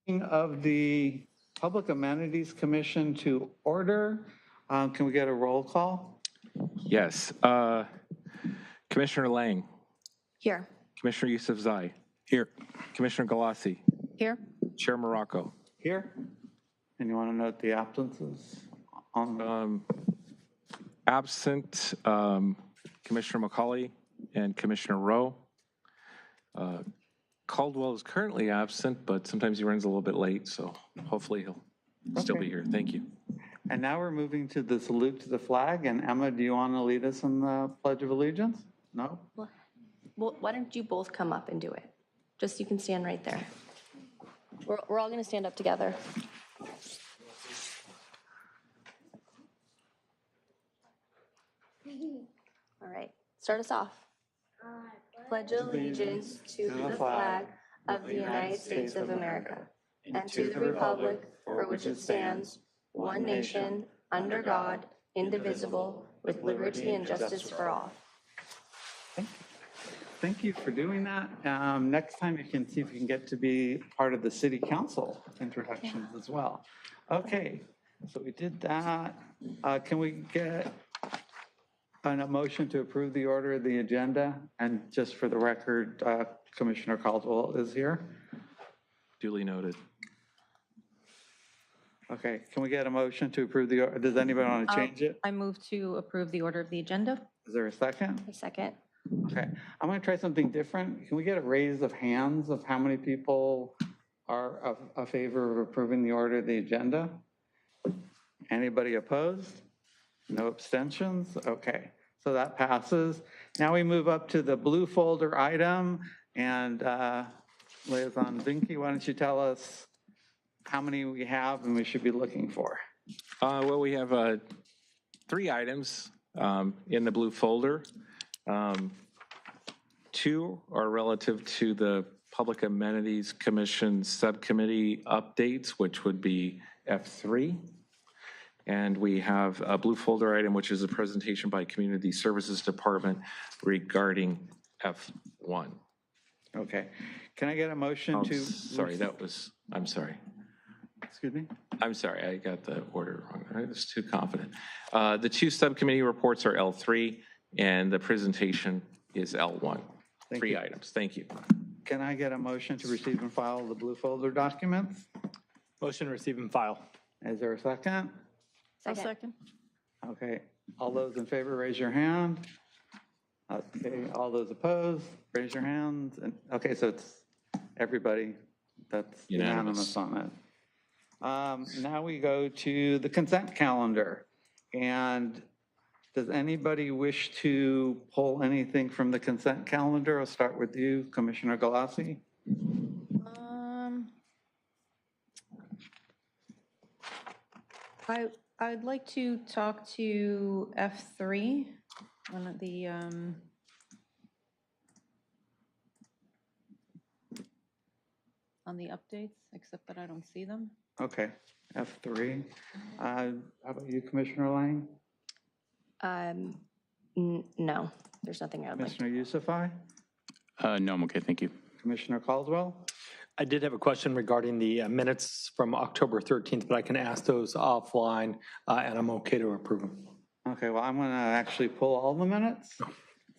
Of the Public Amenities Commission to order. Can we get a roll call? Yes. Commissioner Lang. Here. Commissioner Yusuf Zai. Here. Commissioner Galassi. Here. Chair Morocco. Here. And you want to note the absences? Absent Commissioner McCauley and Commissioner Rowe. Caldwell is currently absent, but sometimes he runs a little bit late, so hopefully he'll still be here. Thank you. And now we're moving to the salute to the flag. And Emma, do you want to lead us in the Pledge of Allegiance? No? Well, why don't you both come up and do it? Just you can stand right there. We're all going to stand up together. All right, start us off. Pledge allegiance to the flag of the United States of America and to the republic for which it stands, one nation, under God, indivisible, with liberty and justice for all. Thank you for doing that. Next time you can see if you can get to be part of the city council introductions as well. Okay, so we did that. Can we get a motion to approve the order of the agenda? And just for the record, Commissioner Caldwell is here. Duly noted. Okay, can we get a motion to approve the order? Does anybody want to change it? I move to approve the order of the agenda. Is there a second? A second. Okay, I'm going to try something different. Can we get a raise of hands of how many people are a favor of approving the order of the agenda? Anybody opposed? No abstentions? Okay, so that passes. Now we move up to the blue folder item, and Liaison Vinke, why don't you tell us how many we have and we should be looking for? Well, we have 3 items in the blue folder. 2 are relative to the Public Amenities Commission Subcommittee updates, which would be F3. And we have a blue folder item, which is a presentation by Community Services Department regarding F1. Okay, can I get a motion to? Sorry, I'm sorry. Excuse me? I'm sorry, I got the order wrong. I was too confident. The 2 subcommittee reports are L3, and the presentation is L1. Thank 3 you. items. Thank you. Can I get a motion to receive and file the blue folder documents? Motion to receive and file. Is there a second? Second. Okay, all those in favor, raise your hand. Okay, all those opposed, raise your hands. And okay, so it's everybody that's unanimous on it. Now we go to the consent calendar. And does anybody wish to pull anything from the consent calendar? I'll start with you, Commissioner Galassi. I'd like to talk to F3, one of the on the updates, except that I don't see them. Okay, F3. How about you, Commissioner Lang? No, there's nothing I'd like. Commissioner Yusufi? No, I'm okay, thank you. Commissioner Caldwell? I did have a question regarding the minutes from October 13th, but I can ask those offline, and I'm okay to approve them. Okay, well, I'm going to actually pull all the minutes.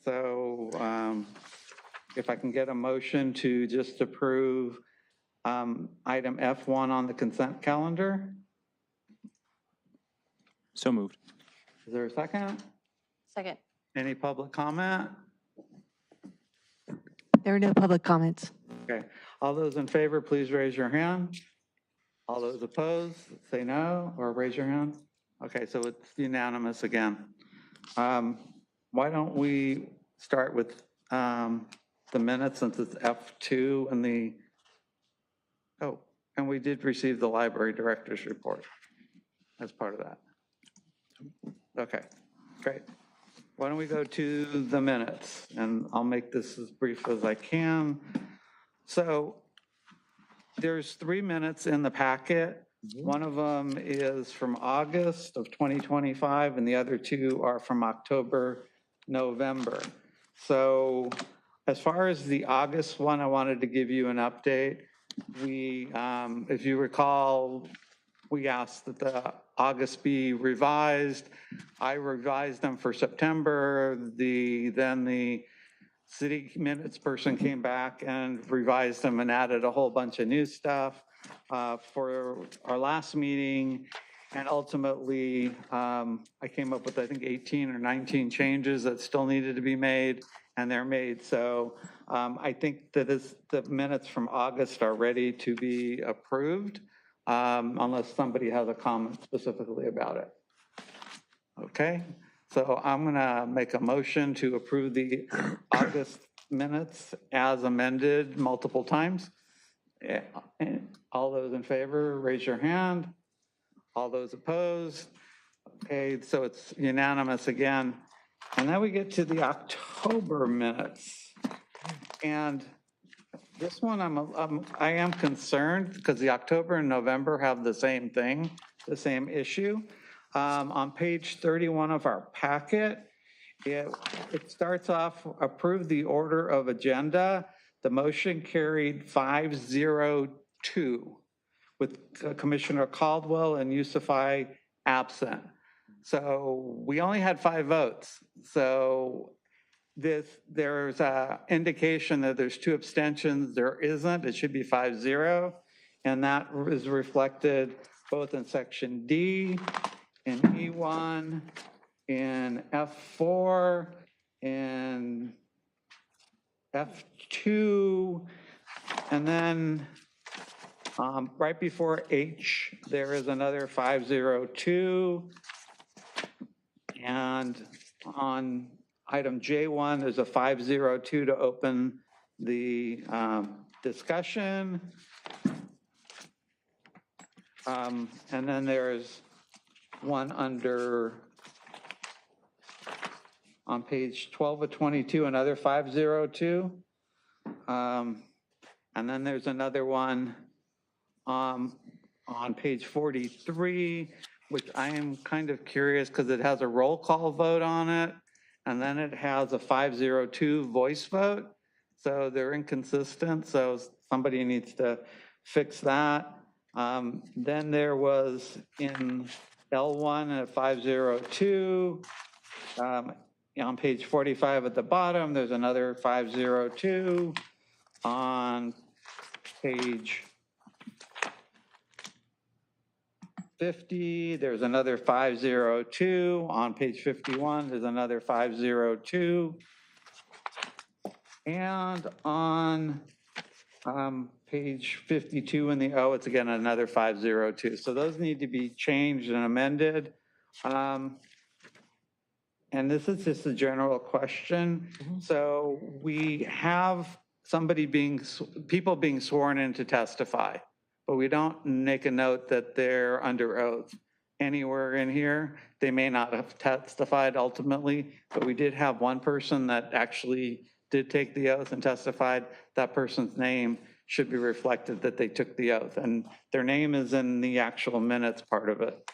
So if I can get a motion to just approve item F1 on the consent calendar. So moved. Is there a second? Second. Any public comment? There are no public comments. Okay, all those in favor, please raise your hand. All those opposed, say no or raise your hand. Okay, so it's unanimous again. Why don't we start with the minutes since it's F2 and and we did receive the library director's report as part of that. Okay, great. Why don't we go to the minutes, and I'll make this as brief as I can. So there's 3 minutes in the packet. One of them is from August of 2025, and the other 2 are from October, November. So as far as the August one, I wanted to give you an update. we, if you recall, we asked that the August be revised. I revised them for September. Then the city minutes person came back and revised them and added a whole bunch of new stuff for our last meeting. And ultimately, I came up with, I think, 18 or 19 changes that still needed to be made, and they're made. So I think that the minutes from August are ready to be approved, unless somebody has a comment specifically about it. Okay, so I'm going to make a motion to approve the August minutes as amended multiple times. All those in favor, raise your hand. All those opposed? Okay, so it's unanimous again. And then we get to the October minutes. And this one, I am concerned because the October and November have the same thing, the same issue. On page 31 of our packet, it starts off, approve the order of agenda. The motion carried 5-0-2 with Commissioner Caldwell and Yusufi absent. So we only had 5 votes. So there's an indication that there's 2 abstentions. There isn't. It should be 5-0. And that is reflected both in section D, in E1, in F4, in F2, and then right before H, there is another 5-0-2. And on item J1, there's a 5-0-2 to open the discussion. And then there's one on page 12 of 22, another 5-0-2. And then there's another one on page 43, which I am kind of curious because it has a roll call vote on it, and then it has a 5-0-2 voice vote. So they're inconsistent, so somebody needs to fix that. Then there was in L1 a 5-0-2. On page 45 at the bottom, there's another 5-0-2. On page 50, there's another 5-0-2. On page 51, there's another 5-0-2. And on page 52 in the O, it's again another 5-0-2. So those need to be changed and amended. And this is just a general question. So we have people being sworn in to testify, but we don't make a note that they're under oath anywhere in here. They may not have testified ultimately, but we did have one person that actually did take the oath and testified. That person's name should be reflected that they took the oath, and their name is in the actual minutes part of it.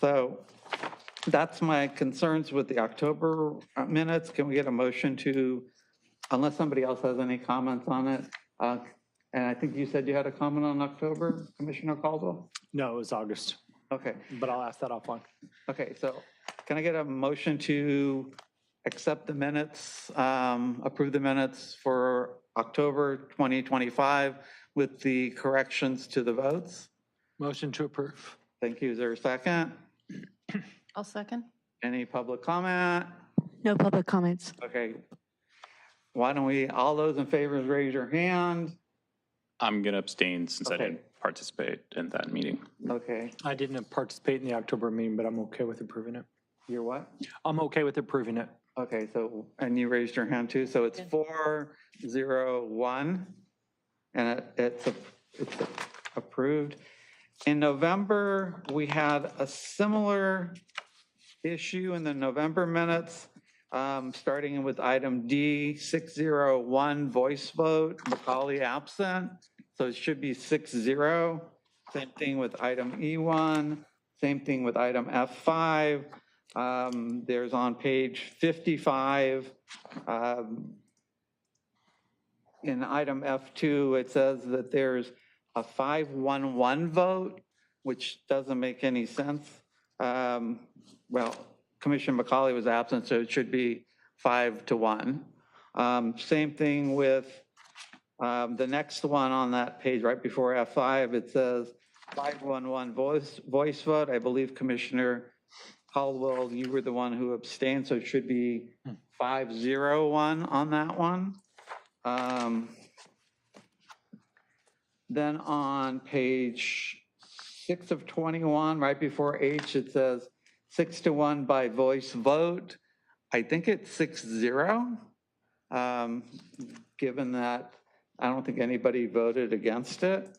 So that's my concerns with the October minutes. Can we get a motion to, unless somebody else has any comments on it? And I think you said you had a comment on October, Commissioner Caldwell? No, it was August, Okay, but I'll ask that offline. okay, so can I get a motion to accept the minutes, approve the minutes for October 2025 with the corrections to the votes? Motion to approve. Thank you. Is there a second? I'll second. Any public comment? No public comments. Okay. Why don't we, all those in favor, raise your hand. I'm going to abstain since I Okay. didn't participate in that meeting. Okay, I didn't participate in the October meeting, but I'm okay with approving it. you're what? I'm okay with approving it. Okay, so, and you raised your hand too, so it's 4-0-1, and it's approved. In November, we had a similar issue in the November minutes, starting with item D, 601 voice vote, Macaulay absent, so it should be 6-0. Same thing with item E1, same thing with item F5. There's on page 55, in item F2, it says that there's a 5-1-1 vote, which doesn't make any sense. Well, Commissioner McCauley was absent, so it should be 5-1. Same thing with the next one on that page, right before F5, it says 5-1-1 voice vote. I believe Commissioner Caldwell, you were the one who abstained, so it should be 5-0-1 on that one. Then on page 6 of 21, right before H, it says 6-1 by voice vote. I think it's 6-0, given that I don't think anybody voted against it.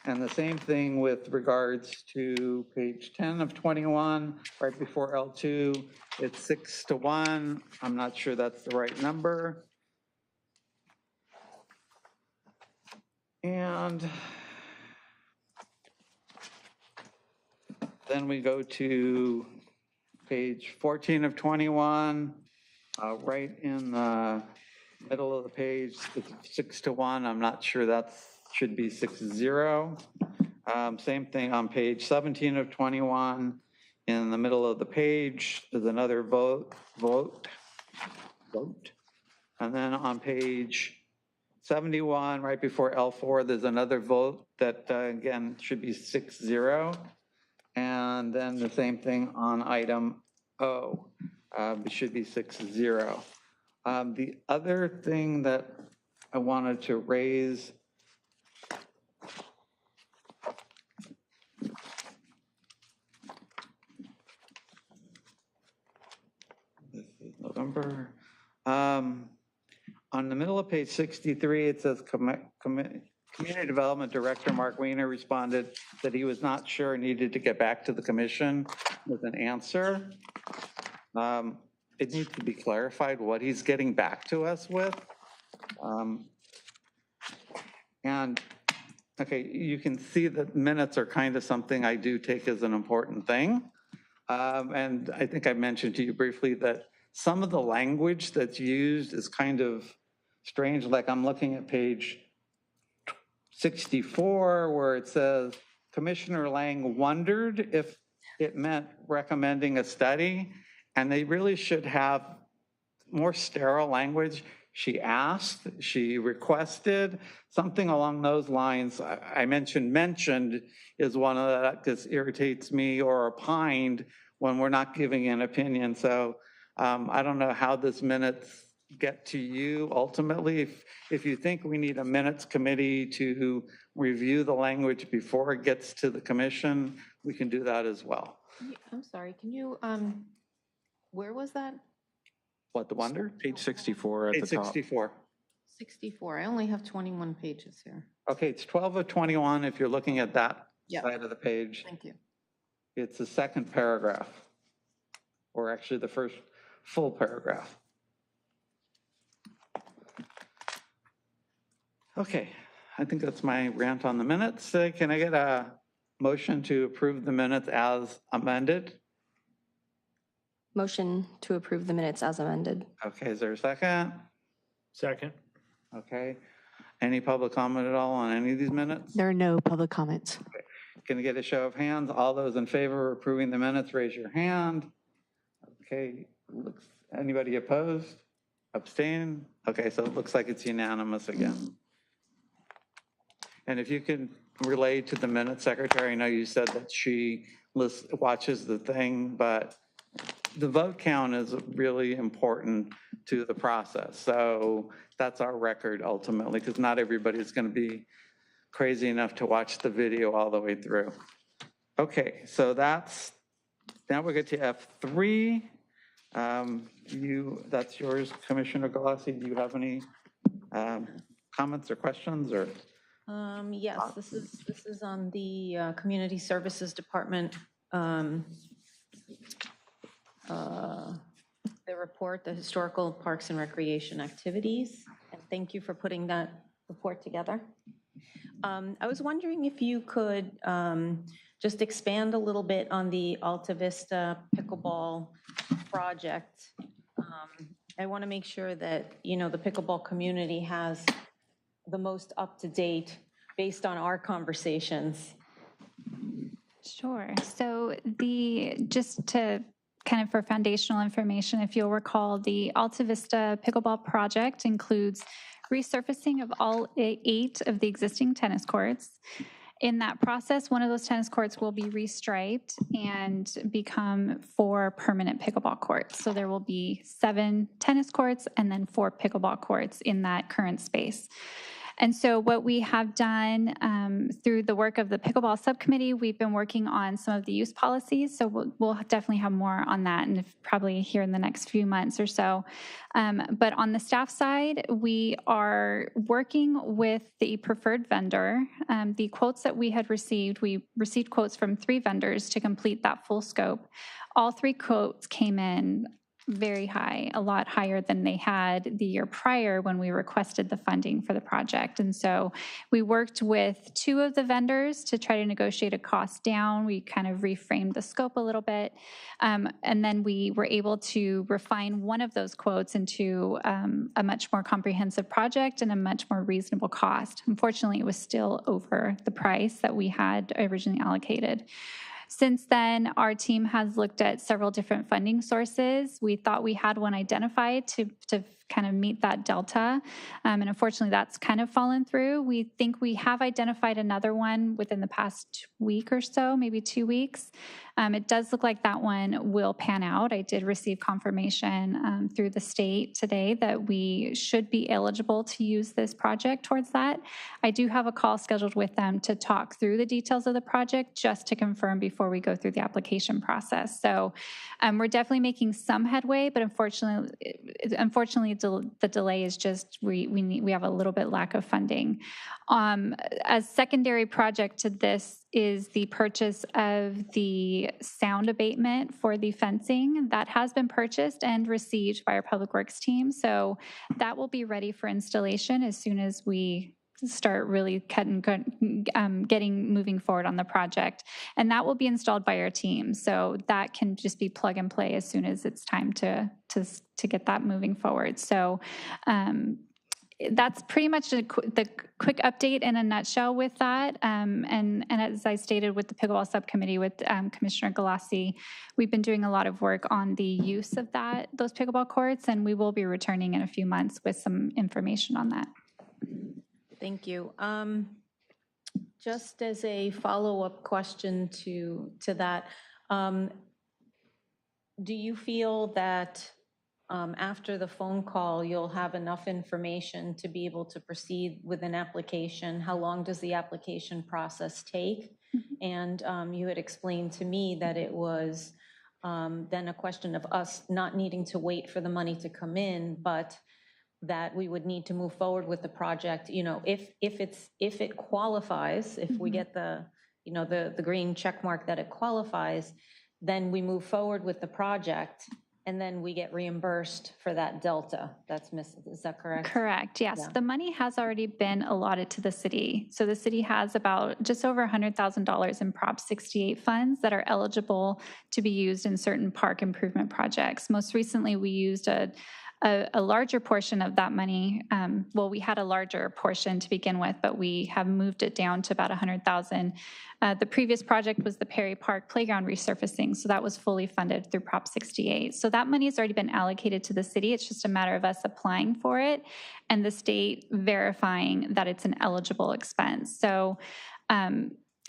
And the same thing with regards to page 10 of 21, right before L2, it's 6-1. I'm not sure that's the right number. And then we go to page 14 of 21, right in the middle of the page, it's 6-1. I'm not sure that should be 6-0. Same thing on page 17 of 21. In the middle of the page is another vote. And then on page 71, right before L4, there's another vote that, again, should be 6-0. And then the same thing on item O. It should be 6-0. The other thing that I wanted to raise November. On the middle of page 63, it says Community Development Director Mark Weiner responded that he was not sure, needed to get back to the commission with an answer. It needs to be clarified what he's getting back to us with. And okay, you can see that minutes are kind of something I do take as an important thing. And I think I mentioned to you briefly that some of the language that's used is kind of strange. Like I'm looking at page 64 where it says, Commissioner Lang wondered if it meant recommending a study, and they really should have more sterile language. She asked, she requested, something along those lines. I mentioned is one of that that irritates me, or opined when we're not giving an opinion. So I don't know how this minutes get to you ultimately. If you think we need a minutes committee to review the language before it gets to the commission, we can do that as well. I'm sorry, can you, where was that? What, the wonder? Page 64 at Page the top. 64. 64, I only have 21 pages here. Okay, it's 12 of 21 if you're looking at that Yeah. side of the page. Thank you. It's the second paragraph, or actually the first full paragraph. Okay, I think that's my rant on the minutes. Can I get a motion to approve the minutes as amended? Motion to approve the minutes as amended. Okay, is there a second? Second. Okay. Any public comment at all on any of these minutes? There are no public comments. Can I get a show of hands? All those in favor of approving the minutes, raise your hand. Okay, anybody opposed? Abstain? Okay, so it looks like it's unanimous again. And if you can relay to the minute secretary, I know you said that she watches the thing, but the vote count is really important to the process. So that's our record ultimately, because not everybody's going to be crazy enough to watch the video all the way through. Okay, so now we get to F3. That's yours, Commissioner Galassi. Do you have any comments or questions or? Yes, this is on the Community Services Department. The report, the Historical Parks and Recreation Activities. And thank you for putting that report together. I was wondering if you could just expand a little bit on the Alta Vista pickleball project. I want to make sure that, the pickleball community has the most up-to-date based on our conversations. Sure. So just to kind of for foundational information, if you'll recall, the Alta Vista Pickleball Project includes resurfacing of all 8 of the existing tennis courts. In that process, one of those tennis courts will be restriped and become 4 permanent pickleball courts. So there will be 7 tennis courts and then 4 pickleball courts in that current space. And so what we have done through the work of the pickleball subcommittee, we've been working on some of the use policies. So we'll definitely have more on that, and probably here in the next few months or so. But on the staff side, we are working with the preferred vendor. The quotes that we had received, we received quotes from 3 vendors to complete that full scope. All 3 quotes came in very high, a lot higher than they had the year prior when we requested the funding for the project. And so we worked with 2 of the vendors to try to negotiate a cost down. We kind of reframed the scope a little bit. And then we were able to refine one of those quotes into a much more comprehensive project and a much more reasonable cost. Unfortunately, it was still over the price that we had originally allocated. Since then, our team has looked at several different funding sources. We thought we had one identified to kind of meet that delta. And unfortunately, that's kind of fallen through. We think we have identified another one within the past week or so, maybe 2 weeks. It does look like that one will pan out. I did receive confirmation through the state today that we should be eligible to use this project towards that. I do have a call scheduled with them to talk through the details of the project just to confirm before we go through the application process. So we're definitely making some headway, but unfortunately, the delay is just we have a little bit lack of funding. A secondary project to this is the purchase of the sound abatement for the fencing. That has been purchased and received by our Public Works team. So that will be ready for installation as soon as we start really moving forward on the project. And that will be installed by our team. So that can just be plug and play as soon as it's time to get that moving forward. So that's pretty much the quick update in a nutshell with that. And as I stated with the pickleball subcommittee with Commissioner Galassi, we've been doing a lot of work on the use of those pickleball courts, and we will be returning in a few months with some information on that. Thank you. Just as a follow-up question to that, do you feel that after the phone call, you'll have enough information to be able to proceed with an application? How long does the application process take? And you had explained to me that it was then a question of us not needing to wait for the money to come in, but that we would need to move forward with the project. If it qualifies, if we get the green check mark that it qualifies, then we move forward with the project, and then we get reimbursed for that delta that's missing. Is that correct? Correct, yes. Yeah. The money has already been allotted to the city. So the city has about just over $100,000 in Prop 68 funds that are eligible to be used in certain park improvement projects. Most recently, we used a larger portion of that money. Well, we had a larger portion to begin with, but we have moved it down to about $100,000. The previous project was the Perry Park playground resurfacing, so that was fully funded through Prop 68. So that money has already been allocated to the city. It's just a matter of us applying for it and the state verifying that it's an eligible expense. So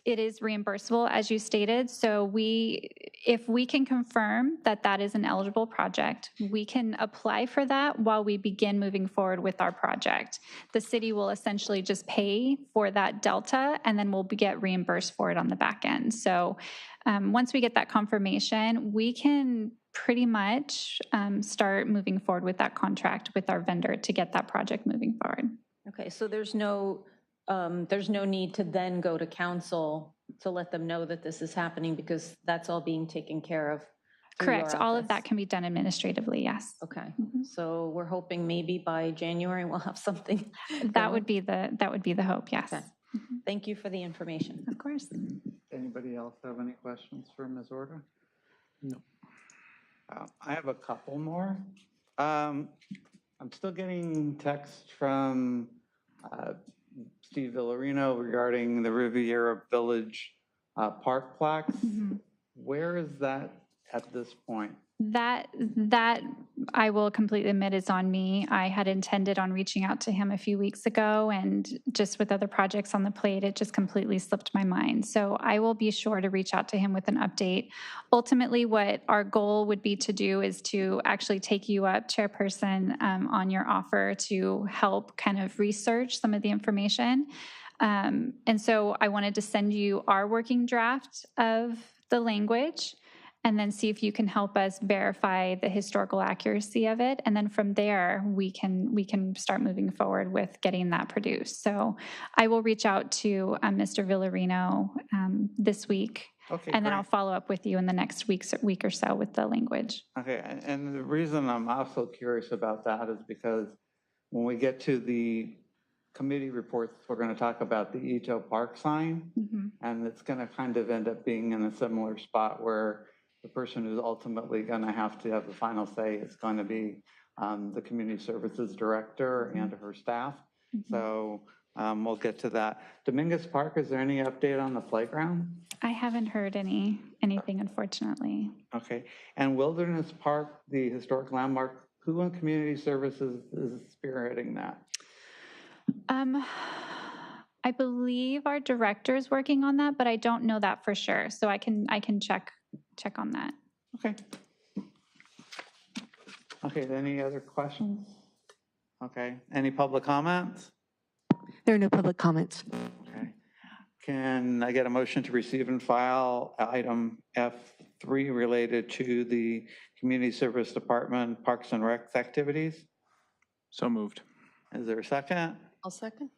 it is reimbursable, as you stated. So if we can confirm that that is an eligible project, we can apply for that while we begin moving forward with our project. The city will essentially just pay for that delta, and then we'll get reimbursed for it on the back end. So once we get that confirmation, we can pretty much start moving forward with that contract with our vendor to get that project moving forward. Okay, so there's no need to then go to council to let them know that this is happening, because that's all being taken care of. Correct. All of that can be done administratively, yes. Okay, so we're hoping maybe by January we'll have something. That would be the hope, yes. Okay. Thank you for the information. Of course. Anybody else have any questions for Ms. Orta? No. I have a couple more. I'm still getting texts from Steve Villarino regarding the Riviera Village park plaques. Where is that at this point? That I will completely admit is on me. I had intended on reaching out to him a few weeks ago, and just with other projects on the plate, it just completely slipped my mind. So I will be sure to reach out to him with an update. Ultimately, what our goal would be to do is to actually take you up, Chairperson, on your offer to help kind of research some of the information. And so I wanted to send you our working draft of the language, and then see if you can help us verify the historical accuracy of it. And then from there, we can start moving forward with getting that produced. So I will reach out to Mr. Villarino this week. Okay, and then great. I'll follow up with you in the next week or so with the language. Okay, and the reason I'm also curious about that is because when we get to the committee reports, we're going to talk about the Ito Park sign, and it's going to kind of end up being in a similar spot where the person who's ultimately going to have the final say is going to be the community services director and her staff. So we'll get to that. Dominguez Park, is there any update on the playground? I haven't heard anything, unfortunately. Okay, and Wilderness Park, the historic landmark, who in community services is spearheading that? I believe our director is working on that, but I don't know that for sure. So I can check on that. Okay. Okay, any other questions? Okay, any public comments? There are no public comments. Okay. Can I get a motion to receive and file item F3 related to the Community Service Department Parks and Recs activities? So moved. Is there a second? I'll second.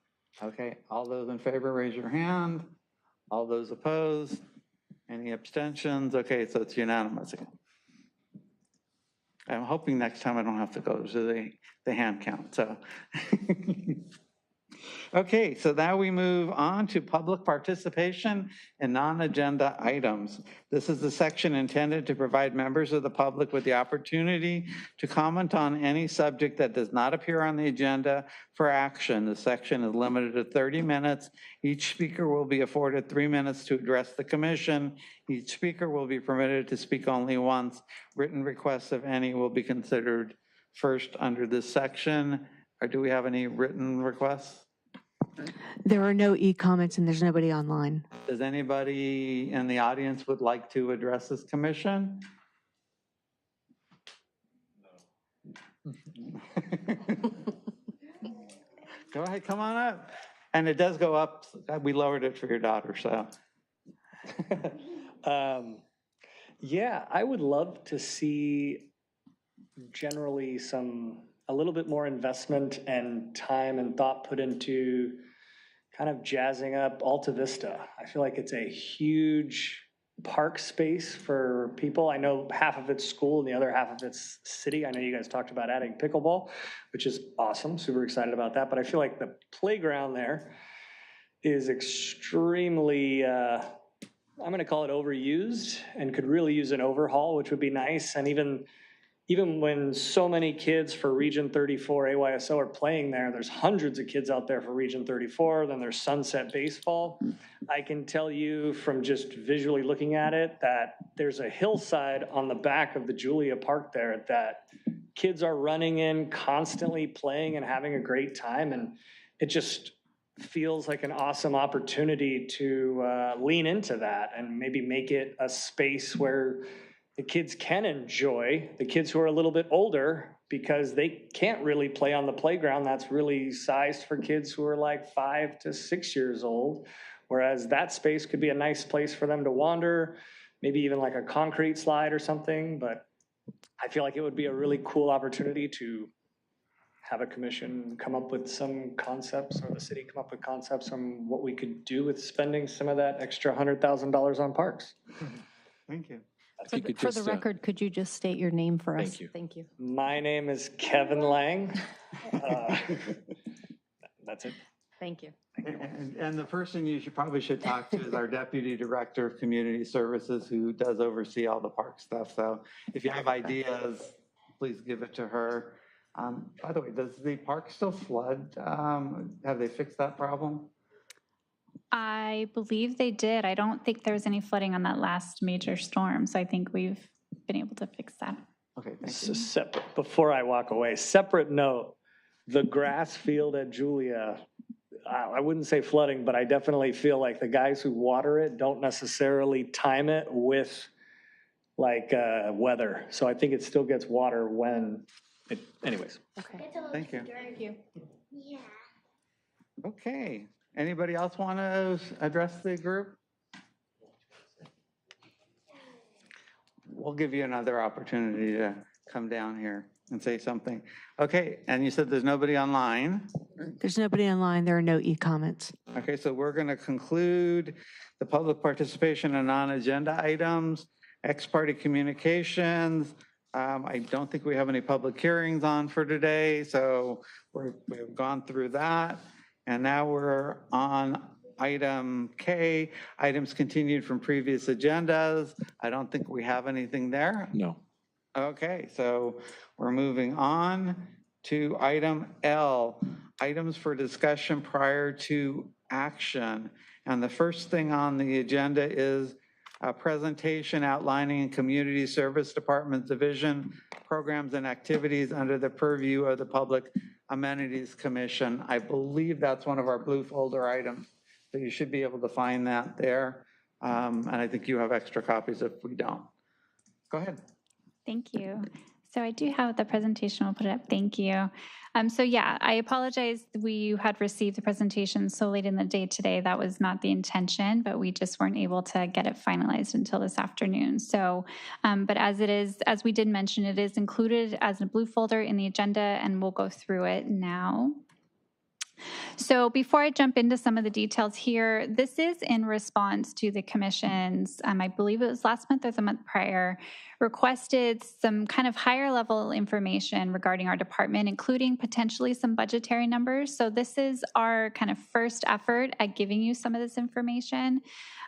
Okay, all those in favor, raise your hand. All those opposed? Any abstentions? Okay, so it's unanimous again. I'm hoping next time I don't have to go to the hand count, so. Okay, so now we move on to public participation in non-agenda items. This is the section intended to provide members of the public with the opportunity to comment on any subject that does not appear on the agenda for action. The section is limited to 30 minutes. Each speaker will be afforded 3 minutes to address the commission. Each speaker will be permitted to speak only once. Written requests, if any, will be considered first under this section. Or do we have any written requests? There are no e-comments and there's nobody online. Does anybody in the audience would like to address this commission? Go ahead, come on up. And it does go up. We lowered it for your daughter, so. Yeah, I would love to see generally a little bit more investment and time and thought put into kind of jazzing up Alta Vista. I feel like it's a huge park space for people. I know half of it's school and the other half of it's city. I know you guys talked about adding pickleball, which is awesome. Super excited about that. But I feel like the playground there is extremely, I'm going to call it overused and could really use an overhaul, which would be nice. And even when so many kids for Region 34 AYSO are playing there, there's hundreds of kids out there for Region 34, then there's Sunset Baseball. I can tell you from just visually looking at it that there's a hillside on the back of the Julia Park there that kids are running in, constantly playing and having a great time. And it just feels like an awesome opportunity to lean into that and maybe make it a space where the kids can enjoy, the kids who are a little bit older, because they can't really play on the playground that's really sized for kids who are like 5 to 6 years old, whereas that space could be a nice place for them to wander, maybe even like a concrete slide or something. But I feel like it would be a really cool opportunity to have a commission come up with some concepts, or the city come up with concepts on what we could do with spending some of that extra $100,000 on parks. Thank you. For the record, could you just state your name for us? Thank you. Thank you. My name is Kevin Lang. That's it. Thank you. And the person you probably should talk to is our Deputy Director of Community Services, who does oversee all the park stuff. So if you have ideas, please give it to her. By the way, does the park still flood? Have they fixed that problem? I believe they did. I don't think there was any flooding on that last major storm, so I think we've been able to fix that. Okay, thank So you. separate, before I walk away, separate note, the grass field at Julia, I wouldn't say flooding, but I definitely feel like the guys who water it don't necessarily time it with like weather. So I think it still gets water when it, anyways. Okay. Thank you. Thank you. Okay, anybody else want to address the group? We'll give you another opportunity to come down here and say something. Okay, and you said there's nobody online. There's nobody online. There are no e-comments. Okay, so we're going to conclude the public participation on non-agenda items, ex-parte communications. I don't think we have any public hearings on for today, so we've gone through that. And now we're on item K, items continued from previous agendas. I don't think we have anything there. No. Okay, so we're moving on to item L, items for discussion prior to action. And the first thing on the agenda is a presentation outlining Community Service Department Division programs and activities under the purview of the Public Amenities Commission. I believe that's one of our blue folder items, so you should be able to find that there. And I think you have extra copies if we don't. Go ahead. Thank you. So I do have the presentation. I'll put it up. Thank you. So yeah, I apologize. We had received the presentation so late in the day today. That was not the intention, but we just weren't able to get it finalized until this afternoon. So, but as it is, as we did mention, it is included as a blue folder in the agenda, and we'll go through it now. So before I jump into some of the details here, this is in response to the commission's, I believe it was last month or the month prior, requested some kind of higher level information regarding our department, including potentially some budgetary numbers. So this is our kind of first effort at giving you some of this information.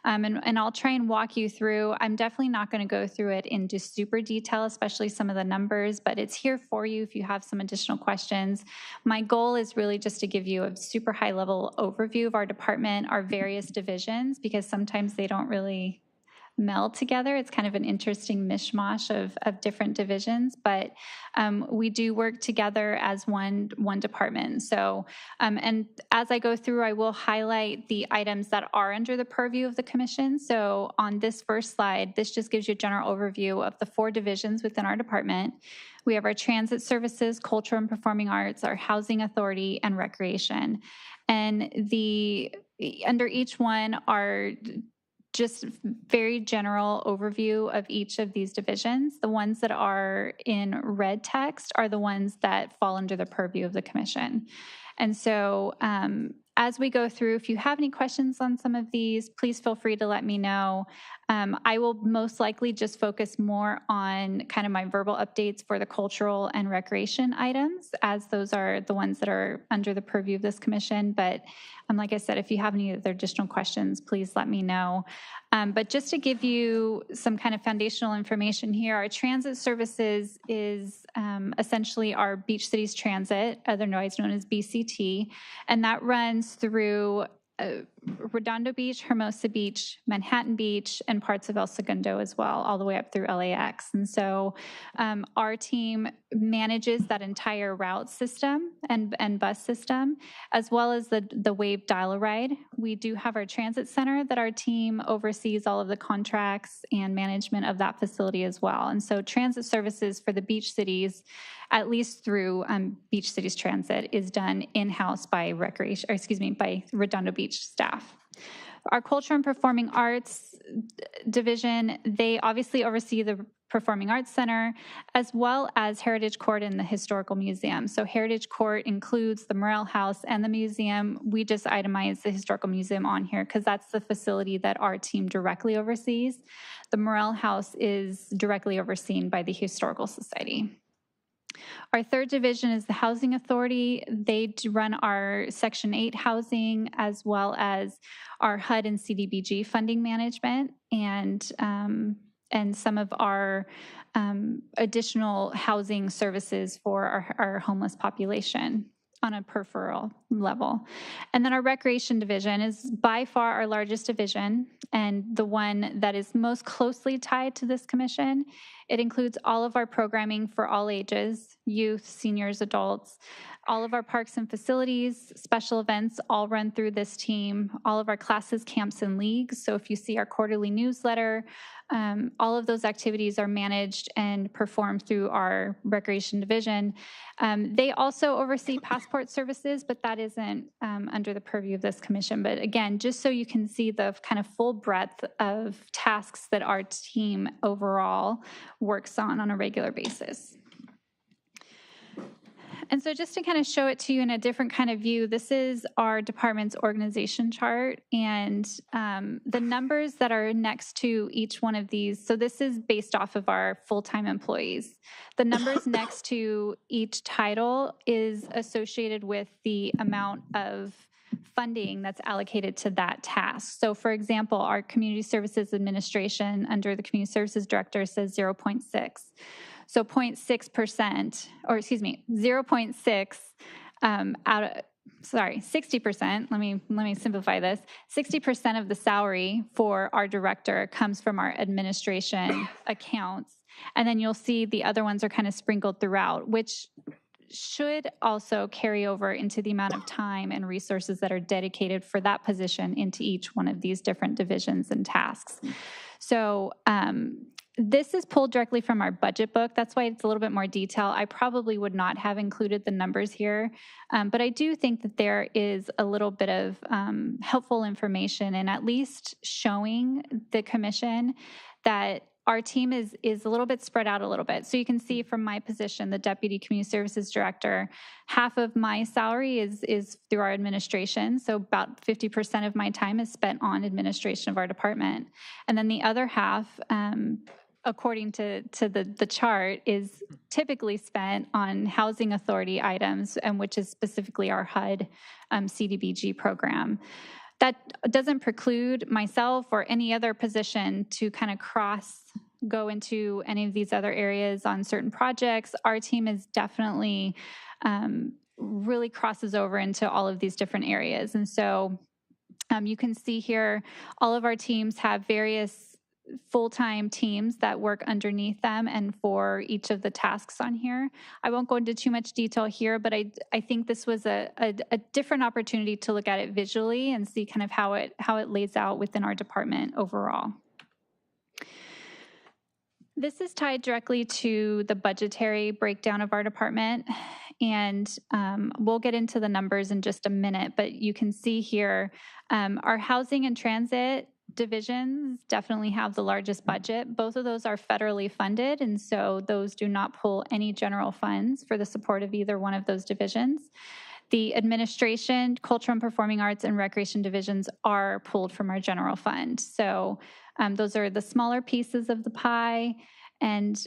And I'll try and walk you through. I'm definitely not going to go through it into super detail, especially some of the numbers, but it's here for you if you have some additional questions. My goal is really just to give you a super high level overview of our department, our various divisions, because sometimes they don't really meld together. It's kind of an interesting mishmash of different divisions, but we do work together as one department. So, and as I go through, I will highlight the items that are under the purview of the commission. So on this first slide, this just gives you a general overview of the 4 divisions within our department. We have our transit services, culture and performing arts, our housing authority, and recreation. And under each one are just very general overview of each of these divisions. The ones that are in red text are the ones that fall under the purview of the commission. And so as we go through, if you have any questions on some of these, please feel free to let me know. I will most likely just focus more on kind of my verbal updates for the cultural and recreation items, as those are the ones that are under the purview of this commission. But like I said, if you have any other additional questions, please let me know. But just to give you some kind of foundational information here, our transit services is essentially our Beach Cities Transit, otherwise known as BCT, and that runs through Redondo Beach, Hermosa Beach, Manhattan Beach, and parts of El Segundo as well, all the way up through LAX. And so our team manages that entire route system and bus system, as well as the Wave Dial-A-Ride. We do have our transit center that our team oversees all of the contracts and management of that facility as well. And so transit services for the beach cities, at least through Beach Cities Transit, is done in-house by by Redondo Beach staff. Our Culture and Performing Arts division, they obviously oversee the Performing Arts Center, as well as Heritage Court and the Historical Museum. So Heritage Court includes the Morrell House and the museum. We just itemize the Historical Museum on here because that's the facility that our team directly oversees. The Morrell House is directly overseen by the Historical Society. Our third division is the Housing Authority. They run our Section 8 housing, as well as our HUD and CDBG funding management. And and some of our additional housing services for our homeless population on a peripheral level. And then our recreation division is by far our largest division and the one that is most closely tied to this commission. It includes all of our programming for all ages, youth, seniors, adults, all of our parks and facilities, special events all run through this team, all of our classes, camps, and leagues. So if you see our quarterly newsletter, all of those activities are managed and performed through our recreation division. They also oversee passport services, but that isn't under the purview of this commission. But again, just so you can see the kind of full breadth of tasks that our team overall works on a regular basis. And so just to kind of show it to you in a different kind of view, this is our department's organization chart, and the numbers that are next to each one of these, so this is based off of our full-time employees. The numbers next to each title is associated with the amount of funding that's allocated to that task. So for example, our community services administration under the community services director says 0.6. So 0.6%, or excuse me, 0.6 out of, sorry, 60%, let me simplify this. 60% of the salary for our director comes from our administration accounts. And then you'll see the other ones are kind of sprinkled throughout, which should also carry over into the amount of time and resources that are dedicated for that position into each one of these different divisions and tasks. So this is pulled directly from our budget book. That's why it's a little bit more detail. I probably would not have included the numbers here, but I do think that there is a little bit of helpful information in at least showing the commission that our team is a little bit spread out a little bit. So you can see from my position, the Deputy Community Services Director, half of my salary is through our administration. So about 50% of my time is spent on administration of our department. And then the other half, according to the chart, is typically spent on housing authority items, and which is specifically our HUD CDBG program. That doesn't preclude myself or any other position to kind of go into any of these other areas on certain projects. Our team is definitely really crosses over into all of these different areas. And so you can see here, all of our teams have various full-time teams that work underneath them and for each of the tasks on here. I won't go into too much detail here, but I think this was a different opportunity to look at it visually and see kind of how it lays out within our department overall. This is tied directly to the budgetary breakdown of our department, and we'll get into the numbers in just a minute, but you can see here our housing and transit divisions definitely have the largest budget. Both of those are federally funded, and so those do not pull any general funds for the support of either one of those divisions. The administration, cultural and performing arts, and recreation divisions are pulled from our general fund. So those are the smaller pieces of the pie. And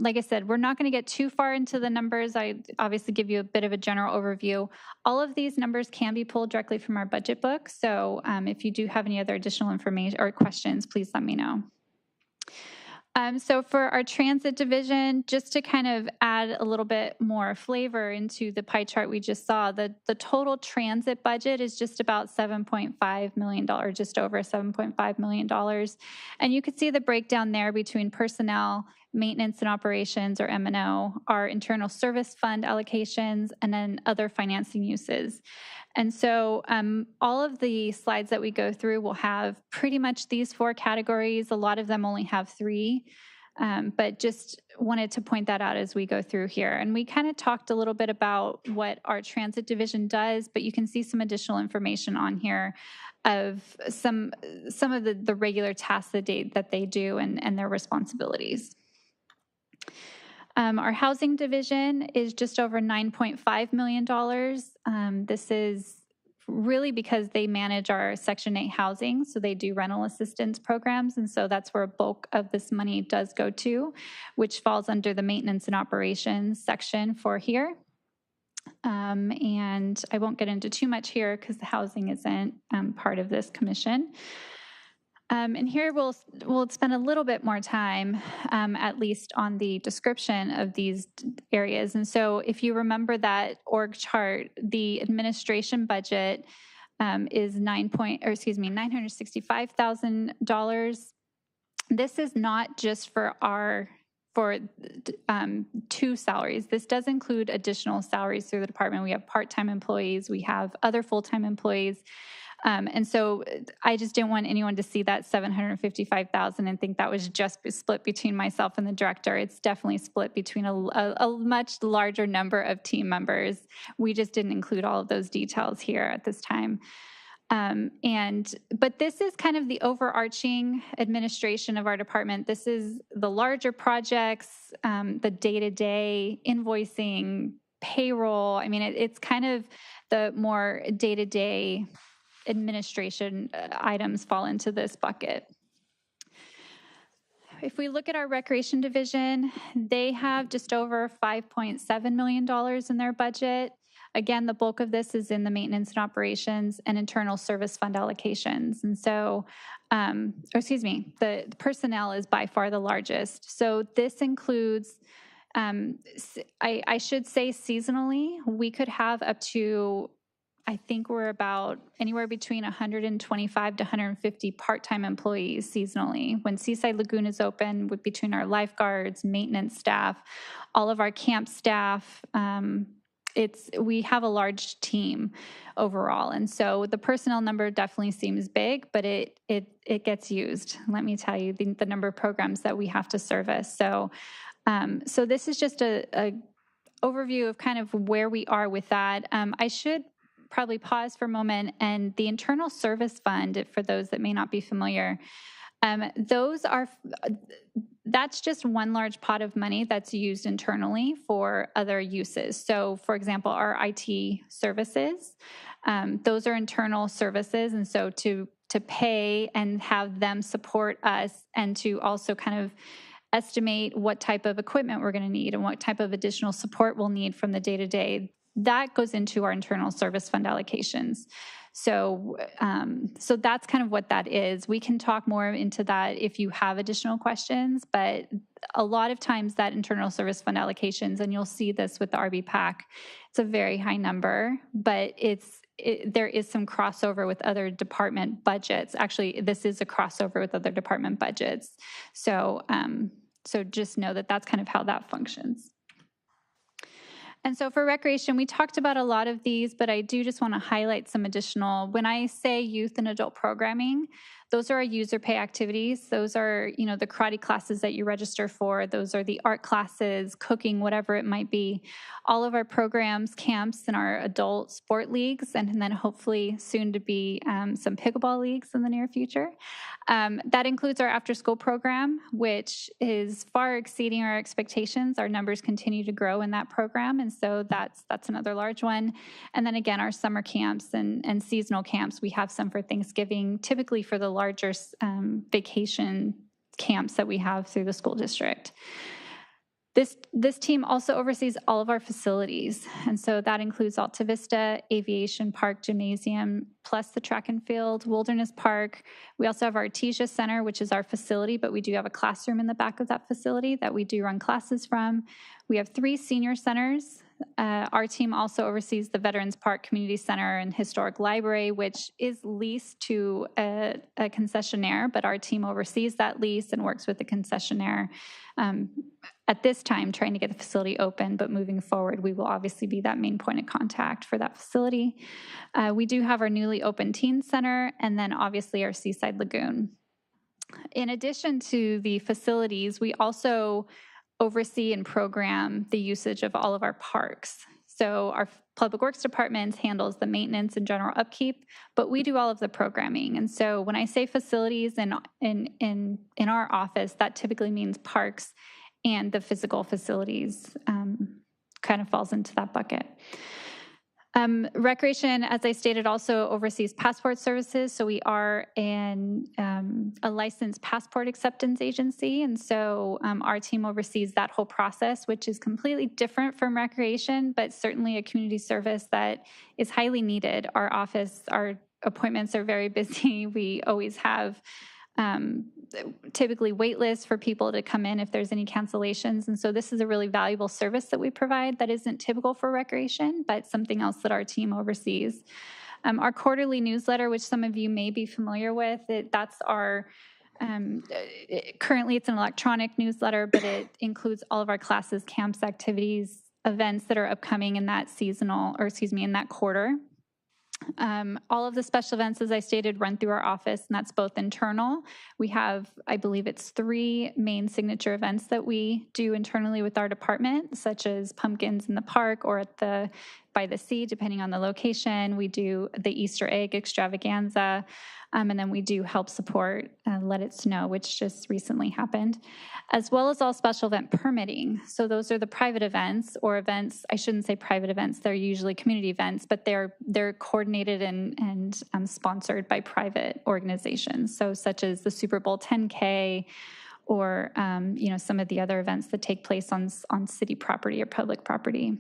like I said, we're not going to get too far into the numbers. I obviously give you a bit of a general overview. All of these numbers can be pulled directly from our budget book. So if you do have any other additional information or questions, please let me know. So for our transit division, just to kind of add a little bit more flavor into the pie chart we just saw, the total transit budget is just about $7.5 million, just over $7.5 million. And you can see the breakdown there between personnel, maintenance and operations, or M&O, our internal service fund allocations, and then other financing uses. And so all of the slides that we go through will have pretty much these four categories. A lot of them only have three, but just wanted to point that out as we go through here. And we kind of talked a little bit about what our transit division does, but you can see some additional information on here of some of the regular tasks that they do and their responsibilities. Our housing division is just over $9.5 million. This is really because they manage our Section 8 housing, so they do rental assistance programs, and so that's where a bulk of this money does go to, which falls under the maintenance and operations section for here. And I won't get into too much here because the housing isn't part of this commission. And here we'll spend a little bit more time, at least on the description of these areas. And so if you remember that org chart, the administration budget is $965,000. This is not just for two salaries. This does include additional salaries through the department. We have part-time employees, we have other full-time employees. And so I just didn't want anyone to see that $755,000 and think that was just split between myself and the director. It's definitely split between a much larger number of team members. We just didn't include all of those details here at this time. But this is kind of the overarching administration of our department. This is the larger projects, the day-to-day invoicing, payroll. I mean, it's kind of the more day-to-day administration items fall into this bucket. If we look at our recreation division, they have just over $5.7 million in their budget. Again, the bulk of this is in the maintenance and operations and internal service fund allocations. And so, the personnel is by far the largest. So this includes, I should say seasonally, we could have up to, I think we're about anywhere between 125 to 150 part-time employees seasonally. When Seaside Lagoon is open, between our lifeguards, maintenance staff, all of our camp staff, we have a large team overall. And so the personnel number definitely seems big, but it gets used. Let me tell you the number of programs that we have to service. So this is just a overview of kind of where we are with that. I should probably pause for a moment. And the internal service fund, for those that may not be familiar, that's just one large pot of money that's used internally for other uses. So for example, our IT services, those are internal services. And so to pay and have them support us, and to also kind of estimate what type of equipment we're going to need and what type of additional support we'll need from the day-to-day, that goes into our internal service fund allocations. So that's kind of what that is. We can talk more into that if you have additional questions, but a lot of times that internal service fund allocations, and you'll see this with the RB PAC, it's a very high number, but there is some crossover with other department budgets. Actually, this is a crossover with other department budgets. So just know that that's kind of how that functions. And so for recreation, we talked about a lot of these, but I do just want to highlight some additional. When I say youth and adult programming, those are our user pay activities. Those are, the karate classes that you register for. Those are the art classes, cooking, whatever it might be. All of our programs, camps, and our adult sport leagues, and then hopefully soon to be some pickleball leagues in the near future. That includes our after-school program, which is far exceeding our expectations. Our numbers continue to grow in that program, and so that's another large one. And then again, our summer camps and seasonal camps. We have some for Thanksgiving, typically for the larger vacation camps that we have through the school district. This team also oversees all of our facilities, and so that includes Alta Vista, Aviation Park, Gymnasium, plus the track and field, Wilderness Park. We also have our Artesia Center, which is our facility, but we do have a classroom in the back of that facility that we do run classes from. We have 3 senior centers. Our team also oversees the Veterans Park Community Center and Historic Library, which is leased to a concessionaire, but our team oversees that lease and works with the concessionaire at this time, trying to get the facility open, but moving forward, we will obviously be that main point of contact for that facility. We do have our newly opened teen center, and then obviously our Seaside Lagoon. In addition to the facilities, we also oversee and program the usage of all of our parks. So our Public Works Department handles the maintenance and general upkeep, but we do all of the programming. And so when I say facilities in our office, that typically means parks and the physical facilities kind of falls into that bucket. Recreation, as I stated, also oversees passport services. So we are a licensed passport acceptance agency. And so our team oversees that whole process, which is completely different from recreation, but certainly a community service that is highly needed. Our appointments are very busy. We always have typically wait lists for people to come in if there's any cancellations. And so this is a really valuable service that we provide that isn't typical for recreation, but something else that our team oversees. Our quarterly newsletter, which some of you may be familiar with, that's our currently it's an electronic newsletter, but it includes all of our classes, camps, activities, events that are upcoming in that in that quarter. All of the special events, as I stated, run through our office, and that's both internal. We have, I believe it's 3 main signature events that we do internally with our department, such as pumpkins in the park or by the sea, depending on the location. We do the Easter egg extravaganza, and then we do help support Let It Snow, which just recently happened, as well as all special event permitting. So those are the private events, or events, I shouldn't say private events, they're usually community events, but they're coordinated and sponsored by private organizations. So such as the Super Bowl 10K, or some of the other events that take place on city property or public property.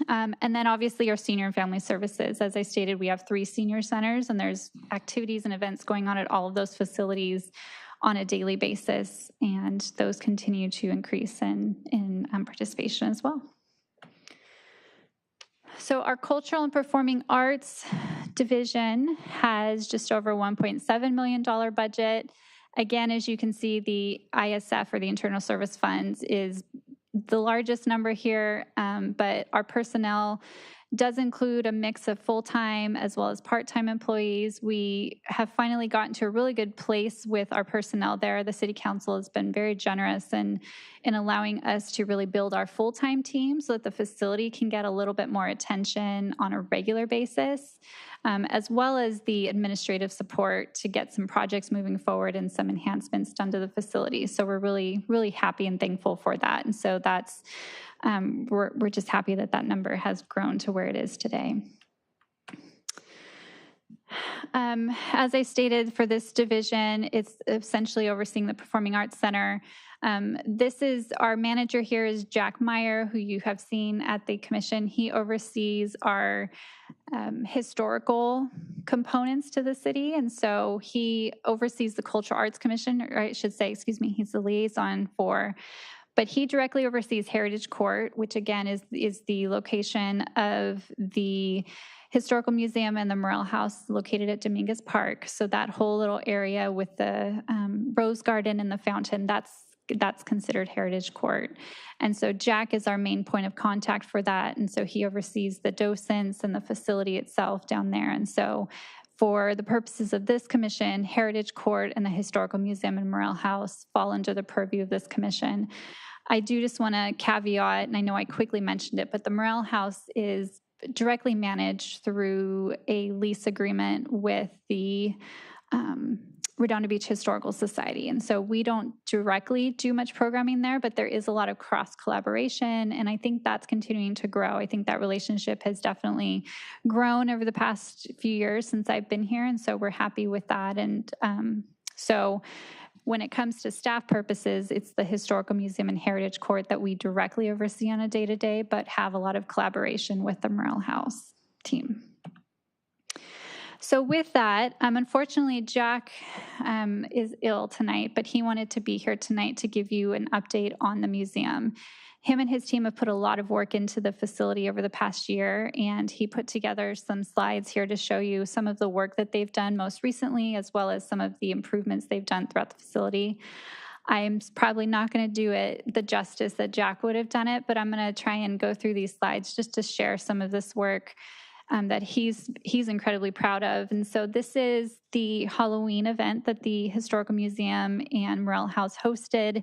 And then obviously our senior and family services. As I stated, we have 3 senior centers, and there's activities and events going on at all of those facilities on a daily basis, and those continue to increase in participation as well. So our cultural and performing arts division has just over $1.7 million budget. Again, as you can see, the ISF, or the Internal Service Funds, is the largest number here, but our personnel does include a mix of full-time as well as part-time employees. We have finally gotten to a really good place with our personnel there. The City Council has been very generous in allowing us to really build our full-time team so that the facility can get a little bit more attention on a regular basis, as well as the administrative support to get some projects moving forward and some enhancements done to the facility. So we're really, really happy and thankful for that. And so that's we're just happy that that number has grown to where it is today. As I stated, for this division, it's essentially overseeing the Performing Arts Center. This is our manager here is Jack Meyer, who you have seen at the commission. He oversees our historical components to the city, and so he oversees the Cultural Arts Commission, or I should say, excuse me, he's the liaison for. But he directly oversees Heritage Court, which again is the location of the Historical Museum and the Morrell House located at Dominguez Park. So that whole little area with the Rose Garden and the fountain, that's considered Heritage Court. And so Jack is our main point of contact for that. And so he oversees the docents and the facility itself down there. And so for the purposes of this commission, Heritage Court and the Historical Museum and Morrell House fall under the purview of this commission. I do just want to caveat, and I know I quickly mentioned it, but the Morrell House is directly managed through a lease agreement with the Redondo Beach Historical Society. And so we don't directly do much programming there, but there is a lot of cross collaboration, and I think that's continuing to grow. I think that relationship has definitely grown over the past few years since I've been here, and so we're happy with that. And so when it comes to staff purposes, it's the Historical Museum and Heritage Court that we directly oversee on a day-to-day, but have a lot of collaboration with the Morrell House team. So with that, unfortunately, Jack is ill tonight, but he wanted to be here tonight to give you an update on the museum. Him and his team have put a lot of work into the facility over the past year, and he put together some slides here to show you some of the work that they've done most recently, as well as some of the improvements they've done throughout the facility. I'm probably not going to do it the justice that Jack would have done it, but I'm going to try and go through these slides just to share some of this work that he's incredibly proud of. And so this is the Halloween event that the Historical Museum and Morrell House hosted.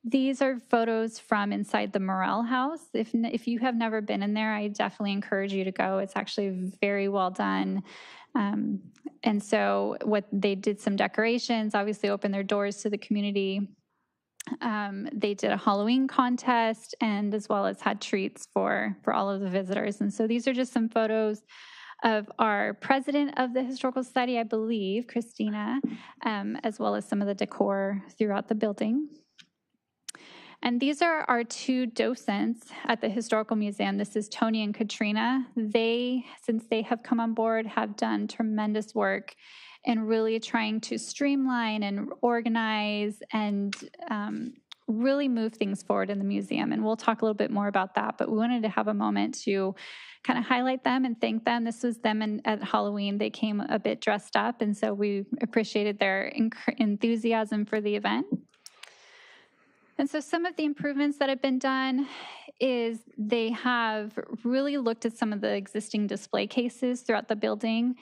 These are photos from inside the Morrell House. If you have never been in there, I definitely encourage you to go. It's actually very well done. And so what they did some decorations, obviously opened their doors to the community. They did a Halloween contest, and as well as had treats for all of the visitors. And so these are just some photos of our president of the Historical Society, I believe, Christina, as well as some of the decor throughout the building. And these are our 2 docents at the Historical Museum. This is Tony and Katrina. They, since they have come on board, have done tremendous work and really trying to streamline and organize and really move things forward in the museum. And we'll talk a little bit more about that, but we wanted to have a moment to kind of highlight them and thank them. This was them at Halloween. They came a bit dressed up, and so we appreciated their enthusiasm for the event. And so some of the improvements that have been done is they have really looked at some of the existing display cases throughout the building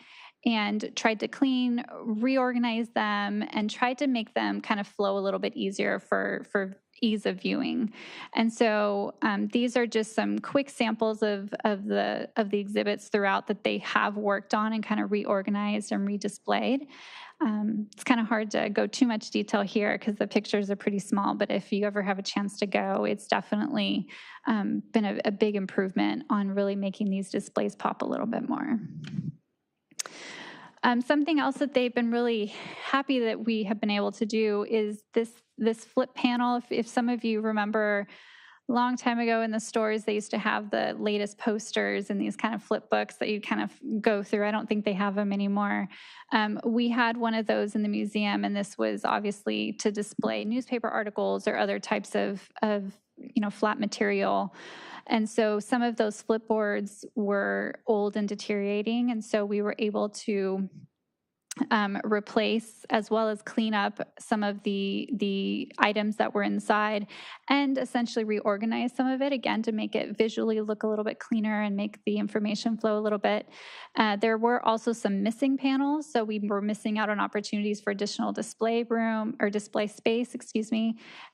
and tried to clean, reorganize them, and tried to make them kind of flow a little bit easier for ease of viewing. And so these are just some quick samples of the exhibits throughout that they have worked on and kind of reorganized and redisplayed. It's kind of hard to go too much detail here because the pictures are pretty small, but if you ever have a chance to go, it's definitely been a big improvement on really making these displays pop a little bit more. Something else that they've been really happy that we have been able to do is this flip panel. If some of you remember, a long time ago in the stores, they used to have the latest posters and these kind of flip books that you kind of go through. I don't think they have them anymore. We had one of those in the museum, and this was obviously to display newspaper articles or other types of flat material. And so some of those flip boards were old and deteriorating, and so we were able to replace as well as clean up some of the items that were inside and essentially reorganize some of it, again, to make it visually look a little bit cleaner and make the information flow a little bit. There were also some missing panels, so we were missing out on opportunities for additional display room or display space,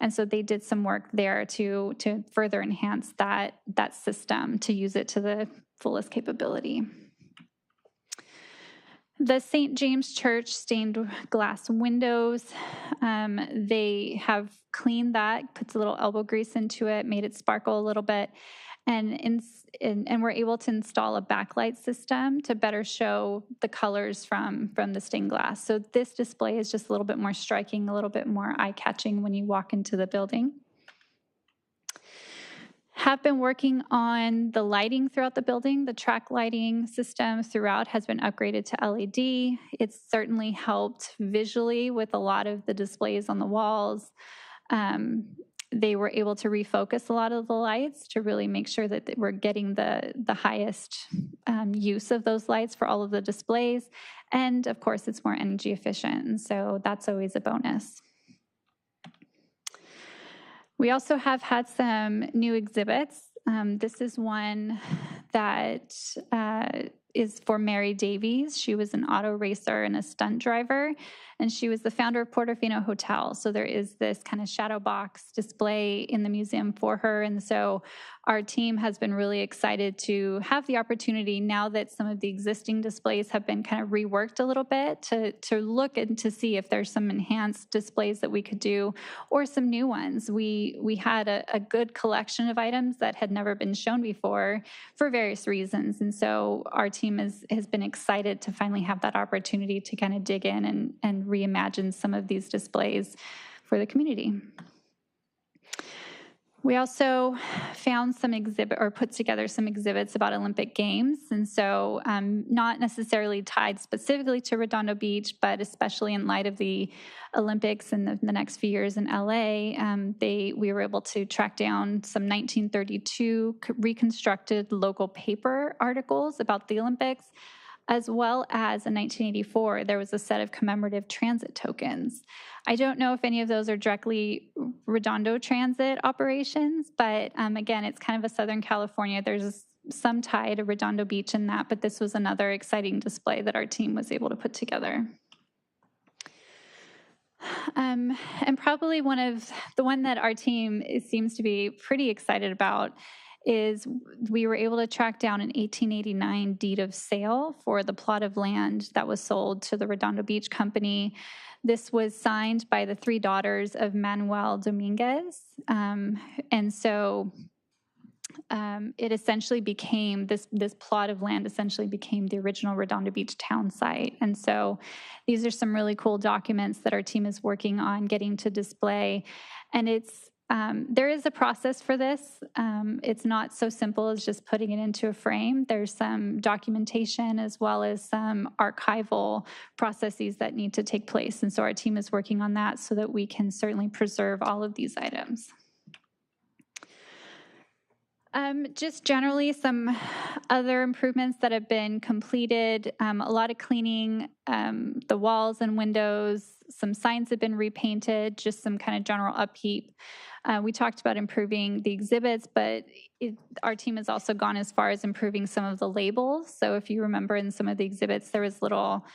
and so they did some work there to further enhance that system to use it to the fullest capability. The St. James Church stained glass windows, they have cleaned that, puts a little elbow grease into it, made it sparkle a little bit, and we're able to install a backlight system to better show the colors from the stained glass. So this display is just a little bit more striking, a little bit more eye-catching when you walk into the building. Have been working on the lighting throughout the building. The track lighting system throughout has been upgraded to LED. It's certainly helped visually with a lot of the displays on the walls. They were able to refocus a lot of the lights to really make sure that we're getting the highest use of those lights for all of the displays. And of course, it's more energy efficient, and so that's always a bonus. We also have had some new exhibits. This is one that is for Mary Davies. She was an auto racer and a stunt driver, and she was the founder of Portofino Hotel. So there is this kind of shadow box display in the museum for her, and so our team has been really excited to have the opportunity, now that some of the existing displays have been kind of reworked a little bit, to look and to see if there's some enhanced displays that we could do or some new ones. We had a good collection of items that had never been shown before for various reasons, and so our team has been excited to finally have that opportunity to kind of dig in and reimagine some of these displays for the community. We also found some put together some exhibits about Olympic Games, and so not necessarily tied specifically to Redondo Beach, but especially in light of the Olympics in the next few years in LA, we were able to track down some 1932 reconstructed local paper articles about the Olympics, as well as in 1984, there was a set of commemorative transit tokens. I don't know if any of those are directly Redondo transit operations, but again, it's kind of a Southern California. There's some tie to Redondo Beach in that, but this was another exciting display that our team was able to put together. And probably the one that our team seems to be pretty excited about is we were able to track down an 1889 deed of sale for the plot of land that was sold to the Redondo Beach Company. This was signed by the three daughters of Manuel Dominguez. And so it essentially became, this plot of land essentially became the original Redondo Beach town site. And so these are some really cool documents that our team is working on getting to display. And it's There is a process for this. It's not so simple as just putting it into a frame. There's some documentation as well as some archival processes that need to take place. And so our team is working on that so that we can certainly preserve all of these items. Just generally some other improvements that have been completed, a lot of cleaning, the walls and windows, some signs have been repainted, just some kind of general upkeep. We talked about improving the exhibits, but our team has also gone as far as improving some of the labels. So if you remember in some of the exhibits, there was little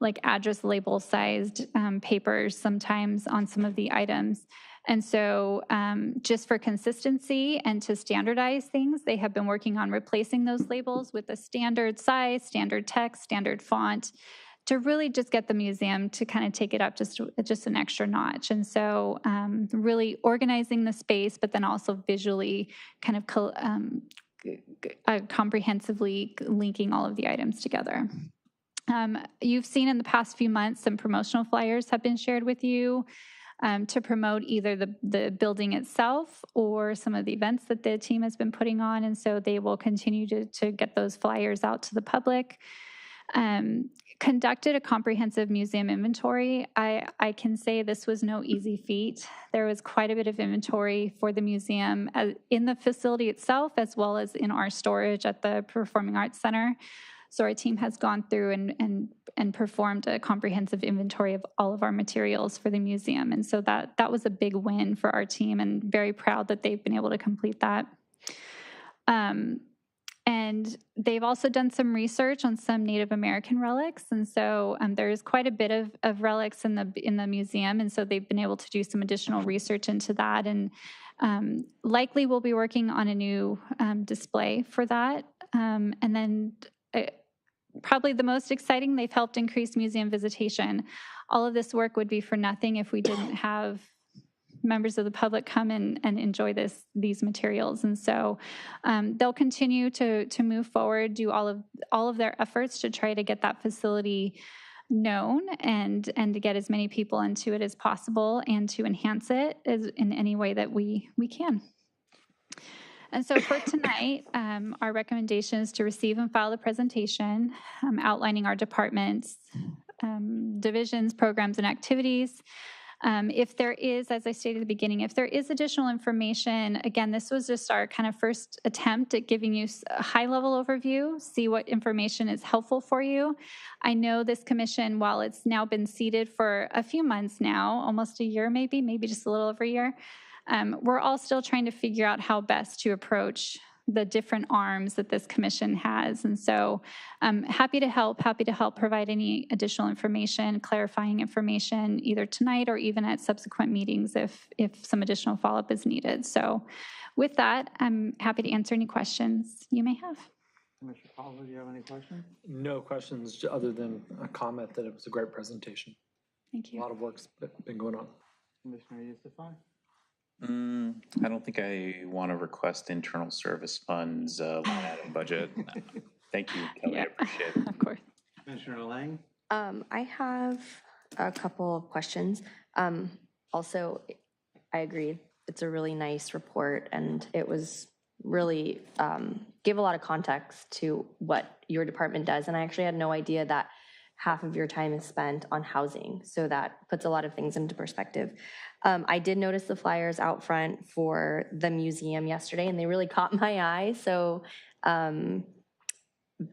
like address label sized papers sometimes on some of the items. And so just for consistency and to standardize things, they have been working on replacing those labels with a standard size, standard text, standard font to really just get the museum to kind of take it up just an extra notch. And so really organizing the space, but then also visually kind of comprehensively linking all of the items together. You've seen in the past few months some promotional flyers have been shared with you to promote either the building itself or some of the events that the team has been putting on. And so they will continue to get those flyers out to the public. Conducted a comprehensive museum inventory. I can say this was no easy feat. There was quite a bit of inventory for the museum in the facility itself, as well as in our storage at the Performing Arts Center. So our team has gone through and performed a comprehensive inventory of all of our materials for the museum. And so that was a big win for our team, and very proud that they've been able to complete that. And they've also done some research on some Native American relics. And so there's quite a bit of relics in the museum. And so they've been able to do some additional research into that. And likely we'll be working on a new display for that. And then probably the most exciting, they've helped increase museum visitation. All of this work would be for nothing if we didn't have members of the public come in and enjoy these materials. And so they'll continue to move forward, do all of their efforts to try to get that facility known and to get as many people into it as possible and to enhance it in any way that we can. And so for tonight, our recommendation is to receive and file the presentation outlining our departments, divisions, programs, and activities. If there is, as I stated at the beginning, if there is additional information, again, this was just our kind of first attempt at giving you a high-level overview, see what information is helpful for you. I know this commission, while it's now been seated for a few months now, almost a year maybe just a little over a year, we're all still trying to figure out how best to approach the different arms that this commission has. And so I'm happy to help provide any additional information, clarifying information, either tonight or even at subsequent meetings if some additional follow-up is needed. So with that, I'm happy to answer any questions you may have. Commissioner Palmer, do you have any questions? No questions other than a comment that it was a great presentation. Thank you. A lot of work's been going on. Commissioner Yusufi? I don't think I want to request internal service funds line item budget. Thank you, Kelly. I appreciate it. Of course. Commissioner Lang? I have a couple of questions. Also, I agree. It's a really nice report, and it was really gave a lot of context to what your department does. And I actually had no idea that half of your time is spent on housing. So that puts a lot of things into perspective. I did notice the flyers out front for the museum yesterday, and they really caught my eye. So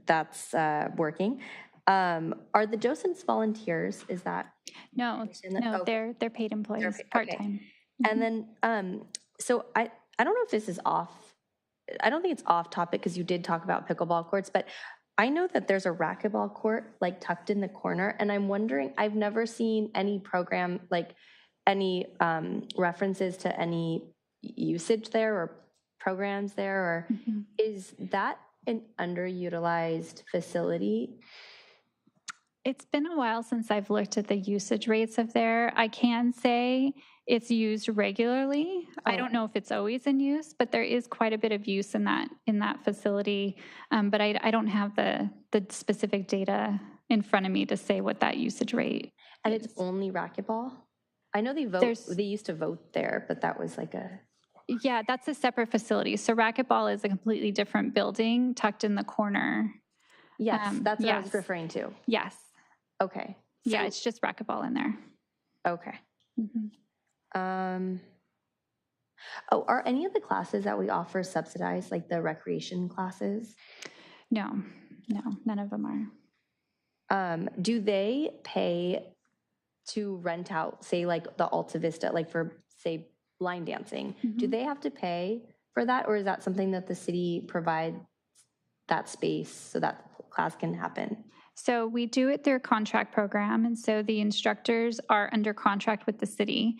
that's working. Are the docents volunteers? Is that? No, okay. they're paid employees, Okay. part-time. And then, so I don't know if this is off. I don't think it's off topic because you did talk about pickleball courts, but I know that there's a racquetball court like tucked in the corner, and I'm wondering, I've never seen any program, like any references to any usage there or programs there, or is that an underutilized facility? It's been a while since I've looked at the usage rates of there. I can say it's used regularly. I don't know if it's always in use, but there is quite a bit of use in that facility. But I don't have the specific data in front of me to say what that usage rate And is. it's only racquetball? I know they used to vote there, but that was like a, Yeah, that's a separate facility. So racquetball is a completely different building tucked in the corner. yes, that's what I was yes. referring to. Yes. Okay. Yeah, it's just racquetball in there. Okay. Mm-hmm. Oh, are any of the classes that we offer subsidized, like the recreation classes? No, none of them are. Do they pay to rent out, say, like the Alta Vista, like for, say, line dancing? Do they have to pay for that, or is that something that the city provides that space so that class can happen? So we do it through a contract program, and so the instructors are under contract with the city.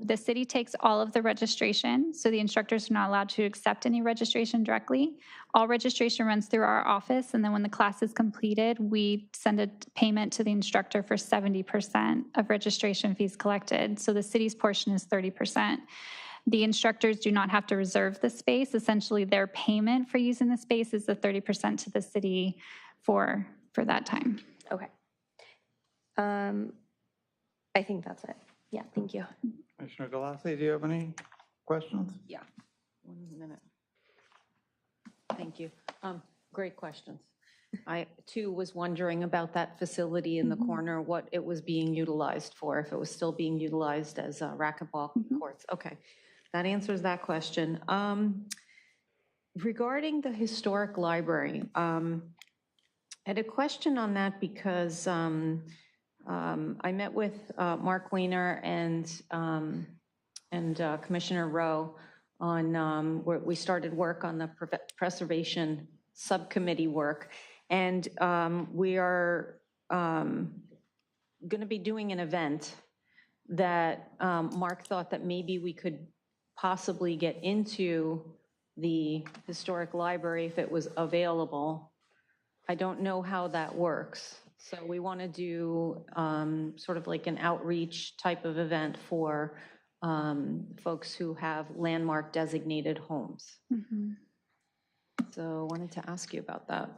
The city takes all of the registration, so the instructors are not allowed to accept any registration directly. All registration runs through our office, and then when the class is completed, we send a payment to the instructor for 70% of registration fees collected. So the city's portion is 30%. The instructors do not have to reserve the space. Essentially, their payment for using the space is the 30% to the city for that time. Okay. I think that's it. Yeah, thank you. Commissioner Galassi, do you have any questions? Yeah, 1 minute. Thank you. Great questions. I, too, was wondering about that facility in the corner, what it was being utilized for, if it was still being utilized as racquetball courts. Okay, that answers that question. Regarding the historic library, I had a question on that because I met with Mark Weiner and Commissioner Rowe on where we started work on the preservation subcommittee work, and we are going to be doing an event that Mark thought that maybe we could possibly get into the historic library if it was available. I don't know how that works. So we want to do sort of like an outreach type of event for folks who have landmark designated homes. So I wanted to ask you about that.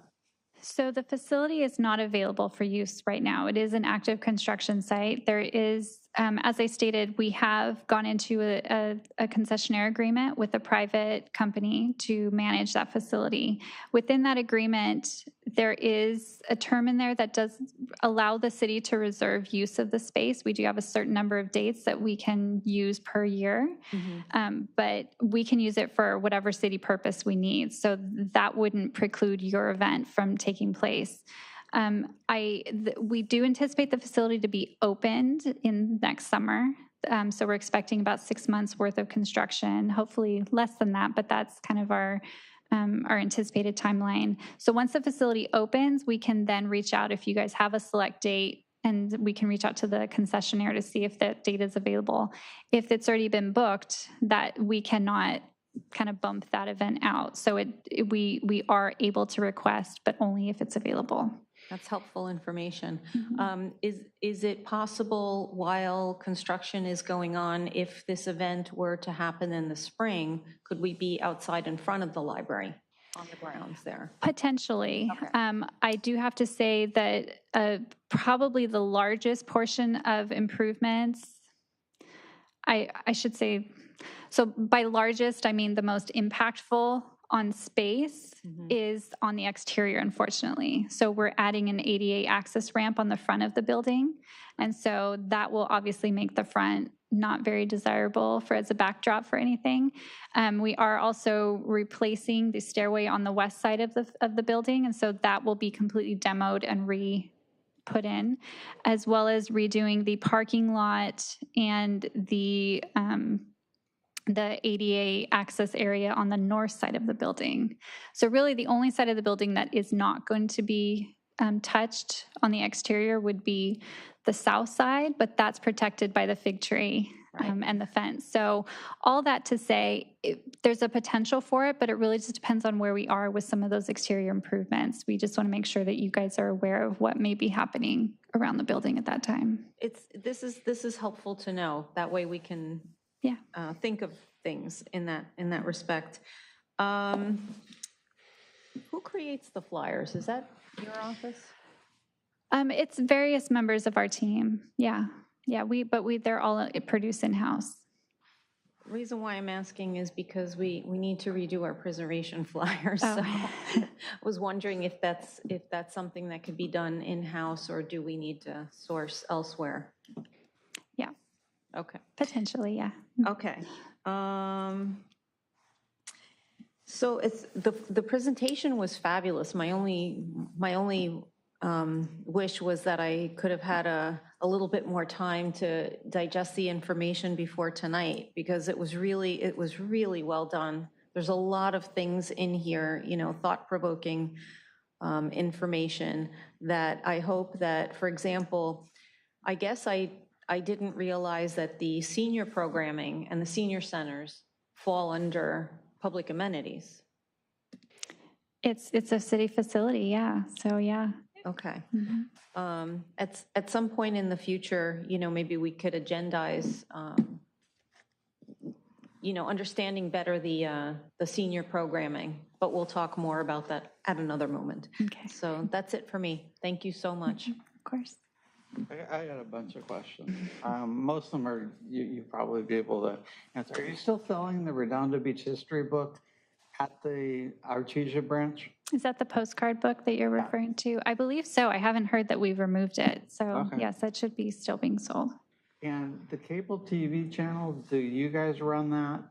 So the facility is not available for use right now. It is an active construction site. There is, as I stated, we have gone into a concessionaire agreement with a private company to manage that facility. Within that agreement, there is a term in there that does allow the city to reserve use of the space. We do have a certain number of dates that we can use per year, but we can use it for whatever city purpose we need. So that wouldn't preclude your event from taking place. We do anticipate the facility to be opened in next summer. So we're expecting about 6 months worth of construction, hopefully less than that, but that's kind of our anticipated timeline. So once the facility opens, we can then reach out if you guys have a select date, and we can reach out to the concessionaire to see if that date is available. If it's already been booked, that we cannot kind of bump that event out. So we are able to request, but only if it's available. That's helpful information. Is it possible while construction is going on, if this event were to happen in the spring, could we be outside in front of the library on the grounds there? Potentially. Okay. I do have to say that probably the largest portion of improvements, I should say, so by largest, I mean the most impactful on space is on the exterior, unfortunately. So we're adding an ADA access ramp on the front of the building. And so that will obviously make the front not very desirable for as a backdrop for anything. We are also replacing the stairway on the west side of the building. And so that will be completely demoed and put in, as well as redoing the parking lot and the ADA access area on the north side of the building. So really the only side of the building that is not going to be touched on the exterior would be the south side, but that's protected by the fig tree and the fence. So all that to say, there's a potential for it, but it really just depends on where we are with some of those exterior improvements. We just want to make sure that you guys are aware of what may be happening around the building at that time. This is helpful to know. That way we can think of things in that respect. Who creates the flyers? Is that your office? It's various members of our team. Yeah. Yeah, they're all produced in-house. The reason why I'm asking is because we need to redo our preservation flyers. Oh. So I was wondering if that's something that could be done in-house, or do we need to source elsewhere? Yeah, Okay. potentially, yeah. Okay. So it's, the presentation was fabulous. My only wish was that I could have had a little bit more time to digest the information before tonight, because it was really well done. There's a lot of things in here, thought-provoking information that I hope that, for example, I guess I didn't realize that the senior programming and the senior centers fall under public amenities. It's a city facility, yeah, so yeah. Okay. Mhm. At some point in the future, maybe we could agendize, understanding better the senior programming, but we'll talk more about that at another moment. Okay. So that's it for me. Thank you so much. Of course. I got a bunch of questions. Most of them are, you probably be able to answer. Are you still selling the Redondo Beach history book at the Artesia branch? Is that the postcard book that you're referring to? I believe so. I haven't heard that we've removed it. So Okay. yes, that should be still being sold. And the cable TV channel, do you guys run that?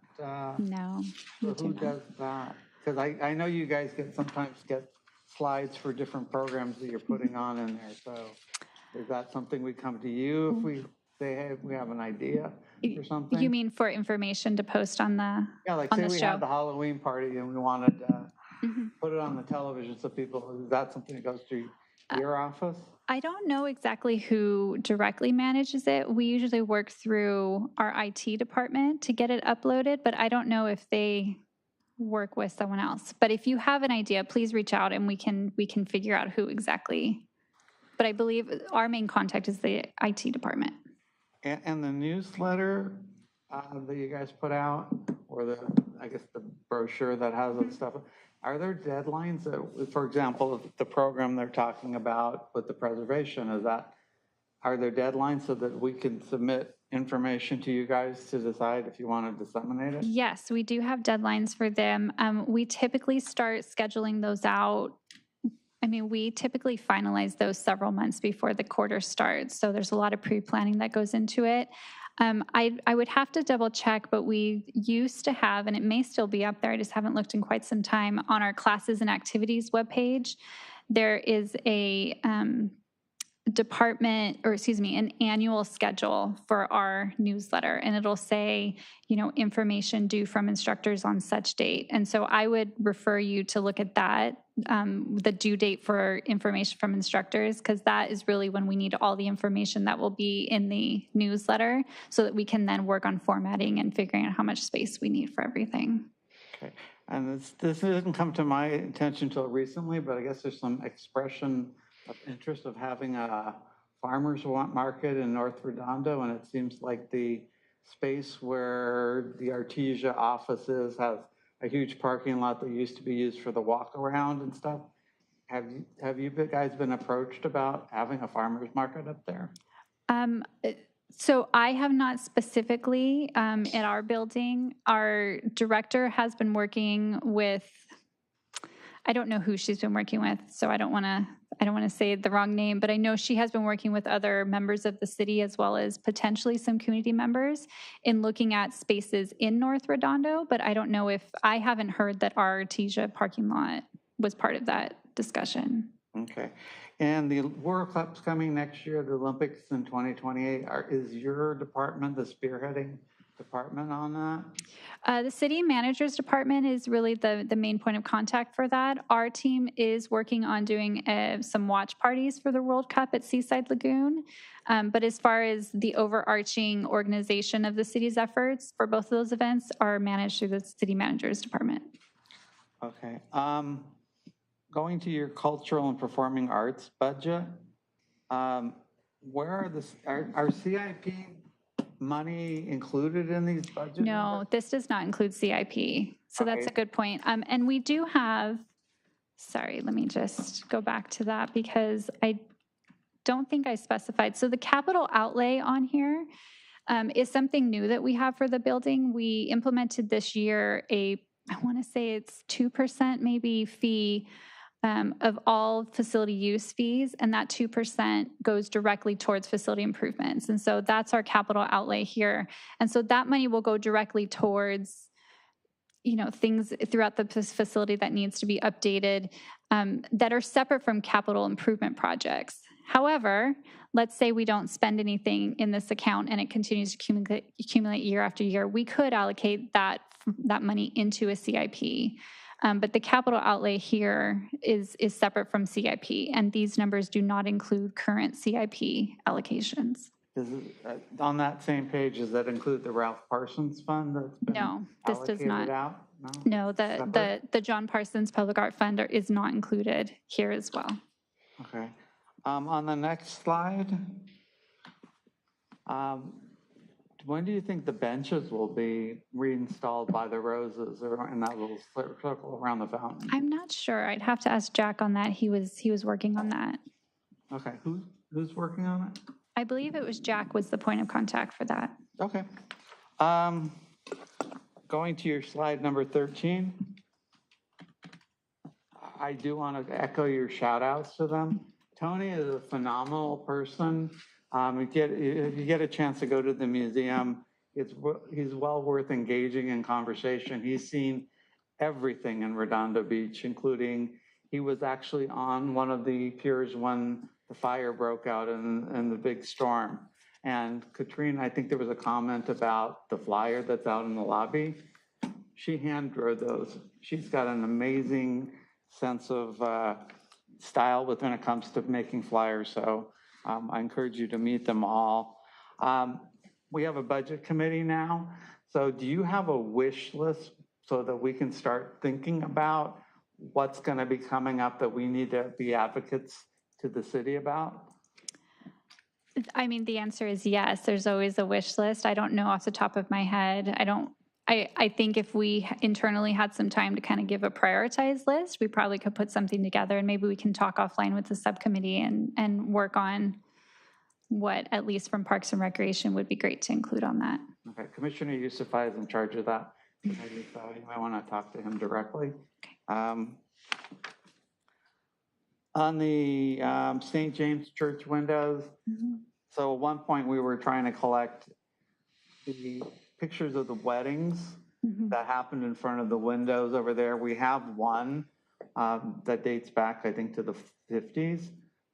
No. So we do who not. does that? Because I know you guys sometimes get slides for different programs that you're putting on in there. So is that something we come to you if we have an idea or something? You mean for information to post on the Yeah, like on say the we show? had the Halloween party and we wanted to put it on the television so people, is that something that goes through your office? I don't know exactly who directly manages it. We usually work through our IT department to get it uploaded, but I don't know if they work with someone else. But if you have an idea, please reach out and we can figure out who exactly. But I believe our main contact is the IT department. And the newsletter that you guys put out, or I guess the brochure that has the stuff, are there deadlines that, for example, the program they're talking about with the preservation, are there deadlines so that we can submit information to you guys to decide if you want to disseminate it? Yes, we do have deadlines for them. We typically start scheduling those out. I mean, we typically finalize those several months before the quarter starts. So there's a lot of pre-planning that goes into it. I would have to double check, but we used to have, and it may still be up there, I just haven't looked in quite some time, on our classes and activities webpage, there is a an annual schedule for our newsletter, and it'll say, information due from instructors on such date. And so I would refer you to look at that, the due date for information from instructors, because that is really when we need all the information that will be in the newsletter so that we can then work on formatting and figuring out how much space we need for everything. Okay. And this didn't come to my attention until recently, but I guess there's some expression of interest of having a farmer's market in North Redondo, and it seems like the space where the Artesia office is has a huge parking lot that used to be used for the walk around and stuff. Have you guys been approached about having a farmer's market up there? So I have not specifically at our building. Our director has been working with, I don't know who she's been working with, so I don't want to say the wrong name, but I know she has been working with other members of the city as well as potentially some community members in looking at spaces in North Redondo, but I don't know I haven't heard that our Artesia parking lot was part of that discussion. Okay. And the World Cup's coming next year, the Olympics in 2028. Is your department the spearheading department on that? The city manager's department is really the main point of contact for that. Our team is working on doing some watch parties for the World Cup at Seaside Lagoon. But as far as the overarching organization of the city's efforts for both of those events are managed through the city manager's department. Okay. Going to your cultural and performing arts budget, where are CIP money included in these budgets? No, this does not include CIP. So that's a good point. And we do have, sorry, let me just go back to that because don't think I specified. So the capital outlay on here is something new that we have for the building. We implemented this year I want to say it's 2% maybe fee of all facility use fees, and that 2% goes directly towards facility improvements. And so that's our capital outlay here. And so that money will go directly towards things throughout the facility that needs to be updated that are separate from capital improvement projects. However, let's say we don't spend anything in this account and it continues to accumulate year after year. We could allocate that money into a CIP. But the capital outlay here is separate from CIP, and these numbers do not include current CIP allocations. On that same page, does that include the Ralph Parsons Fund that's been No, this does not. allocated out? No, the John Parsons Public Art Fund is not included here as well. Okay. On the next slide, when do you think the benches will be reinstalled by the Roses or in that little circle around the fountain? I'm not sure. I'd have to ask Jack on that. He was working on that. Okay, who's working on it? I believe it was Jack was the point of contact for that. Okay. Going to your slide number 13, I do want to echo your shout outs to them. Tony is a phenomenal person. If you get a chance to go to the museum, he's well worth engaging in conversation. He's seen everything in Redondo Beach, including he was actually on one of the piers when the fire broke out in the big storm. And Katrina, I think there was a comment about the flyer that's out in the lobby. She hand drew those. She's got an amazing sense of style when it comes to making flyers. So I encourage you to meet them all. We have a budget committee now. So do you have a wish list so that we can start thinking about what's going to be coming up that we need to be advocates to the city about? I mean, the answer is yes. There's always a wish list. I don't know off the top of my head. I think if we internally had some time to kind of give a prioritized list, we probably could put something together, and maybe we can talk offline with the subcommittee and work on what, at least from Parks and Recreation, would be great to include on that. Okay, Commissioner Yusufi is in charge of that. So maybe you might want to talk to him directly. On the St. James Church windows, so at one point we were trying to collect the pictures of the weddings that happened in front of the windows over there. We have one that dates back, I think, to the 50s.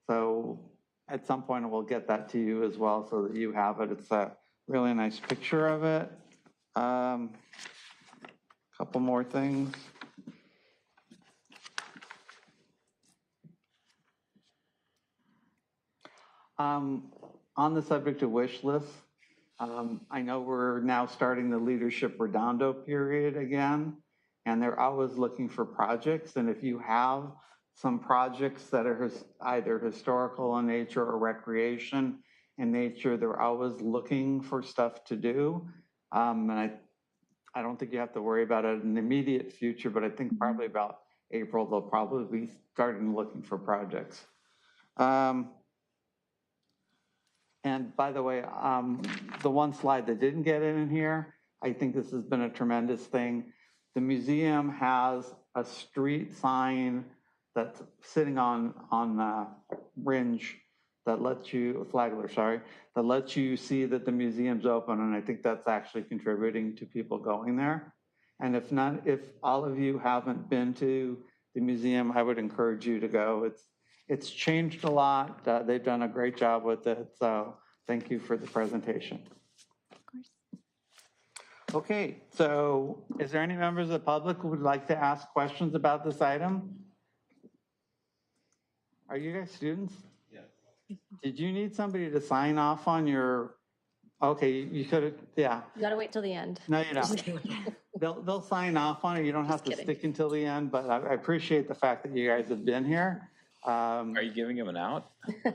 So at some point we'll get that to you as well so that you have it. It's a really nice picture of it. Couple more things. On the subject of wish lists, I know we're now starting the Leadership Redondo period again, and they're always looking for projects. And if you have some projects that are either historical in nature or recreation in nature, they're always looking for stuff to do. And I don't think you have to worry about it in the immediate future, but I think probably about April, they'll probably be starting looking for projects. And by the way, the one slide that didn't get in here, I think this has been a tremendous thing. The museum has a street sign that's sitting on Ringe that lets you, Flagler, sorry, that lets you see that the museum's open. And I think that's actually contributing to people going there. And if all of you haven't been to the museum, I would encourage you to go. It's changed a lot. They've done a great job with it. So thank you for the presentation. Of course. Okay, so is there any members of the public who would like to ask questions about this item? Are you guys students? Yes. Did you need somebody to sign off on your, okay, you could have, yeah. You gotta wait till the end. No, you don't. They'll sign off on it. You don't have to stick until the end, but I appreciate the fact that you guys have been here. Are you giving him an out?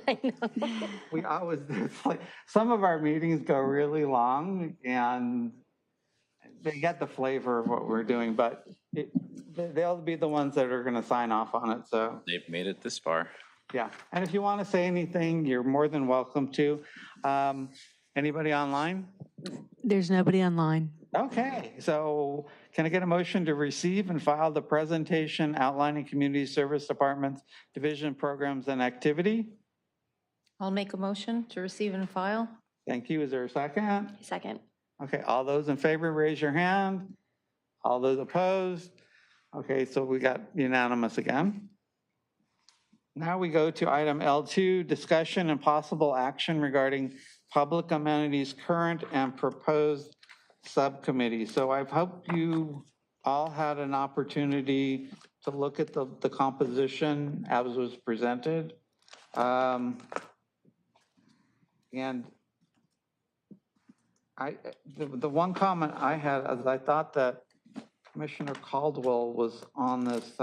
I know. We always, it's like, some of our meetings go really long and they get the flavor of what we're doing, but they'll be the ones that are going to sign off on it. So They've made it this far. Yeah, and if you want to say anything, you're more than welcome to. Anybody online? There's nobody online. Okay, so can I get a motion to receive and file the presentation outlining Community Service Department's division programs and activity? I'll make a motion to receive and file. Thank you. Is there a second? Second. Okay, all those in favor, raise your hand. All those opposed? Okay, so we got unanimous again. Now we go to item L2, discussion and possible action regarding public amenities current and proposed subcommittee. So I hope you all had an opportunity to look at the composition as was presented. And the one comment I had is I thought that Commissioner Caldwell was on this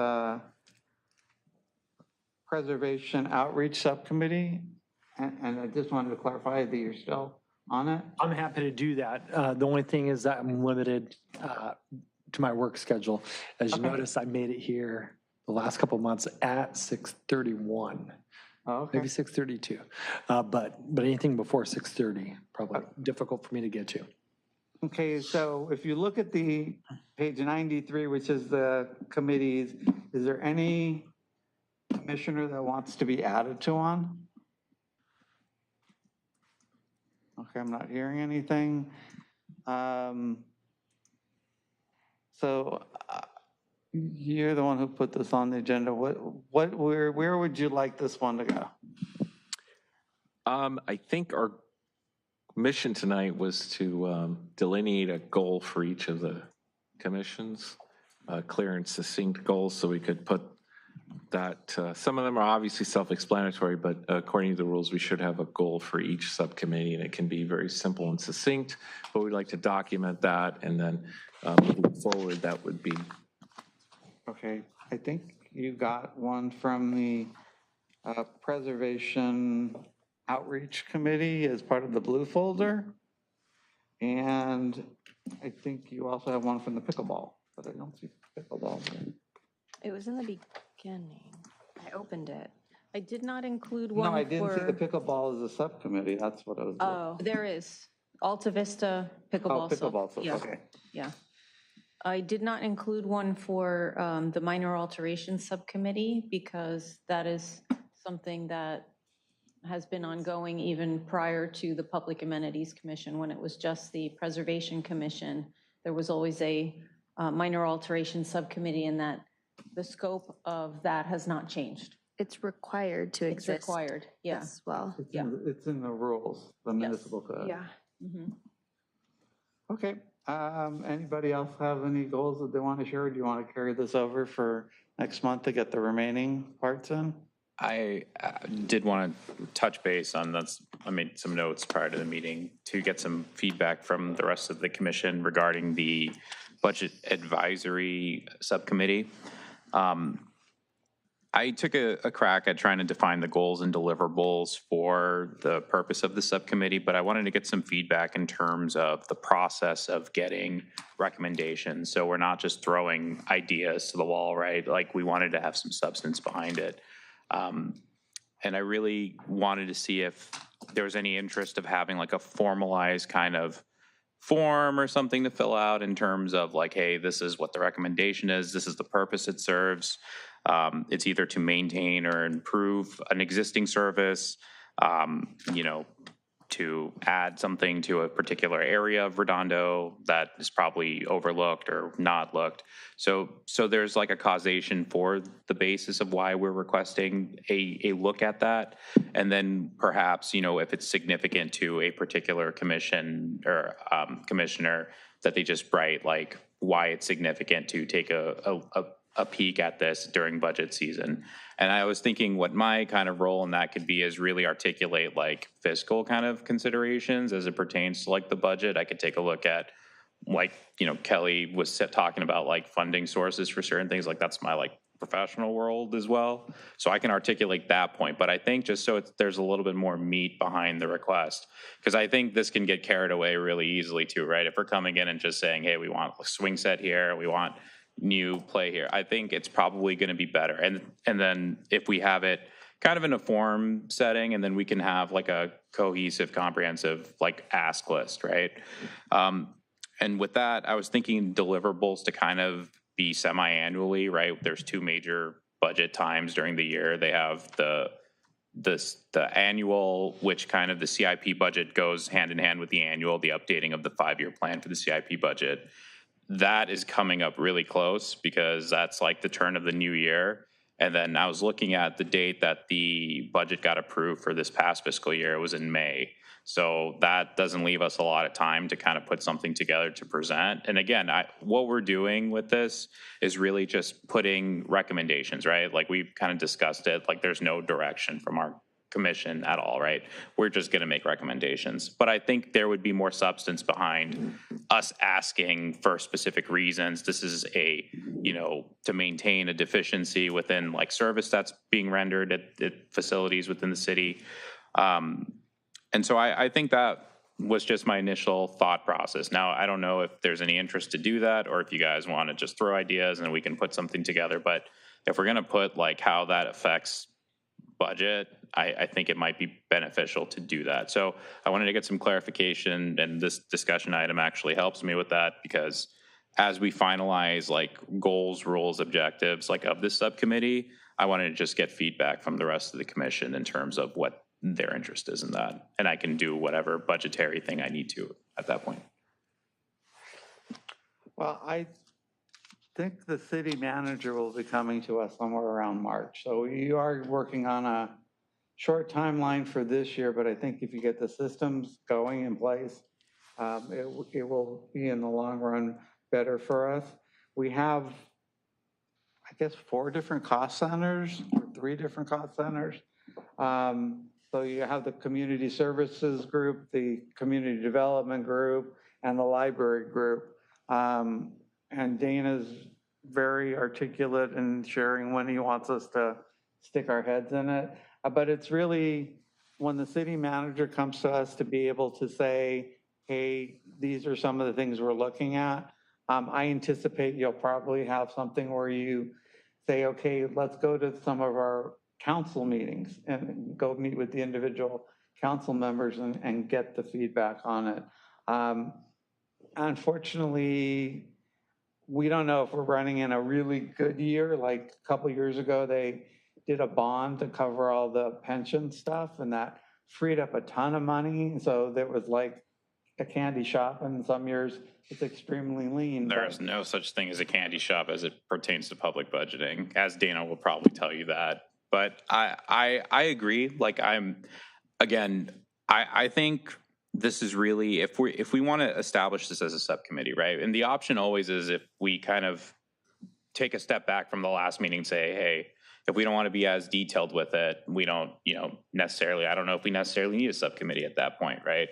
Preservation Outreach Subcommittee, and I just wanted to clarify that you're still on it. I'm happy to do that. The only thing is that I'm limited to my work schedule. As you notice, I made it here the last couple of months at 6:31. Oh, okay. Maybe 6:32. But anything before 6:30, probably difficult for me to get to. Okay, so if you look at the page 93, which is the committees, is there any commissioner that wants to be added to one? Okay, I'm not hearing anything. So you're the one who put this on the agenda. Where would you like this one to go? I think our mission tonight was to delineate a goal for each of the commissions, clear and succinct goals, so we could put that, some of them are obviously self-explanatory, but according to the rules, we should have a goal for each subcommittee, and it can be very simple and succinct, but we'd like to document that, and then moving forward, that would be. Okay, I think you got one from the Preservation Outreach Committee as part of the blue folder. And I think you also have one from the pickleball, but I don't see pickleball. It was in the beginning. I opened it. I did not include one No, I didn't see the for, pickleball as a subcommittee. That's what I was. Oh, there is, Alta Vista pickleball. Oh, pickleball, so, Yeah, okay. yeah. I did not include one for the minor alteration subcommittee because that is something that has been ongoing even prior to the Public Amenities Commission. When it was just the Preservation Commission, there was always a minor alteration subcommittee, and that the scope of that has not changed. it's required to It's exist required, yeah. as well. It's in the rules, the municipal code. Yeah. Mhm. Okay, anybody else have any goals that they want to share? Or do you want to carry this over for next month to get the remaining parts in? I did want to touch base on this. I made some notes prior to the meeting to get some feedback from the rest of the commission regarding the Budget Advisory Subcommittee. I took a crack at trying to define the goals and deliverables for the purpose of the subcommittee, but I wanted to get some feedback in terms of the process of getting recommendations. So we're not just throwing ideas to the wall, right? Like, we wanted to have some substance behind it. And I really wanted to see if there was any interest of having like a formalized kind of form or something to fill out in terms of like, hey, this is what the recommendation is, this is the purpose it serves. It's either to maintain or improve an existing service, to add something to a particular area of Redondo that is probably overlooked or not looked. So there's like a causation for the basis of why we're requesting a look at that. And then perhaps, if it's significant to a particular commission or commissioner, that they just write like why it's significant to take a peek at this during budget season. And I was thinking what my kind of role in that could be is really articulate like fiscal kind of considerations as it pertains to like the budget. I could take a look at like, Kelly was talking about like funding sources for certain things. Like, that's my like professional world as well. So I can articulate that point. But I think just so there's a little bit more meat behind the request, because I think this can get carried away really easily too, right? If we're coming in and just saying, hey, we want a swing set here, we want new play here, I think it's probably going to be better. And then if we have it kind of in a form setting, and then we can have like a cohesive, comprehensive like ask list, right? And with that, I was thinking deliverables to kind of be semi-annually, right? There's two major budget times during the year. They have the annual, which kind of the CIP budget goes hand in hand with the annual, the updating of the 5-year plan for the CIP budget. That is coming up really close because that's like the turn of the new year. And then I was looking at the date that the budget got approved for this past fiscal year. It was in May. So that doesn't leave us a lot of time to kind of put something together to present. And again, what we're doing with this is really just putting recommendations, right? Like we've kind of discussed it, like there's no direction from our commission at all, right? We're just going to make recommendations. But I think there would be more substance behind us asking for specific reasons. This is to maintain a deficiency within like service that's being rendered at facilities within the city. And so I think that was just my initial thought process. Now, I don't know if there's any interest to do that or if you guys want to just throw ideas and we can put something together. But if we're going to put like how that affects budget, I think it might be beneficial to do that. So I wanted to get some clarification, and this discussion item actually helps me with that because as we finalize like goals, rules, objectives like of this subcommittee, I wanted to just get feedback from the rest of the commission in terms of what their interest is in that. And I can do whatever budgetary thing I need to at that point. Well, I think the city manager will be coming to us somewhere around March. So we are working on a short timeline for this year, but I think if you get the systems going in place, it will be in the long run better for us. We have, I guess, 4 different cost centers, or 3 different cost centers. So you have the community services group, the community development group, and the library group. And Dana's very articulate in sharing when he wants us to stick our heads in it. But it's really when the city manager comes to us to be able to say, hey, these are some of the things we're looking at. I anticipate you'll probably have something where you say, okay, let's go to some of our council meetings and go meet with the individual council members and get the feedback on it. Unfortunately, we don't know if we're running in a really good year. Like a couple years ago, they did a bond to cover all the pension stuff, and that freed up a ton of money. So there was like a candy shop, and some years it's extremely lean. There's no such thing as a candy shop as it pertains to public budgeting, as Dana will probably tell you that. But I agree. Like I think this is really, if we want to establish this as a subcommittee, right? And the option always is if we kind of take a step back from the last meeting and say, hey, if we don't want to be as detailed with it, we don't, necessarily, I don't know if we necessarily need a subcommittee at that point, right?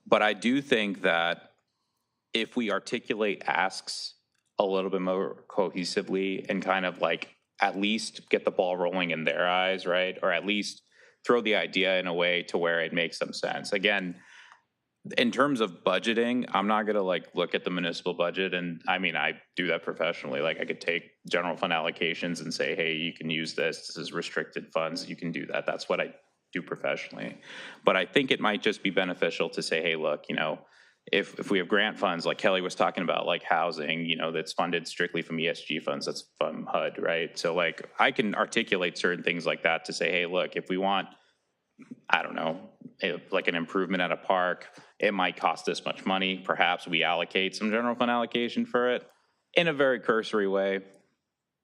But I do think that if we articulate asks a little bit more cohesively and kind of like at least get the ball rolling in their eyes, right? Or at least throw the idea in a way to where it makes some sense. Again, in terms of budgeting, I'm not going to like look at the municipal budget. And I mean, I do that professionally. Like I could take general fund allocations and say, hey, you can use this. This is restricted funds. You can do that. That's what I do professionally. But I think it might just be beneficial to say, hey, look, if we have grant funds, like Kelly was talking about, like housing, that's funded strictly from ESG funds, that's from HUD, right? So like I can articulate certain things like that to say, hey, look, if we want, I don't know, like an improvement at a park, it might cost this much money. Perhaps we allocate some general fund allocation for it in a very cursory way,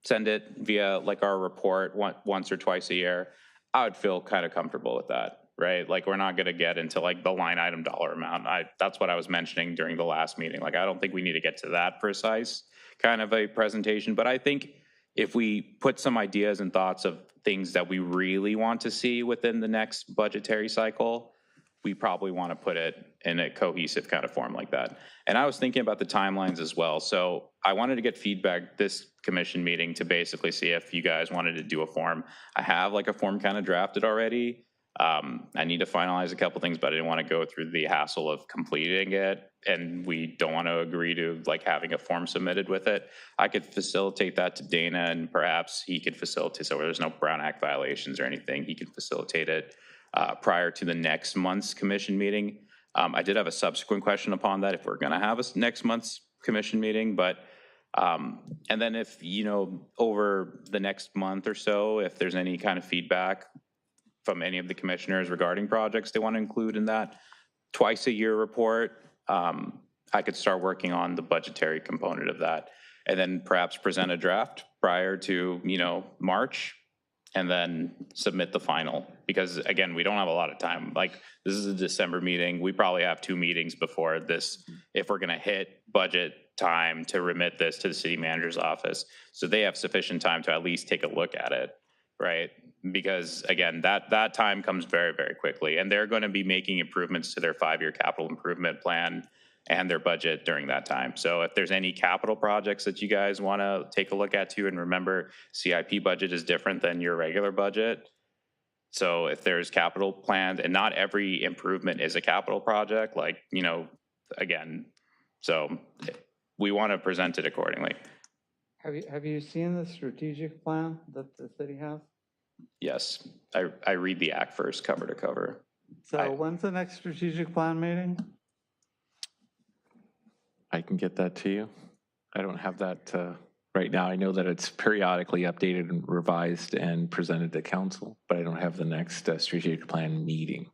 send it via like our report once or twice a year. I would feel kind of comfortable with that, right? Like we're not going to get into like the line item dollar amount. That's what I was mentioning during the last meeting. Like I don't think we need to get to that precise kind of a presentation, but I think if we put some ideas and thoughts of things that we really want to see within the next budgetary cycle, we probably want to put it in a cohesive kind of form like that. And I was thinking about the timelines as well. So I wanted to get feedback this commission meeting to basically see if you guys wanted to do a form. I have like a form kind of drafted already. I need to finalize a couple things, but I didn't want to go through the hassle of completing it, and we don't want to agree to like having a form submitted with it. I could facilitate that to Dana, and perhaps he could facilitate, so there's no Brown Act violations or anything, he could facilitate it prior to the next month's commission meeting. I did have a subsequent question upon that if we're going to have a next month's commission meeting, but and then if, you know, over the next month or so, if there's any kind of feedback from any of the commissioners regarding projects they want to include in that twice a year report, I could start working on the budgetary component of that, and then perhaps present a draft prior to, you know, March, and then submit the final. Because again, we don't have a lot of time. Like, this is a December meeting. We probably have 2 meetings before this, if we're gonna hit budget time to remit this to the city manager's office. So they have sufficient time to at least take a look at it, right? Because again, that time comes very, very quickly. And they're gonna be making improvements to their 5-year capital improvement plan and their budget during that time. So if there's any capital projects that you guys want to take a look at too, and remember, CIP budget is different than your regular budget. So if there's capital planned, and not every improvement is a capital project, like, you know, again, so we want to present it accordingly. Have you seen the strategic plan that the city has? Yes, I read the act first, cover to cover. So when's the next strategic plan meeting? I can get that to you. I don't have that right now. I know that it's periodically updated and revised and presented to council, but I don't have the next strategic plan meeting.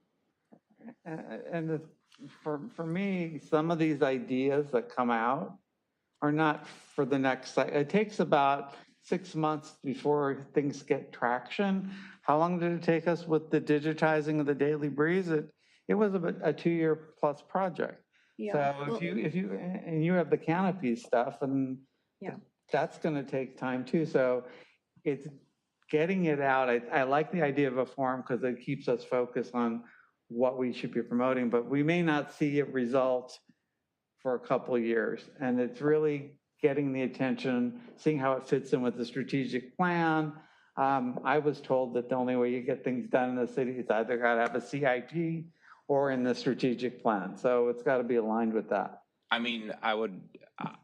And for me, some of these ideas that come out are not for the next, it takes about 6 months before things get traction. How long did it take us with the digitizing of the Daily Breeze? It was a 2-year plus project. Yeah. So if you and you have the canopy stuff, and Yeah. that's going to take time too. So it's getting it out. I like the idea of a forum because it keeps us focused on what we should be promoting, but we may not see it result for a couple of years. And it's really getting the attention, seeing how it fits in with the strategic plan. I was told that the only way you get things done in the city is either got to have a CIP or in the strategic plan. So it's got to be aligned with that. I mean, I don't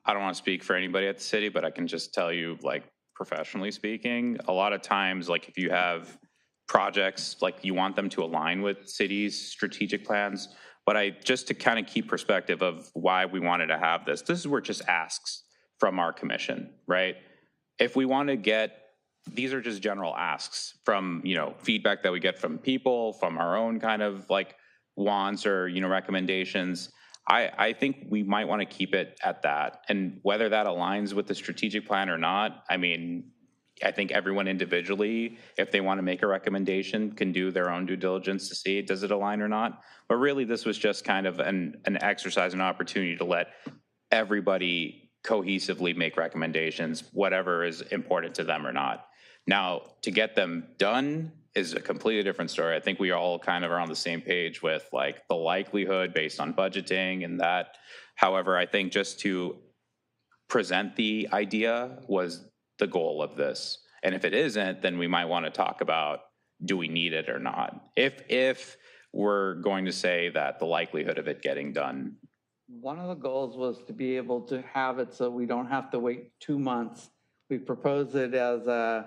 want to speak for anybody at the city, but I can just tell you, like, professionally speaking, a lot of times, like, if you have projects, like, you want them to align with cities' strategic plans. But just to kind of keep perspective of why we wanted to have this is where just asks from our commission, right? If we want to get, these are just general asks from, you know, feedback that we get from people, from our own kind of like wants or, you know, recommendations. I think we might want to keep it at that. And whether that aligns with the strategic plan or not, I mean, I think everyone individually, if they want to make a recommendation, can do their own due diligence to see, does it align or not? But really, this was just kind of an exercise, an opportunity to let everybody cohesively make recommendations, whatever is important to them or not. Now, to get them done is a completely different story. I think we all kind of are on the same page with like the likelihood based on budgeting and that. However, I think just to present the idea was the goal of this. And if it isn't, then we might want to talk about, do we need it or not? If we're going to say that the likelihood of it getting done. One of the goals was to be able to have it so we don't have to wait 2 months. We proposed it as a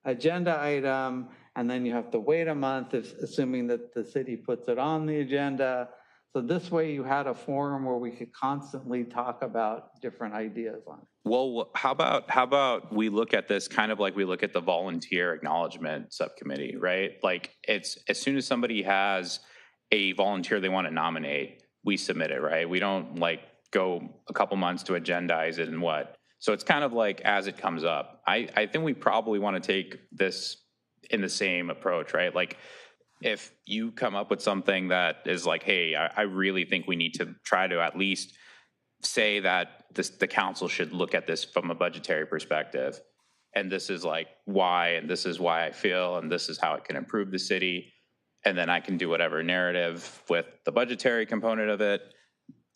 agenda item, and then you have to wait a month, assuming that the city puts it on the agenda. So this way you had a forum where we could constantly talk about different ideas on it. Well, how about we look at this kind of like we look at the volunteer acknowledgement subcommittee, right? Like, it's as soon as somebody has a volunteer they want to nominate, we submit it, right? We don't like go a couple months to agendize it and what. So it's kind of like as it comes up. I think we probably want to take this in the same approach, right? Like, if you come up with something that is like, hey, I really think we need to try to at least say that the council should look at this from a budgetary perspective, and this is like why, and this is why I feel, and this is how it can improve the city, and then I can do whatever narrative with the budgetary component of it.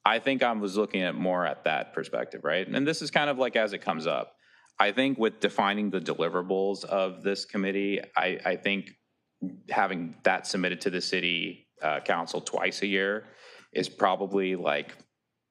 I think I was looking at more at that perspective, right? And this is kind of like as it comes up. I think with defining the deliverables of this committee, I think having that submitted to the city council twice a year is probably like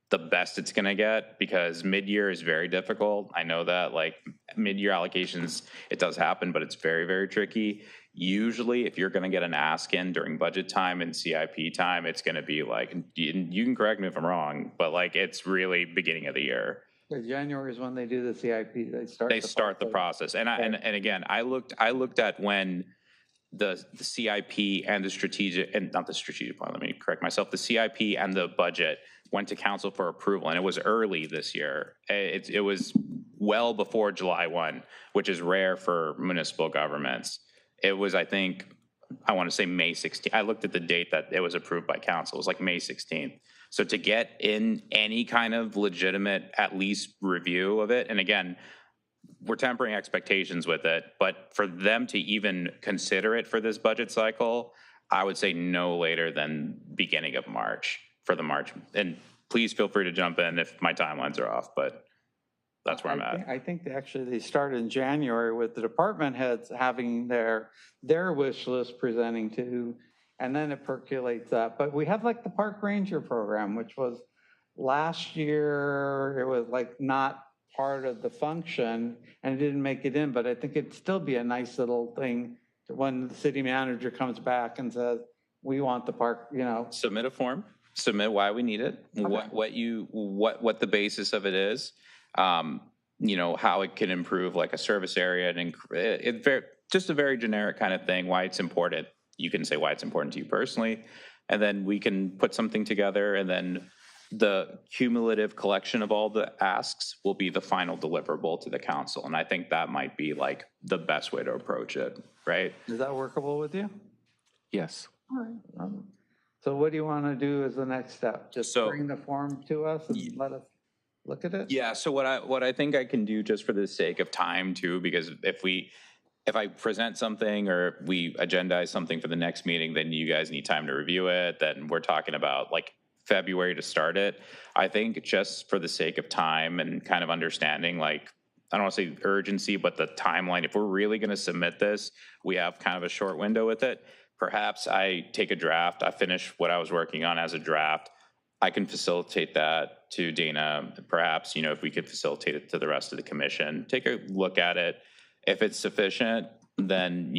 the best it's going to get, because mid-year is very difficult. I know that, like, mid-year allocations, it does happen, but it's very, very tricky. Usually, if you're going to get an ask in during budget time and CIP time, it's going to be like, you can correct me if I'm wrong, but like, it's really beginning of the year. January is when they do the CIP. They start the process. And again, I looked at when the CIP and the strategic, and not the strategic plan, let me correct myself, the CIP and the budget went to council for approval, and it was early this year. It was well before July 1, which is rare for municipal governments. It was, I think, I want to say May 16th. I looked at the date that it was approved by council. It was like May 16th. So to get in any kind of legitimate, at least review of it, and again, we're tempering expectations with it, but for them to even consider it for this budget cycle, I would say no later than beginning of March for the March. And please feel free to jump in if my timelines are off, but that's where I'm at. I think they started in January with the department heads having their wish list presenting to, and then it percolates up. But we have like the park ranger program, which was last year, it was like not part of the function and it didn't make it in, but I think it'd still be a nice little thing when the city manager comes back and says, we want the park, Submit a form, submit why we need it, okay. what the basis of it is, how it can improve like a service area, and just a very generic kind of thing, why it's important. You can say why it's important to you personally, and then we can put something together, and then the cumulative collection of all the asks will be the final deliverable to the council. And I think that might be like the best way to approach it, right? Is that workable with you? Yes. All right. So what do you want to do as the next step? Just bring the form to us and let us look at it? Yeah, so what I think I can do, just for the sake of time too, because if I present something or we agendize something for the next meeting, then you guys need time to review it. Then we're talking about like February to start it. I think just for the sake of time and kind of understanding, like, I don't want to say urgency, but the timeline, if we're really going to submit this, we have kind of a short window with it. Perhaps I take a draft, I finish what I was working on as a draft. I can facilitate that to Dana. Perhaps, if we could facilitate it to the rest of the commission, take a look at it. If it's sufficient, then,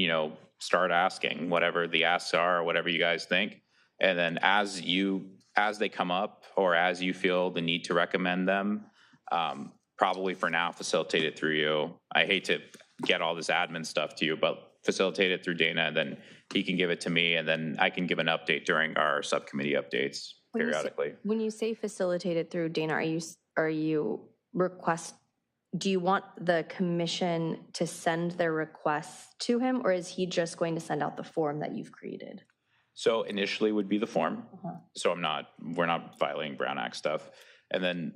start asking whatever the asks are or whatever you guys think. And then as they come up, or as you feel the need to recommend them, probably for now, facilitate it through you. I hate to get all this admin stuff to you, but facilitate it through Dana, and then he can give it to me, and then I can give an update during our subcommittee updates periodically. When you say facilitate it through Dana, do you want the commission to send their requests to him, or is he just going to send out the form that you've created? So initially would be the form. So we're not violating Brown Act stuff. And then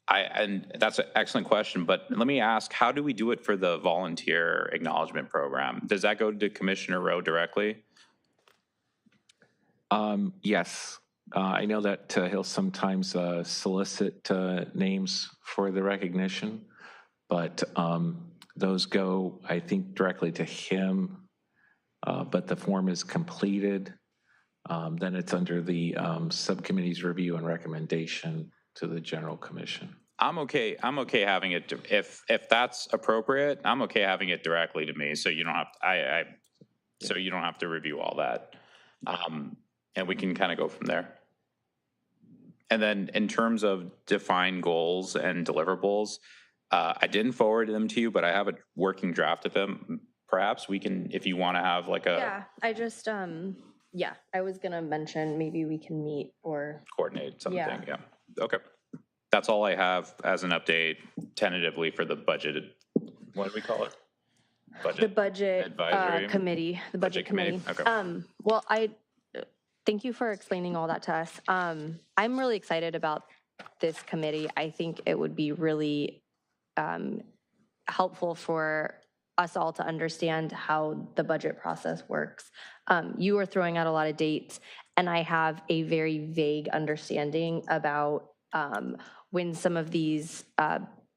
and that's an excellent question, but let me ask, how do we do it for the volunteer acknowledgement program? Does that go to Commissioner Rowe directly? Yes. I know that he'll sometimes solicit names for the recognition, but those go, I think, directly to him. But the form is completed, then it's under the subcommittee's review and recommendation to the General Commission. I'm okay having it, if that's appropriate, I'm okay having it directly to me, so you don't have, so you don't have to review all that. And we can kind of go from there. And then in terms of defined goals and deliverables, I didn't forward them to you, but I have a working draft of them. Perhaps we can, if you want to have like a... Yeah, I just, I was going to mention maybe we can meet or... Coordinate something, yeah. Okay. That's all I have as an update tentatively for the budget. What do we call it? The budget advisory committee. The budget committee. Okay. Well, thank you for explaining all that to us. I'm really excited about this committee. I think it would be really helpful for us all to understand how the budget process works. You are throwing out a lot of dates, and I have a very vague understanding about when some of these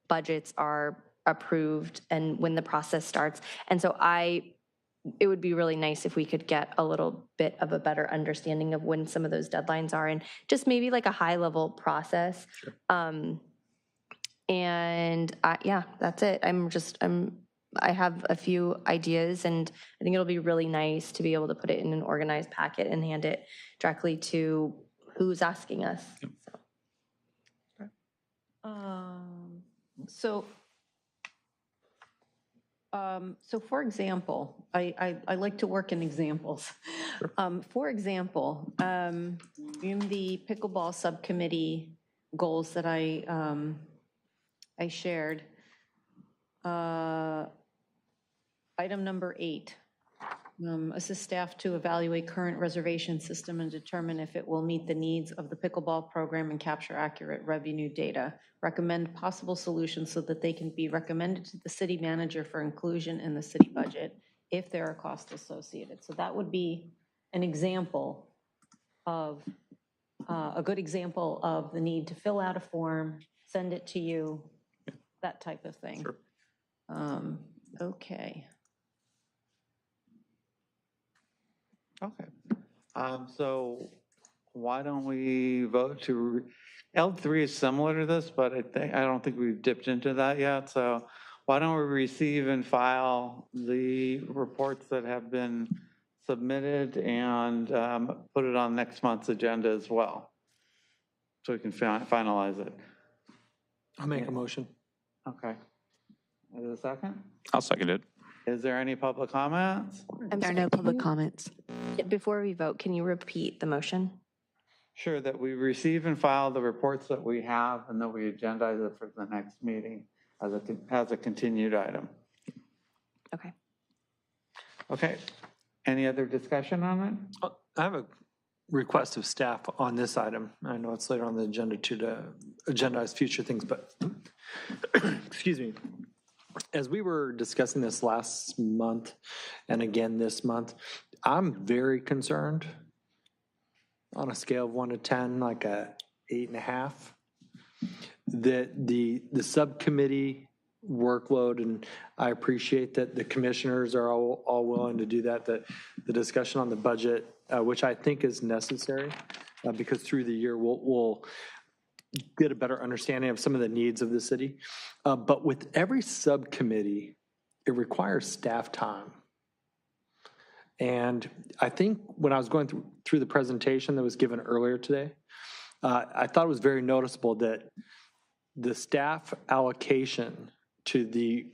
budgets are approved and when the process starts. And so I it would be really nice if we could get a little bit of a better understanding of when some of those deadlines are, and just maybe like a high-level process. Yeah, that's it. I have a few ideas, and I think it'll be really nice to be able to put it in an organized packet and hand it directly to who's asking us. So for example, I like to work in examples. For example, in the pickleball subcommittee goals that I shared, item number 8, assist staff to evaluate current reservation system and determine if it will meet the needs of the pickleball program and capture accurate revenue data. Recommend possible solutions so that they can be recommended to the city manager for inclusion in the city budget if there are costs associated. So that would be an example of, a good example of the need to fill out a form, send it to you, that type of thing. Sure. Okay. Okay. So why don't we vote to, L3 is similar to this, but I don't think we've dipped into that yet. So why don't we receive and file the reports that have been submitted and put it on next month's agenda as well? So we can finalize it. I'll make a motion. Okay. Is there a second? I'll second it. Is there any public comments? There are no public comments. Before we vote, can you repeat the motion? Sure, that we receive and file the reports that we have and that we agendize it for the next meeting as a continued item. Okay. Okay. Any other discussion on it? I have a request of staff on this item. I know it's later on the agenda to agendize future things, but excuse me. As we were discussing this last month and again this month, I'm very concerned on a scale of 1 to 10, like a 8.5, that the subcommittee workload, and I appreciate that the commissioners are all willing to do that, the discussion on the budget, which I think is necessary, because through the year we'll get a better understanding of some of the needs of the city. But with every subcommittee, it requires staff time. And I think when I was going through the presentation that was given earlier today, I thought it was very noticeable that the staff allocation to the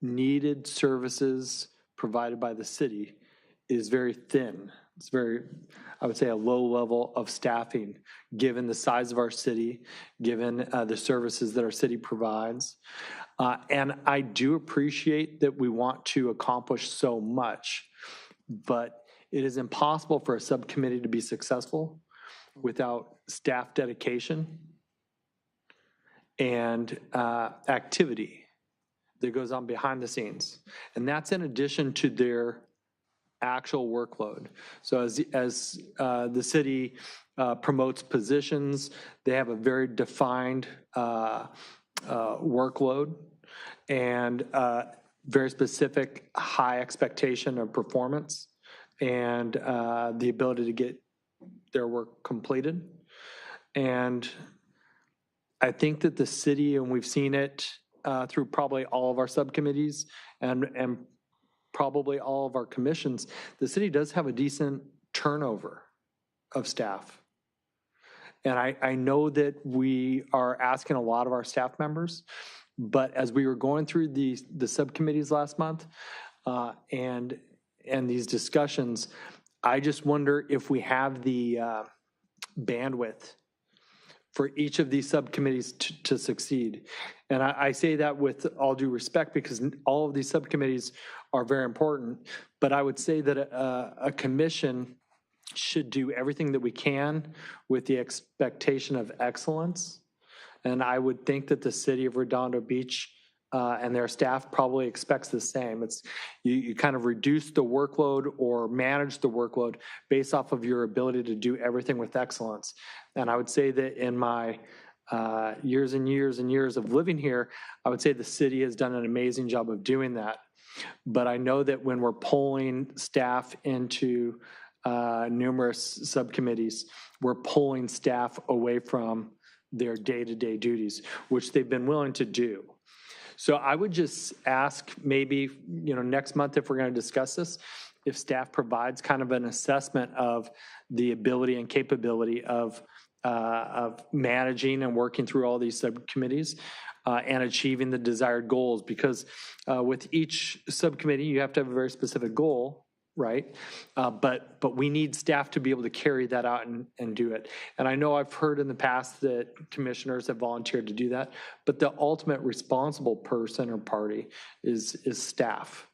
needed services provided by the city is very thin. It's very, I would say, a low level of staffing, given the size of our city, given the services that our city provides. And I do appreciate that we want to accomplish so much, but it is impossible for a subcommittee to be successful without staff dedication and activity that goes on behind the scenes. And that's in addition to their actual workload. So as the city promotes positions, they have a very defined workload and very specific high expectation of performance and the ability to get their work completed. And I think that the city, and we've seen it through probably all of our subcommittees and probably all of our commissions, the city does have a decent turnover of staff. And I know that we are asking a lot of our staff members, but as we were going through the subcommittees last month and these discussions, I just wonder if we have the bandwidth for each of these subcommittees to succeed. And I say that with all due respect because all of these subcommittees are very important, but I would say that a commission should do everything that we can with the expectation of excellence. And I would think that the city of Redondo Beach and their staff probably expects the same. It's you kind of reduce the workload or manage the workload based off of your ability to do everything with excellence. And I would say that in my years and years and years of living here, I would say the city has done an amazing job of doing that. But I know that when we're pulling staff into numerous subcommittees, we're pulling staff away from their day-to-day duties, which they've been willing to do. So I would just ask maybe, next month if we're going to discuss this, if staff provides kind of an assessment of the ability and capability of managing and working through all these subcommittees and achieving the desired goals. Because with each subcommittee, you have to have a very specific goal, right? But we need staff to be able to carry that out and do it. And I know I've heard in the past that commissioners have volunteered to do that, but the ultimate responsible person or party is staff.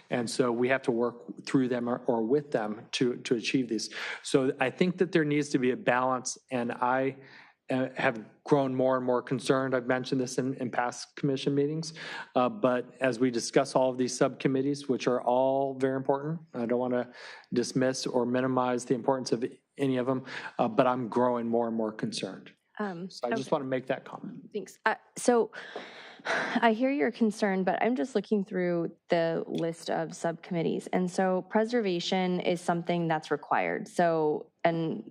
And so we have to work through them or with them to achieve these. So I think that there needs to be a balance, and I have grown more and more concerned. I've mentioned this in past commission meetings, but as we discuss all of these subcommittees, which are all very important, I don't want to dismiss or minimize the importance of any of them, but I'm growing more and more concerned. So I just want to make that comment. Thanks. So I hear your concern, but I'm just looking through the list of subcommittees. And so preservation is something that's required. So, and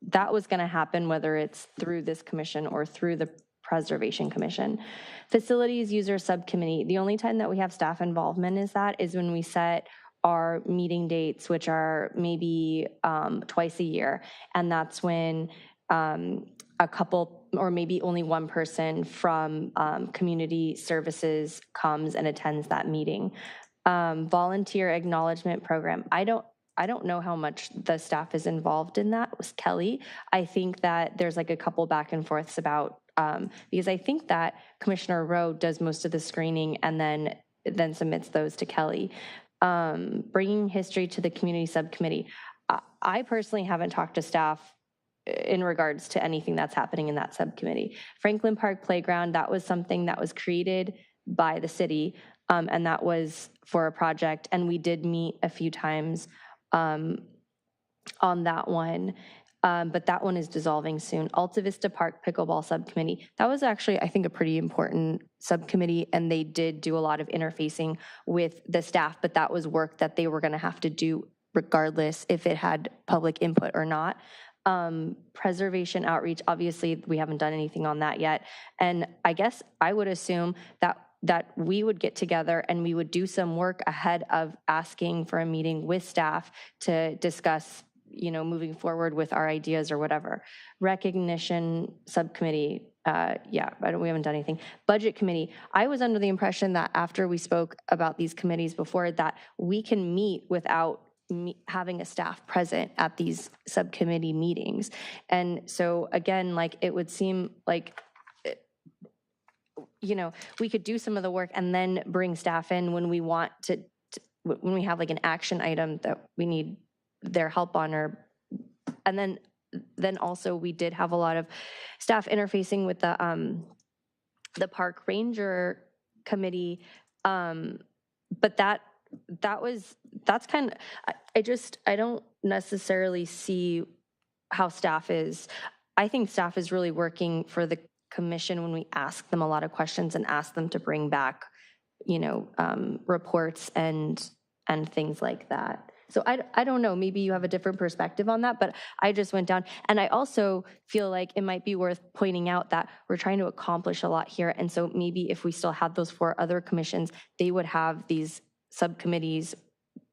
that was going to happen whether it's through this commission or through the Preservation Commission. Facilities User Subcommittee, the only time that we have staff involvement is when we set our meeting dates, which are maybe twice a year. And that's when a couple or maybe only one person from community services comes and attends that meeting. Volunteer Acknowledgement Program. I don't know how much the staff is involved in that. It was Kelly. I think that there's like a couple back and forths about, because I think that Commissioner Rowe does most of the screening and then submits those to Kelly. Bringing history to the community subcommittee. I personally haven't talked to staff in regards to anything that's happening in that subcommittee. Franklin Park Playground, that was something that was created by the city, and that was for a project, and we did meet a few times on that one, but that one is dissolving soon. Alta Vista Park Pickleball Subcommittee, that was actually, I think, a pretty important subcommittee, and they did do a lot of interfacing with the staff, but that was work that they were going to have to do regardless if it had public input or not. Preservation outreach, obviously we haven't done anything on that yet. And I guess I would assume that we would get together and we would do some work ahead of asking for a meeting with staff to discuss, moving forward with our ideas or whatever. Recognition Subcommittee, we haven't done anything. Budget Committee, I was under the impression that after we spoke about these committees before that we can meet without having a staff present at these subcommittee meetings. And so again, it would seem like, we could do some of the work and then bring staff in when we want to when we have an action item that we need their help on, and then also we did have a lot of staff interfacing with the park ranger committee, but that's kind of, I don't necessarily see how staff is. I think staff is really working for the commission when we ask them a lot of questions and ask them to bring back, reports and things like that. So I don't know, maybe you have a different perspective on that, but I just went down. And I also feel like it might be worth pointing out that we're trying to accomplish a lot here. And so maybe if we still had those 4 other commissions, they would have these subcommittees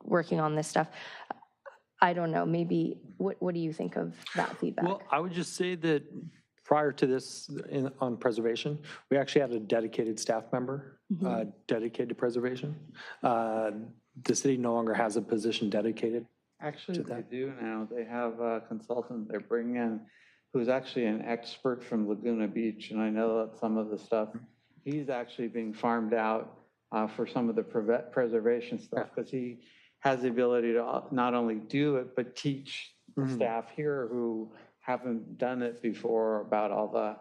working on this stuff. I don't know, maybe, what do you think of that feedback? Well, I would just say that prior to this on preservation, we actually had a dedicated staff member dedicated to preservation. The city no longer has a position dedicated. Actually, they do now. They have a consultant they're bringing in who's actually an expert from Laguna Beach, and I know that some of the stuff, he's actually being farmed out for some of the preservation stuff because he has the ability to not only do it, but teach the staff here who haven't done it before about all the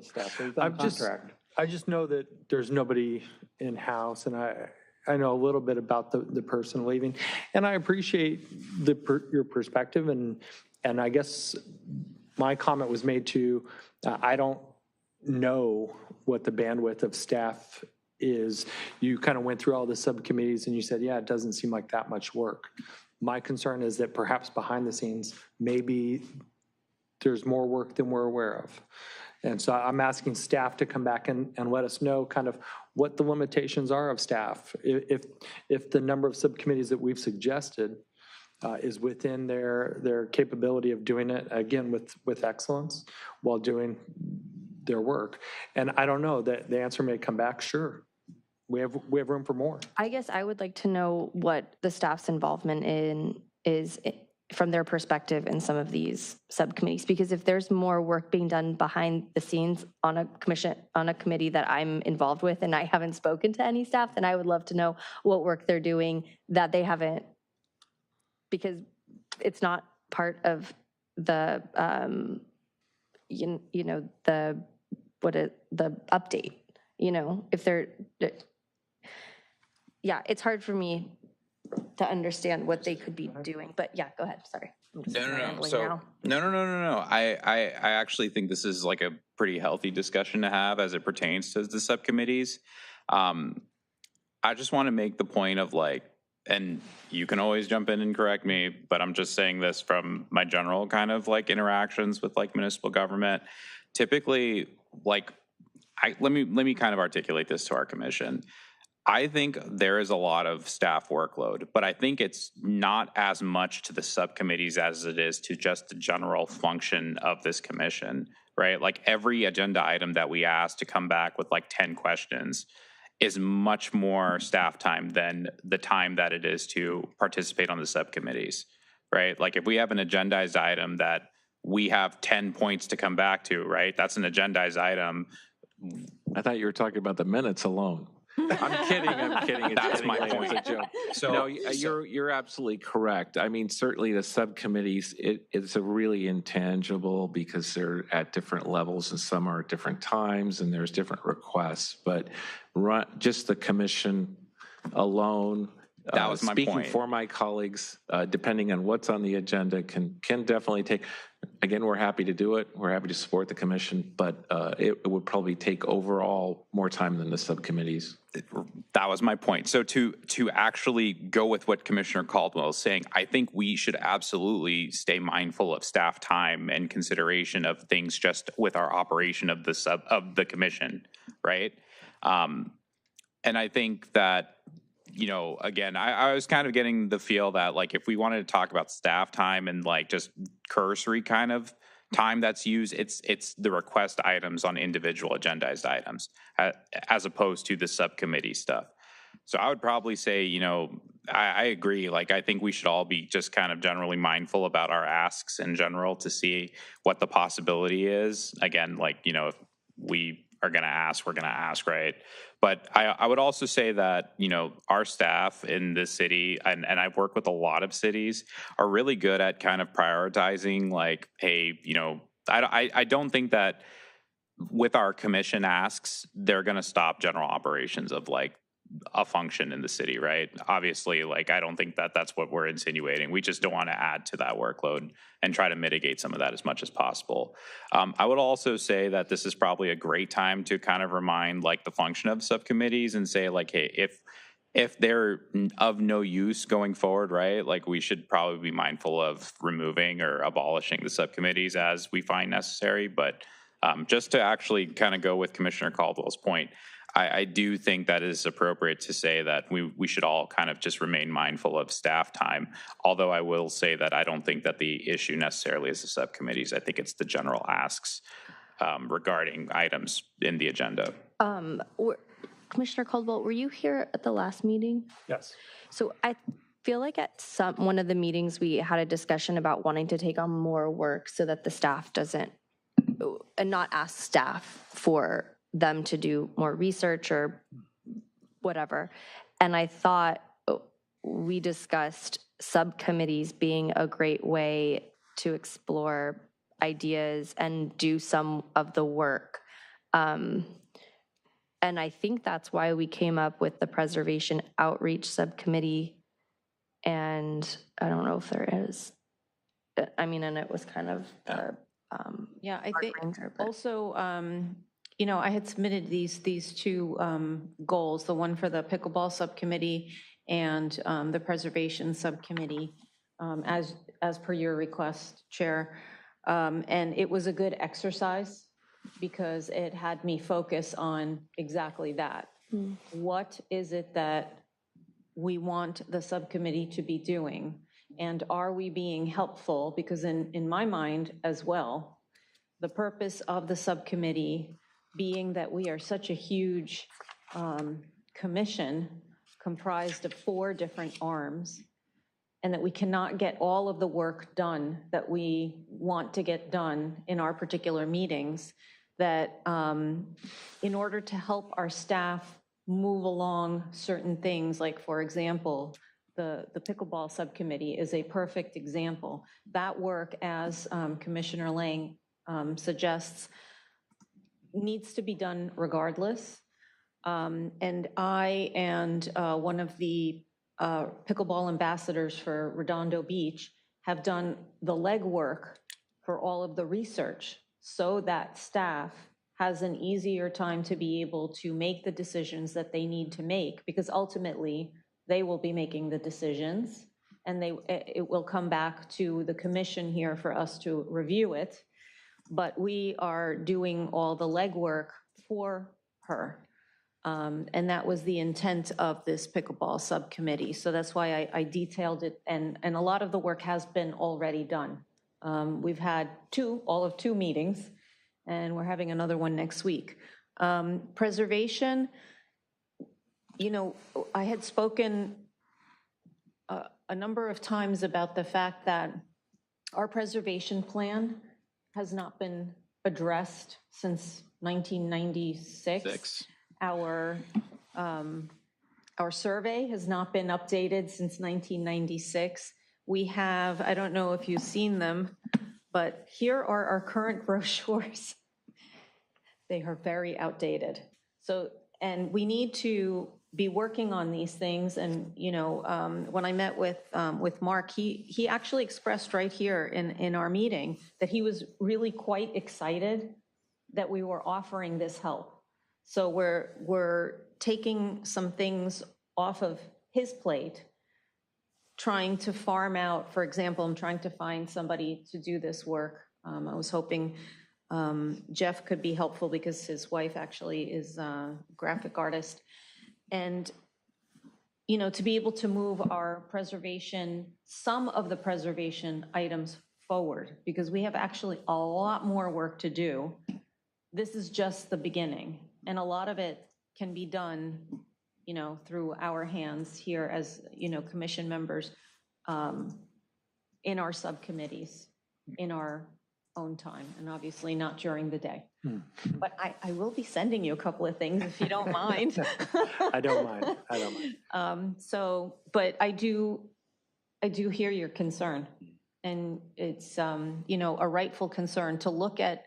stuff. So he's on contract. I just know that there's nobody in-house, and I know a little bit about the person leaving, and I appreciate your perspective, and I guess my comment was made to, I don't know what the bandwidth of staff is you kind of went through all the subcommittees and you said, yeah, it doesn't seem like that much work. My concern is that perhaps behind the scenes, maybe there's more work than we're aware of. And so I'm asking staff to come back and let us know kind of what the limitations are of staff. If the number of subcommittees that we've suggested is within their capability of doing it, again, with excellence while doing their work. And I don't know, that the answer may come back, sure. We have room for more. I guess I would like to know what the staff's involvement is from their perspective in some of these subcommittees, because if there's more work being done behind the scenes on a committee that I'm involved with and I haven't spoken to any staff, then I would love to know what work they're doing that they haven't, because it's not part of the the update, if they're, yeah, it's hard for me to understand what they could be doing, but yeah, go ahead, sorry. I'm just rambling now. No. I actually think this is like a pretty healthy discussion to have as it pertains to the subcommittees. I just want to make the point of like, and you can always jump in and correct me, but I'm just saying this from my general kind of like interactions with like municipal government. Typically, like, let me kind of articulate this to our commission. I think there is a lot of staff workload, but I think it's not as much to the subcommittees as it is to just the general function of this commission, right? Like every agenda item that we ask to come back with like 10 questions is much more staff time than the time that it is to participate on the subcommittees, right? Like if we have an agendized item that we have 10 points to come back to, right? That's an agendized item. I thought you were talking about the minutes alone. I'm kidding. That's my point. It's a joke. So no, you're absolutely correct. I mean, certainly the subcommittees, it's a really intangible because they're at different levels and some are at different times and there's different requests. But just the commission alone, that was my speaking point. For my colleagues, depending on what's on the agenda, can definitely take. Again, we're happy to do it. We're happy to support the commission, but it would probably take overall more time than the subcommittees. That was my point. So to actually go with what Commissioner Caldwell is saying, I think we should absolutely stay mindful of staff time and consideration of things just with our operation of the commission, right? And I think that, again, I was kind of getting the feel that like if we wanted to talk about staff time and like just cursory kind of time that's used, it's the request items on individual agendized items as opposed to the subcommittee stuff. So I would probably say, I agree. Like, I think we should all be just kind of generally mindful about our asks in general to see what the possibility is. Again, like, if we are going to ask, we're going to ask, right? But I would also say that, our staff in this city, and I've worked with a lot of cities, are really good at kind of prioritizing like, hey, I don't think that with our commission asks, they're going to stop general operations of like a function in the city, right? Obviously, like, I don't think that that's what we're insinuating. We just don't want to add to that workload and try to mitigate some of that as much as possible. I would also say that this is probably a great time to kind of remind like the function of subcommittees and say like, hey, if they're of no use going forward, right? Like we should probably be mindful of removing or abolishing the subcommittees as we find necessary. But just to actually kind of go with Commissioner Caldwell's point, I do think that it is appropriate to say that we should all kind of just remain mindful of staff time. Although I will say that I don't think that the issue necessarily is the subcommittees. I think it's the general asks regarding items in the agenda. Commissioner Caldwell, were you here at the last meeting? Yes. So I feel like at one of the meetings we had a discussion about wanting to take on more work so that the staff doesn't, and not ask staff for them to do more research or whatever. And I thought we discussed subcommittees being a great way to explore ideas and do some of the work. And I think that's why we came up with the Preservation Outreach Subcommittee. And I don't know if there is, and it was kind of, yeah, I think also, you know, I had submitted these two goals, the one for the pickleball subcommittee and the preservation subcommittee, as per your request, Chair. And it was a good exercise because it had me focus on exactly that. What is it that we want the subcommittee to be doing? And are we being helpful? Because in my mind as well, the purpose of the subcommittee being that we are such a huge commission comprised of 4 different arms, and that we cannot get all of the work done that we want to get done in our particular meetings, that in order to help our staff move along certain things, like, for example, the pickleball subcommittee is a perfect example. That work, as Commissioner Lang suggests, needs to be done regardless. And I and one of the pickleball ambassadors for Redondo Beach have done the legwork for all of the research so that staff has an easier time to be able to make the decisions that they need to make, because ultimately they will be making the decisions, and it will come back to the commission here for us to review it. But we are doing all the legwork for her. And that was the intent of this pickleball subcommittee. So that's why I detailed it, and a lot of the work has been already done. We've had all of two meetings, and we're having another one next week. Preservation, you know, I had spoken a number of times about the fact that our preservation plan has not been addressed since 1996. Our survey has not been updated since 1996. We have, I don't know if you've seen them, but here are our current brochures. They are very outdated. So, and we need to be working on these things. And, you know, when I met with Mark, he actually expressed right here in our meeting that he was really quite excited that we were offering this help. So we're taking some things off of his plate, trying to farm out. For example, I'm trying to find somebody to do this work. I was hoping Jeff could be helpful because his wife actually is a graphic artist. And, you know, to be able to move our preservation, some of the preservation items forward, because we have actually a lot more work to do. This is just the beginning. And a lot of it can be done, you know, through our hands here as, you know, commission members in our subcommittees, in our own time, and obviously not during the day. But I will be sending you a couple of things if you don't mind. I don't mind. I don't mind. So, but I do hear your concern, and it's you know, a rightful concern to look at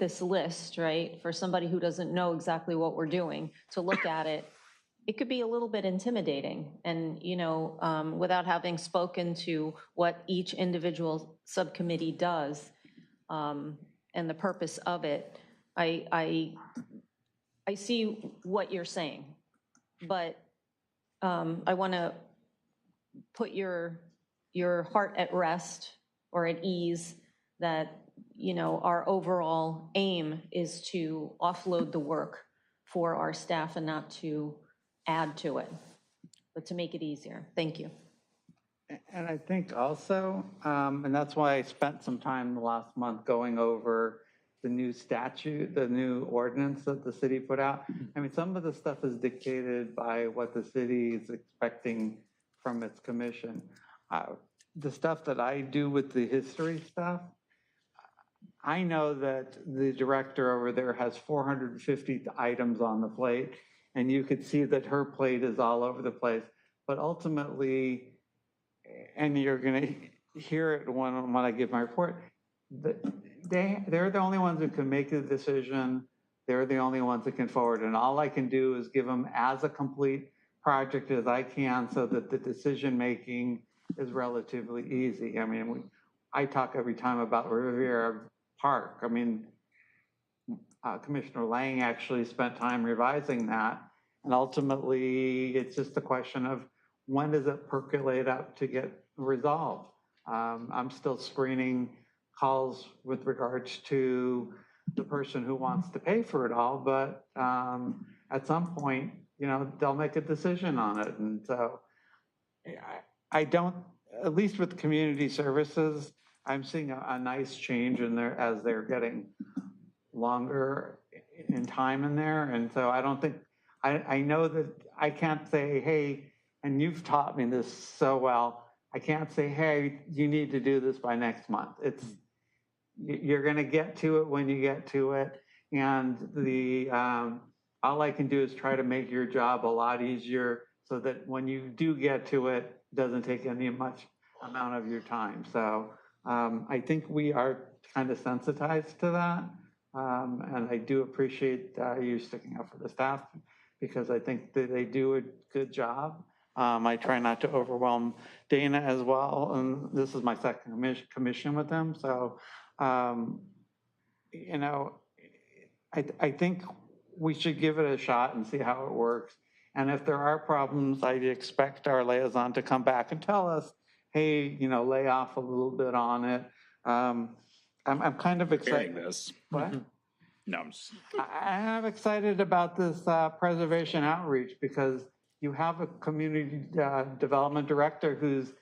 this list, right? For somebody who doesn't know exactly what we're doing, to look at it, it could be a little bit intimidating. And, you know, without having spoken to what each individual subcommittee does and the purpose of it, I see what you're saying, but I want to put your heart at rest or at ease that, you know, our overall aim is to offload the work for our staff and not to add to it, but to make it easier. Thank you. And I think also, and that's why I spent some time the last month going over the new statute, the new ordinance that the city put out. I mean, some of the stuff is dictated by what the city is expecting from its commission. The stuff that I do with the history stuff, I know that the director over there has 450 items on the plate, and you could see that her plate is all over the place. But ultimately, and you're going to hear it when I give my report, they're the only ones who can make the decision. They're the only ones that can forward. And all I can do is give them as a complete project as I can so that the decision-making is relatively easy. I mean, I talk every time about Riviera Park. I mean, Commissioner Lang actually spent time revising that. And ultimately, it's just a question of when does it percolate up to get resolved? I'm still screening calls with regards to the person who wants to pay for it all, but at some point, they'll make a decision on it. And so I don't, at least with community services, I'm seeing a nice change in there as they're getting longer in time in there. And so I don't think, I know that I can't say, hey, and you've taught me this so well, I can't say, hey, you need to do this by next month. You're going to get to it when you get to it. And all I can do is try to make your job a lot easier so that when you do get to it, it doesn't take any much amount of your time. So I think we are kind of sensitized to that. And I do appreciate you sticking up for the staff because I think that they do a good job. I try not to overwhelm Dana as well. And this is my second commission with them. So, I think we should give it a shot and see how it works. And if there are problems, I expect our liaison to come back and tell us, hey, lay off a little bit on it. I'm kind of excited. This. What? No, I'm excited about this preservation outreach because you have a community development director who's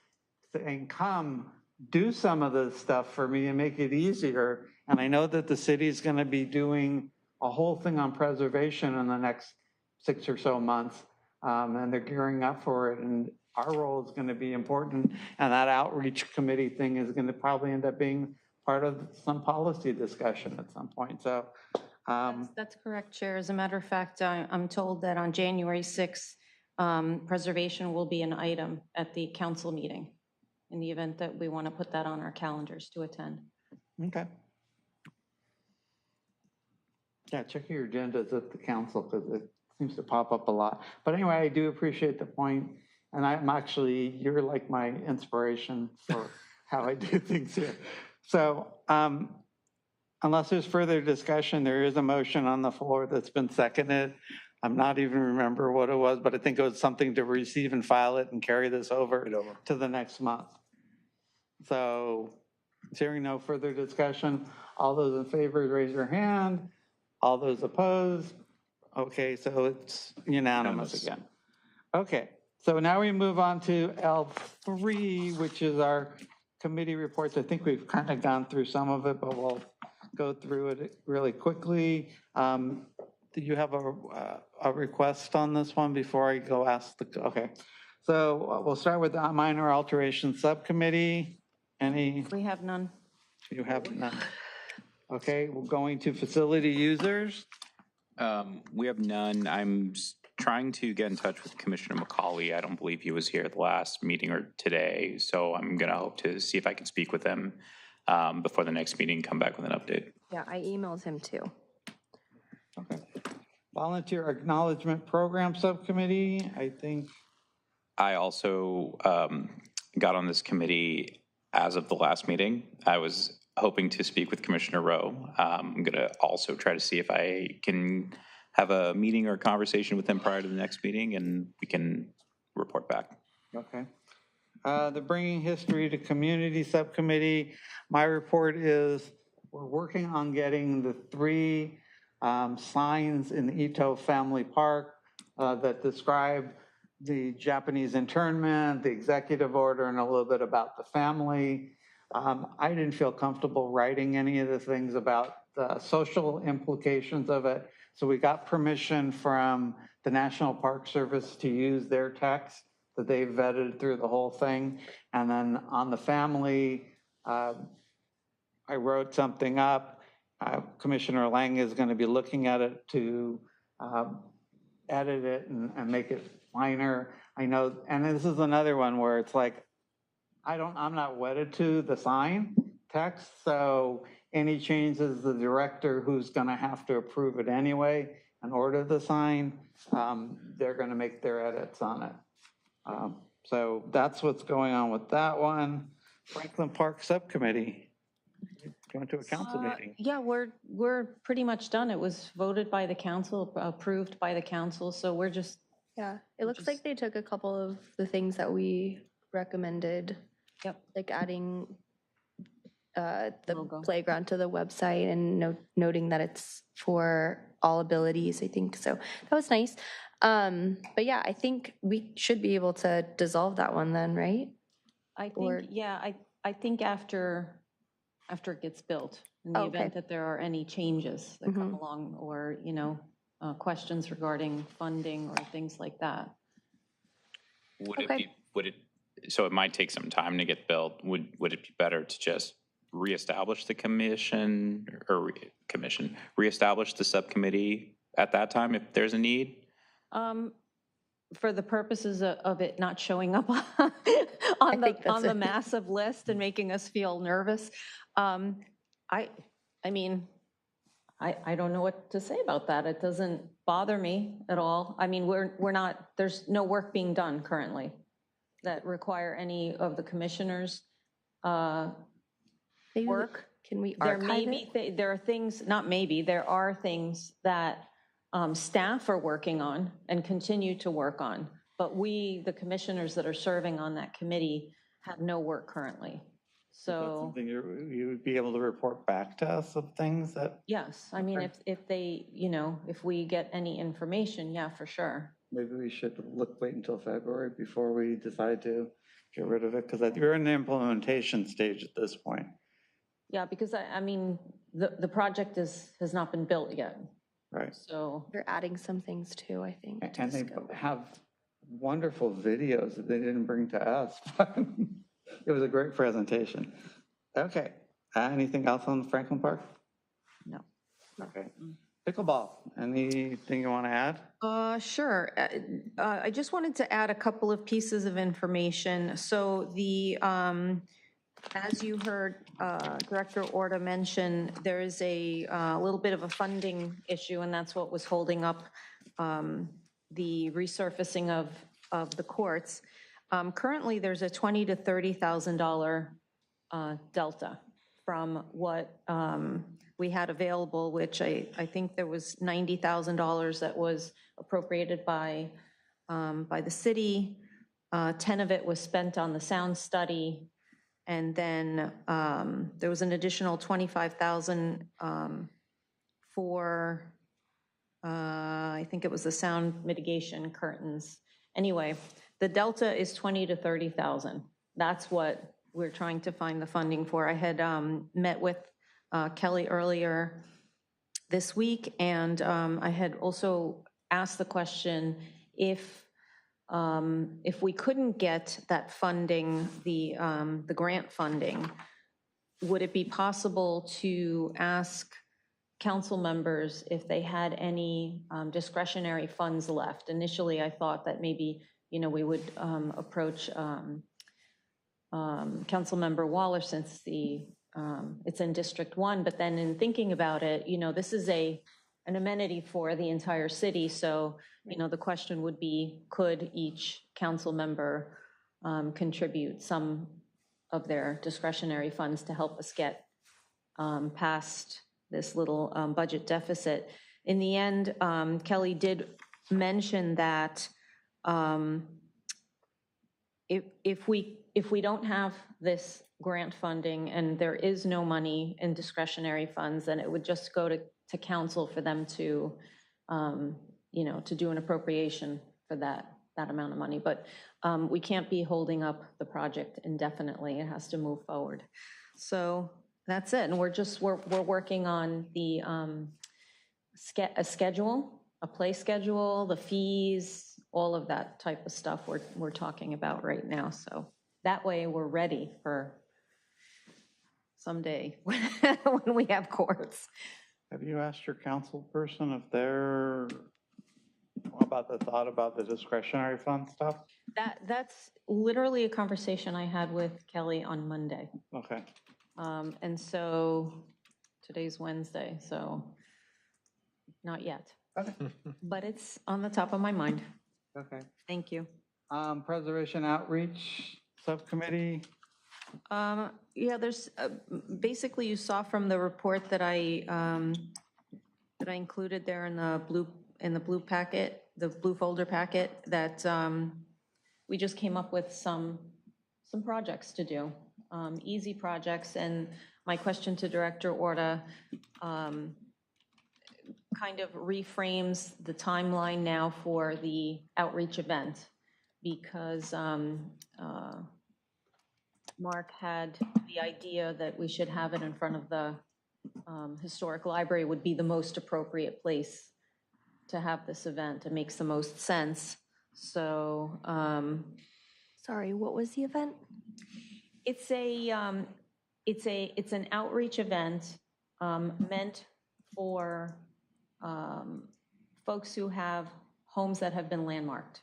saying, come do some of this stuff for me and make it easier. And I know that the city is going to be doing a whole thing on preservation in the next 6 or so months. And they're gearing up for it. And our role is going to be important. And that outreach committee thing is going to probably end up being part of some policy discussion at some point. So That's correct, Chair. As a matter of fact, I'm told that on January 6th, preservation will be an item at the council meeting in the event that we want to put that on our calendars to attend. okay. Yeah, check your agendas at the council because it seems to pop up a lot. But anyway, I do appreciate the point. And you're like my inspiration for how I do things here. So unless there's further discussion, there is a motion on the floor that's been seconded. I'm not even remember what it was, but I think it was something to receive and file it and carry this over to the next month. So hearing no further discussion, all those in favor, raise your hand. All those opposed? Okay, so it's unanimous again. Okay, so now we move on to L3, which is our committee reports. I think we've kind of gone through some of it, but we'll go through it really quickly. Do you have a request on this one before I go ask okay. So we'll start with the minor alteration subcommittee. We have none. You have none. Okay, we're going to facility users. We have none. I'm trying to get in touch with Commissioner McCauley. I don't believe he was here at the last meeting or today, so I'm going to hope to see if I can speak with him before the next meeting, come back with an update. Yeah, I emailed him too. Okay. Volunteer Acknowledgement Program Subcommittee, I think. I also got on this committee as of the last meeting. I was hoping to speak with Commissioner Rowe. I'm going to also try to see if I can have a meeting or a conversation with him prior to the next meeting, and we can report back. Okay. The Bringing History to Community Subcommittee, my report is we're working on getting the 3 signs in the Ito Family Park that describe the Japanese internment, the executive order, and a little bit about the family. I didn't feel comfortable writing any of the things about the social implications of it. So we got permission from the National Park Service to use their text that they vetted through the whole thing. And then on the family, I wrote something up. Commissioner Lang is going to be looking at it to edit it and make it finer. I know, and this is another one where it's like, I'm not wedded to the sign text, so any changes, the director who's gonna have to approve it anyway and order the sign, they're gonna make their edits on it. So that's what's going on with that one. Franklin Park Subcommittee. Going to a council meeting. Yeah, we're pretty much done. It was voted by the council, approved by the council, so we're just, Yeah, it looks like they took a couple of the things that we recommended, yep, like adding the Logo. playground to the website and noting that it's for all abilities, I think. So that was nice. But yeah, I think we should be able to dissolve that one then, right? I think, Or- yeah, I think after it gets built, in the Oh, okay. event that there are any changes that come along, or, questions regarding funding or things like that. Okay. So it might take some time to get built. Would it be better to just reestablish the commission reestablish the subcommittee at that time if there's a need? For the purposes of it not showing up on think that's the it. massive list and making us feel nervous, I mean, I don't know what to say about that. It doesn't bother me at all. I mean, we're not, there's no work being done currently that require any of the commissioners' Maybe work. Can we There may archive it? be, there are things, not maybe, there are things that staff are working on and continue to work on, but we, the commissioners that are serving on that committee, have no work currently. Is that So, something you would be able to report back to us of things that yes, I mean, if they, if we get any information, yeah, for sure. maybe we should wait until February before we decide to get rid of it? Because we're in the implementation stage at this point. Yeah, because I mean, the project has not been built yet, Right. so. They're adding some things too, I think. to And the they scope. have wonderful videos that they didn't bring to us. It was a great presentation. Okay, anything else on Franklin Park? No. Okay. Pickleball, anything you want to add? Sure. I just wanted to add a couple of pieces of information. So as you heard Director Orta mention, there is a little bit of a funding issue, and that's what was holding up the resurfacing of the courts. Currently, there's a $20,000 to $30,000 delta from what we had available, which I think there was $90,000 that was appropriated by the city. 10 of it was spent on the sound study. And then there was an additional 25,000 for, I think it was the sound mitigation curtains. Anyway, the delta is 20 to 30,000. That's what we're trying to find the funding for. I had met with Kelly earlier this week, and I had also asked the question if we couldn't get that funding, the grant funding, would it be possible to ask council members if they had any discretionary funds left? Initially, I thought that maybe, we would approach Councilmember Waller, since it's in District 1, but then in thinking about it, this is an amenity for the entire city, so, the question would be, could each council member contribute some of their discretionary funds to help us get past this little budget deficit? In the end, Kelly did mention that if we don't have this grant funding and there is no money in discretionary funds, then it would just go to council for them to, to do an appropriation for that amount of money. But we can't be holding up the project indefinitely. It has to move forward. So that's it. And we're working on the a schedule, a play schedule, the fees, all of that type of stuff we're talking about right now. So that way we're ready for someday when we have courts. Have you asked your council person if they're about the thought about the discretionary fund stuff? That's literally a conversation I had with Kelly on Monday. Okay. And so today's Wednesday, so not yet. Okay. But it's on the top of my mind. Okay. Thank you. Preservation Outreach Subcommittee. Yeah, there's, basically you saw from the report that I included there in the blue packet, the blue folder packet, that we just came up with some projects to do, easy projects. And my question to Director Orta kind of reframes the timeline now for the outreach event, because Mark had the idea that we should have it in front of the historic library would be the most appropriate place to have this event. It makes the most sense. So Sorry, what was the event? it's an outreach event meant for folks who have homes that have been landmarked,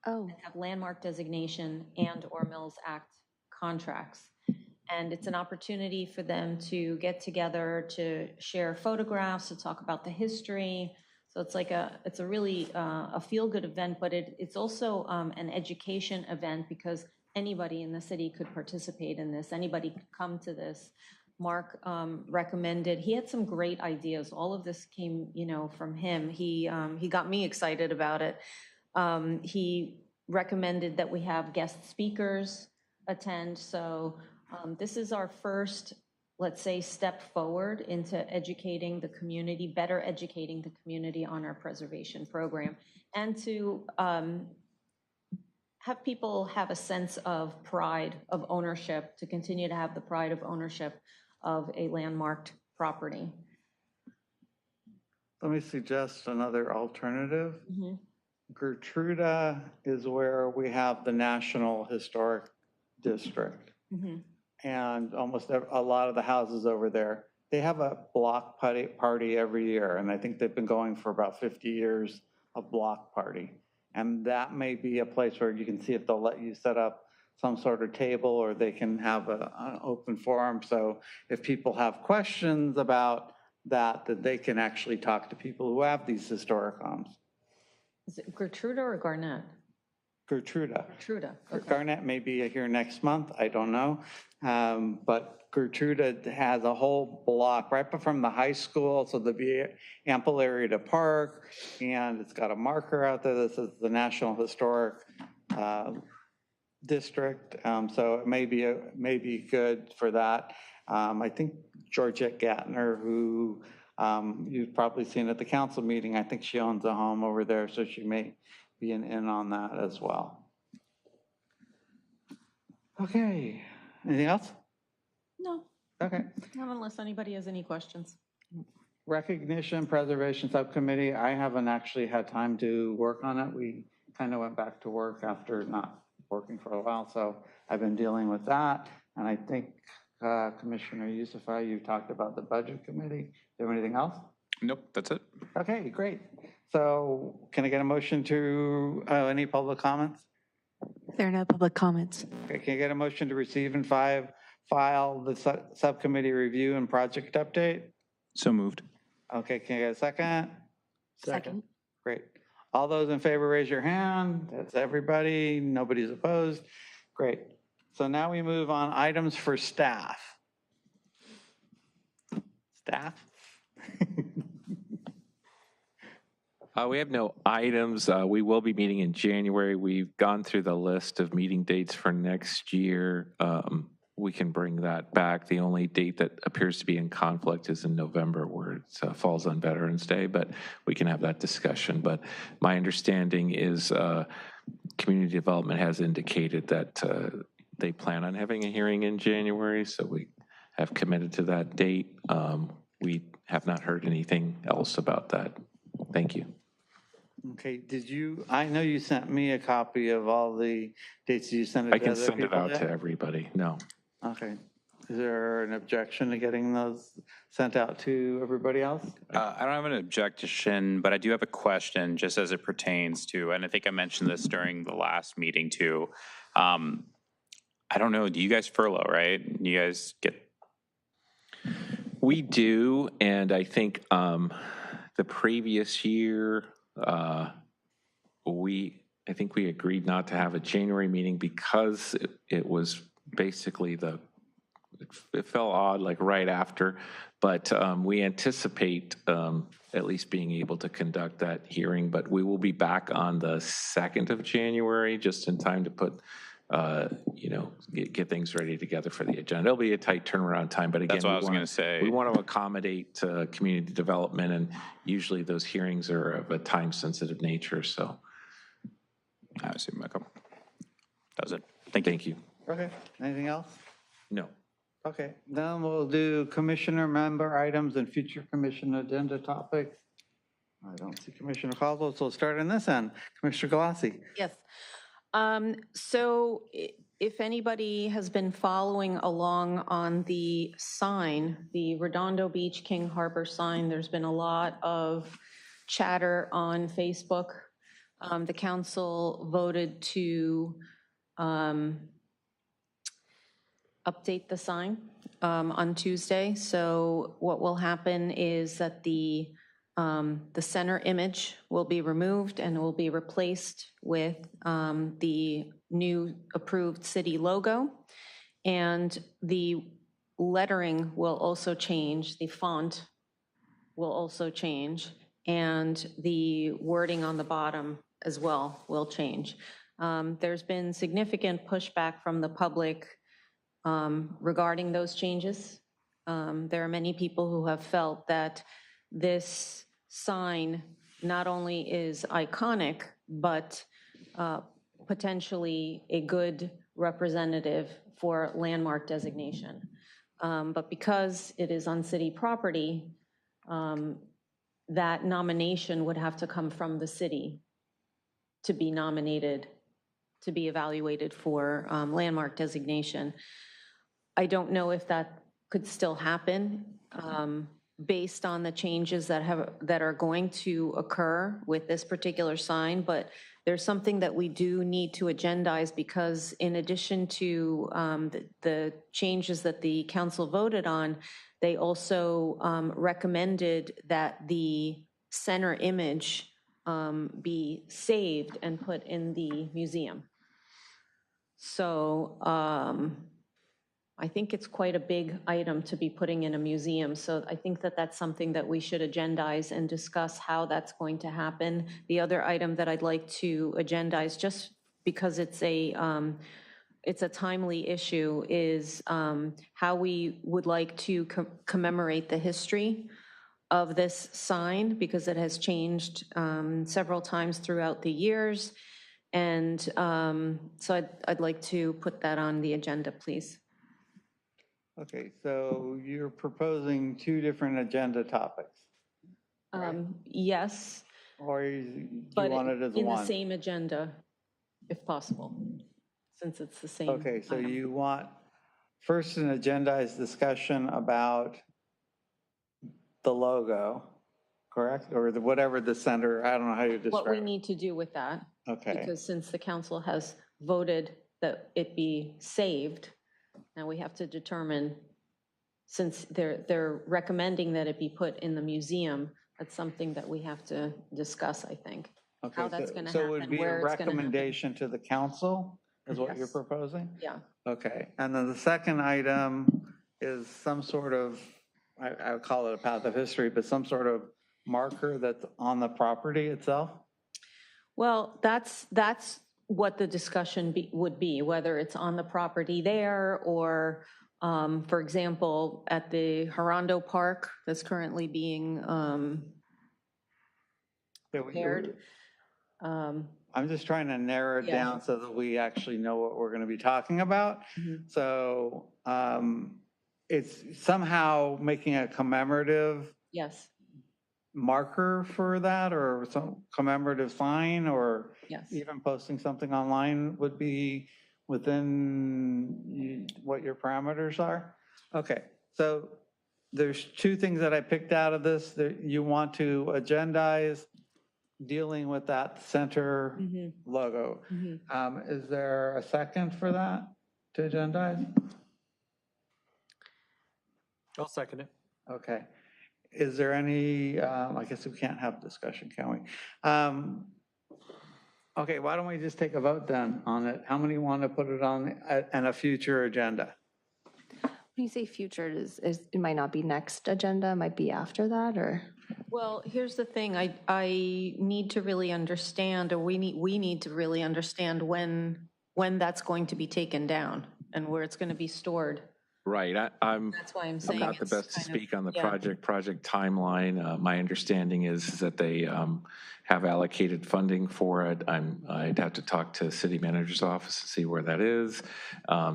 Oh, have landmark designation and/or Mills Act contracts. And it's an opportunity for them to get together, to share photographs, to talk about the history. So it's like it's a really a feel-good event, but it's also an education event, because anybody in the city could participate in this. Anybody could come to this. Mark recommended, he had some great ideas. All of this came, from him. He got me excited about it. He recommended that we have guest speakers attend. So this is our first, let's say, step forward into educating the community, better educating the community on our preservation program, and to have people have a sense of pride, of ownership, to continue to have the pride of ownership of a landmarked property. Let me suggest another alternative. Gertruda is where we have the National Historic District. And almost a lot of the houses over there, they have a block party every year. And I think they've been going for about 50 years, a block party. And that may be a place where you can see if they'll let you set up some sort of table, or they can have an open forum. So if people have questions about that they can actually talk to people who have these historic homes. Is it Gertruda or Garnett? Gertruda. Gertruda. Okay. Garnett may be here next month, I don't know. But Gertruda has a whole block right from the high school, so there'll be ample area to park, and it's got a marker out there that says the National Historic District, so it may be good for that. I think Georgette Gattner, who you've probably seen at the council meeting, I think she owns a home over there, so she may be in on that as well. Okay, anything else? No. Okay. Not unless anybody has any questions. Recognition Preservation Subcommittee, I haven't actually had time to work on it. We kind of went back to work after not working for a while, so I've been dealing with that. And I think Commissioner Yusufa, you talked about the Budget Committee. Do you have anything else? Nope, that's it. Okay, great. So can I get a motion to, any public comments? There are no public comments. Okay, can I get a motion to receive and file the subcommittee review and project update? So moved. Okay, can I get a second? Second. Great. All those in favor, raise your hand. That's everybody. Nobody's opposed. Great. So now we move on items for staff. Staff? We have no items. We will be meeting in January. We've gone through the list of meeting dates for next year. We can bring that back. The only date that appears to be in conflict is in November, where it falls on Veterans Day, but we can have that discussion. But my understanding is Community Development has indicated that they plan on having a hearing in January, so we have committed to that date. We have not heard anything else about that. Thank you. Okay, I know you sent me a copy of all the dates. You sent it to I can other send it people out yet? to everybody. No. Okay. Is there an objection to getting those sent out to everybody else? I don't have an objection, but I do have a question just as it pertains to, and I think I mentioned this during the last meeting too. I don't know, do you guys furlough, right? You guys get... We do, and I think the previous year, I think we agreed not to have a January meeting because it was basically it fell odd like right after, but we anticipate at least being able to conduct that hearing, but we will be back on the 2nd of January, just in time to put, get things ready together for the agenda. It'll be a tight turnaround time, but again, That's what I was going to say. we want to accommodate community development, and usually those hearings are of a time-sensitive nature, so. I see, Michael. That was it. Thank you. Okay, anything else? No. Okay, then we'll do commissioner member items and future commission agenda topics. I don't see Commissioner Caldwell, so we'll start on this end. Commissioner Galassi. Yes. So if anybody has been following along on the sign, the Redondo Beach King Harbor sign, there's been a lot of chatter on Facebook. The council voted to update the sign on Tuesday. So what will happen is that the center image will be removed and will be replaced with the new approved city logo. And the lettering will also change, the font will also change, and the wording on the bottom as well will change. There's been significant pushback from the public regarding those changes. There are many people who have felt that this sign not only is iconic, but potentially a good representative for landmark designation. But because it is on city property, that nomination would have to come from the city to be nominated, to be evaluated for landmark designation. I don't know if that could still happen based on the changes that are going to occur with this particular sign, but there's something that we do need to agendize, because in addition to the changes that the council voted on, they also recommended that the center image be saved and put in the museum. So I think it's quite a big item to be putting in a museum. So I think that that's something that we should agendize and discuss how that's going to happen. The other item that I'd like to agendize, just because it's a timely issue, is how we would like to commemorate the history of this sign, because it has changed several times throughout the years. And so I'd like to put that on the agenda, please. Okay, so you're proposing two different agenda topics, Yes, or you but want it as in one? the same agenda, if possible, since it's the same. Okay, so item. you want first an agendized discussion about the logo, correct? Or whatever the center, I don't know how you describe What we it. need to do with that, Okay, because since the council has voted that it be saved, now we have to determine, since they're recommending that it be put in the museum, that's something that we have to discuss, I think. okay. How that's gonna So it would happen, be a where it's gonna happen. recommendation to the council, is what you're Yes. proposing? Yeah. Okay, and then the second item is some sort of, I would call it a path of history, but some sort of marker that's on the property itself? Well, that's what the discussion would be, whether it's on the property there or, for example, at the Redondo Park that's currently being repaired. I'm just trying to narrow it Yeah. down so that we actually know what we're going to be talking about. Mhm. So it's somehow making a commemorative Yes, marker for that, or some commemorative sign, or yes. even posting something online would be within what your parameters are? Okay, so there's two things that I picked out of this that you want to agendize dealing with that center Mhm. logo. Mhm. Is there a second for that to agendize? I'll second it. Okay. Is there any, I guess we can't have discussion, can we? Okay, why don't we just take a vote then on it? How many want to put it on a future agenda? When you say future, it might not be next agenda, it might be after that, or? Well, here's the thing, I need to really understand, or we need to really understand when that's going to be taken down and where it's going to be stored. Right, I'm That's why I'm saying not the it's best to kind of- speak on the yeah. project timeline. My understanding is that they have allocated funding for it. I'd have to talk to the city manager's office to see where that is.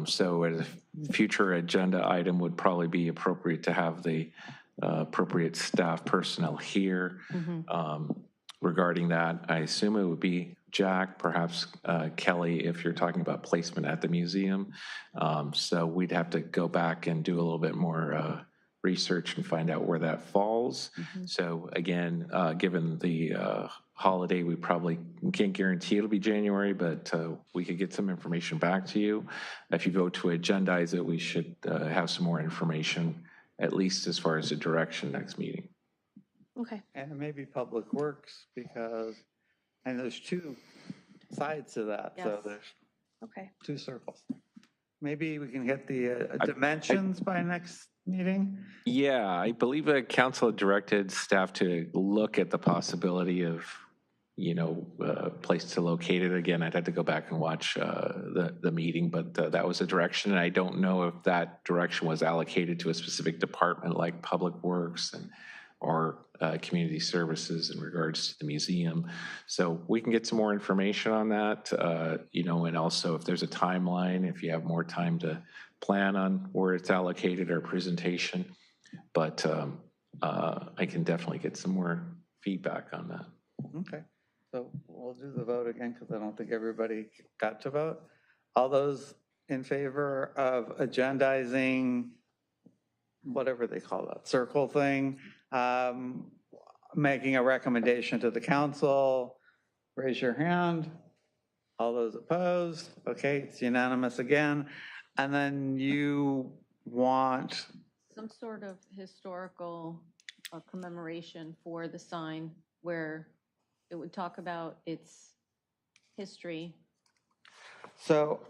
So a future agenda item would probably be appropriate to have the appropriate staff personnel here. Regarding that, I assume it would be Jack, perhaps Kelly, if you're talking about placement at the museum. So we'd have to go back and do a little bit more research and find out where that falls. So again, given the holiday, we probably can't guarantee it'll be January, but we could get some information back to you. If you vote to agendize it, we should have some more information, at least as far as the direction next meeting. Okay. And maybe Public Works, because, and there's two sides to that, so Yes. there's Okay. two circles. Maybe we can get the dimensions by next meeting? Yeah, I believe the council directed staff to look at the possibility of, place to locate it. Again, I'd have to go back and watch the meeting, but that was a direction. And I don't know if that direction was allocated to a specific department like Public Works or community services in regards to the museum. So we can get some more information on that, and also if there's a timeline, if you have more time to plan on where it's allocated or presentation. But I can definitely get some more feedback on that. Okay, so we'll do the vote again because I don't think everybody got to vote. All those in favor of agendizing, whatever they call that, circle thing, making a recommendation to the council, raise your hand. All those opposed? Okay, it's unanimous again. And then you want, Some sort of historical commemoration for the sign where it would talk about its history, so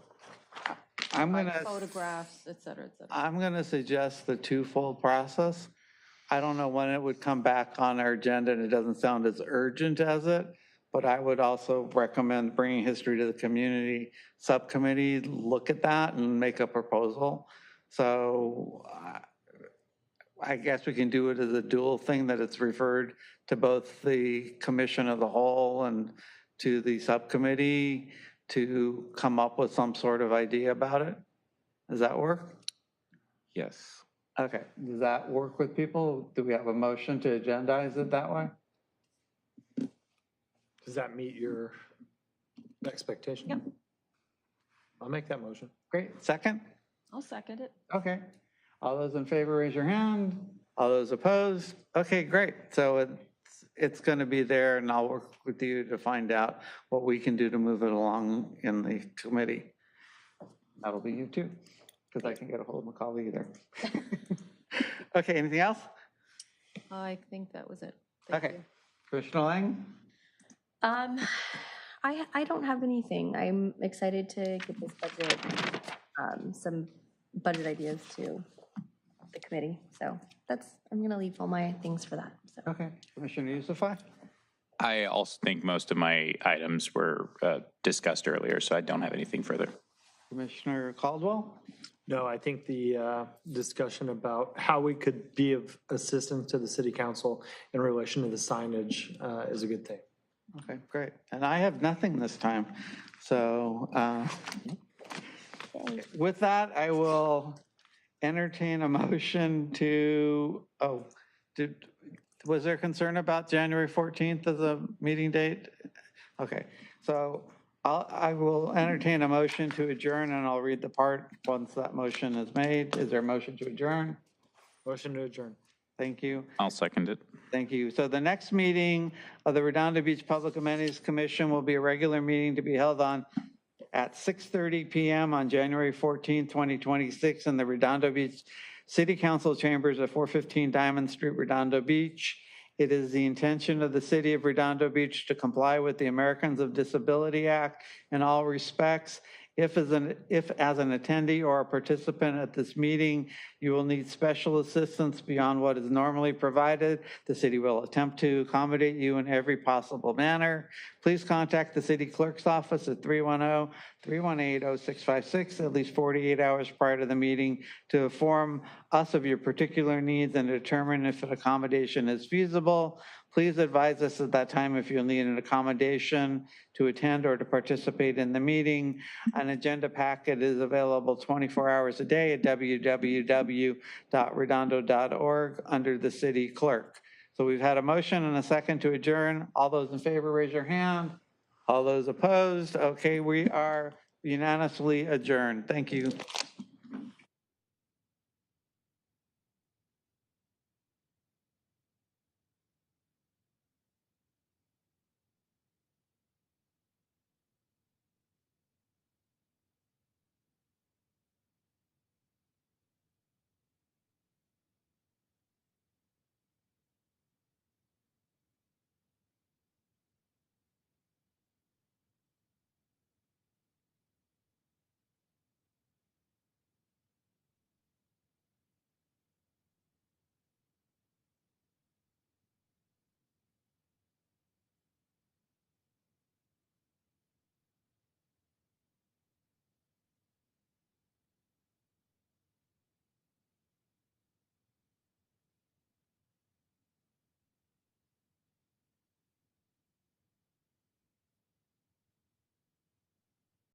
I'm like gonna. photographs, et cetera, et cetera. I'm going to suggest the twofold process. I don't know when it would come back on our agenda, and it doesn't sound as urgent as it, but I would also recommend bringing history to the community subcommittee, look at that and make a proposal. So I guess we can do it as a dual thing, that it's referred to both the commission of the whole and to the subcommittee to come up with some sort of idea about it. Does that work? Yes. Okay, does that work with people? Do we have a motion to agendize it that way? Does that meet your expectation? Yep. I'll make that motion. Great, second? I'll second it. Okay. All those in favor, raise your hand. All those opposed? Okay, great. So it's going to be there, and I'll work with you to find out what we can do to move it along in the committee. That'll be you too, because I can get a hold of Macaulay either. Okay, anything else? I think that was it. Thank Okay. you. Commissioner Lang? I don't have anything. I'm excited to get this budget, some budget ideas to the committee. So I'm going to leave all my things for that. So. Okay, Commissioner Yusufi? I also think most of my items were discussed earlier, so I don't have anything further. Commissioner Caldwell? No, I think the discussion about how we could be of assistance to the city council in relation to the signage is a good thing. Okay, great. And I have nothing this time. So with that, I will entertain a motion to, was there concern about January 14th as a meeting date? Okay, so I will entertain a motion to adjourn, and I'll read the part once that motion is made. Is there a motion to adjourn? Motion to adjourn. Thank you. I'll second it. Thank you. So the next meeting of the Redondo Beach Public Amenities Commission will be a regular meeting to be held at 6:30 p.m. on January 14, 2026 in the Redondo Beach City Council Chambers at 415 Diamond Street, Redondo Beach. It is the intention of the City of Redondo Beach to comply with the Americans with Disability Act in all respects. If as an attendee or a participant at this meeting, you will need special assistance beyond what is normally provided, the city will attempt to accommodate you in every possible manner. Please contact the city clerk's office at 310-318-0656 at least 48 hours prior to the meeting to inform us of your particular needs and determine if an accommodation is feasible. Please advise us at that time if you'll need an accommodation to attend or to participate in the meeting. An agenda packet is available 24 hours a day at www.redondo.org under the city clerk. So we've had a motion and a second to adjourn. All those in favor, raise your hand. All those opposed? Okay, we are unanimously adjourned. Thank you.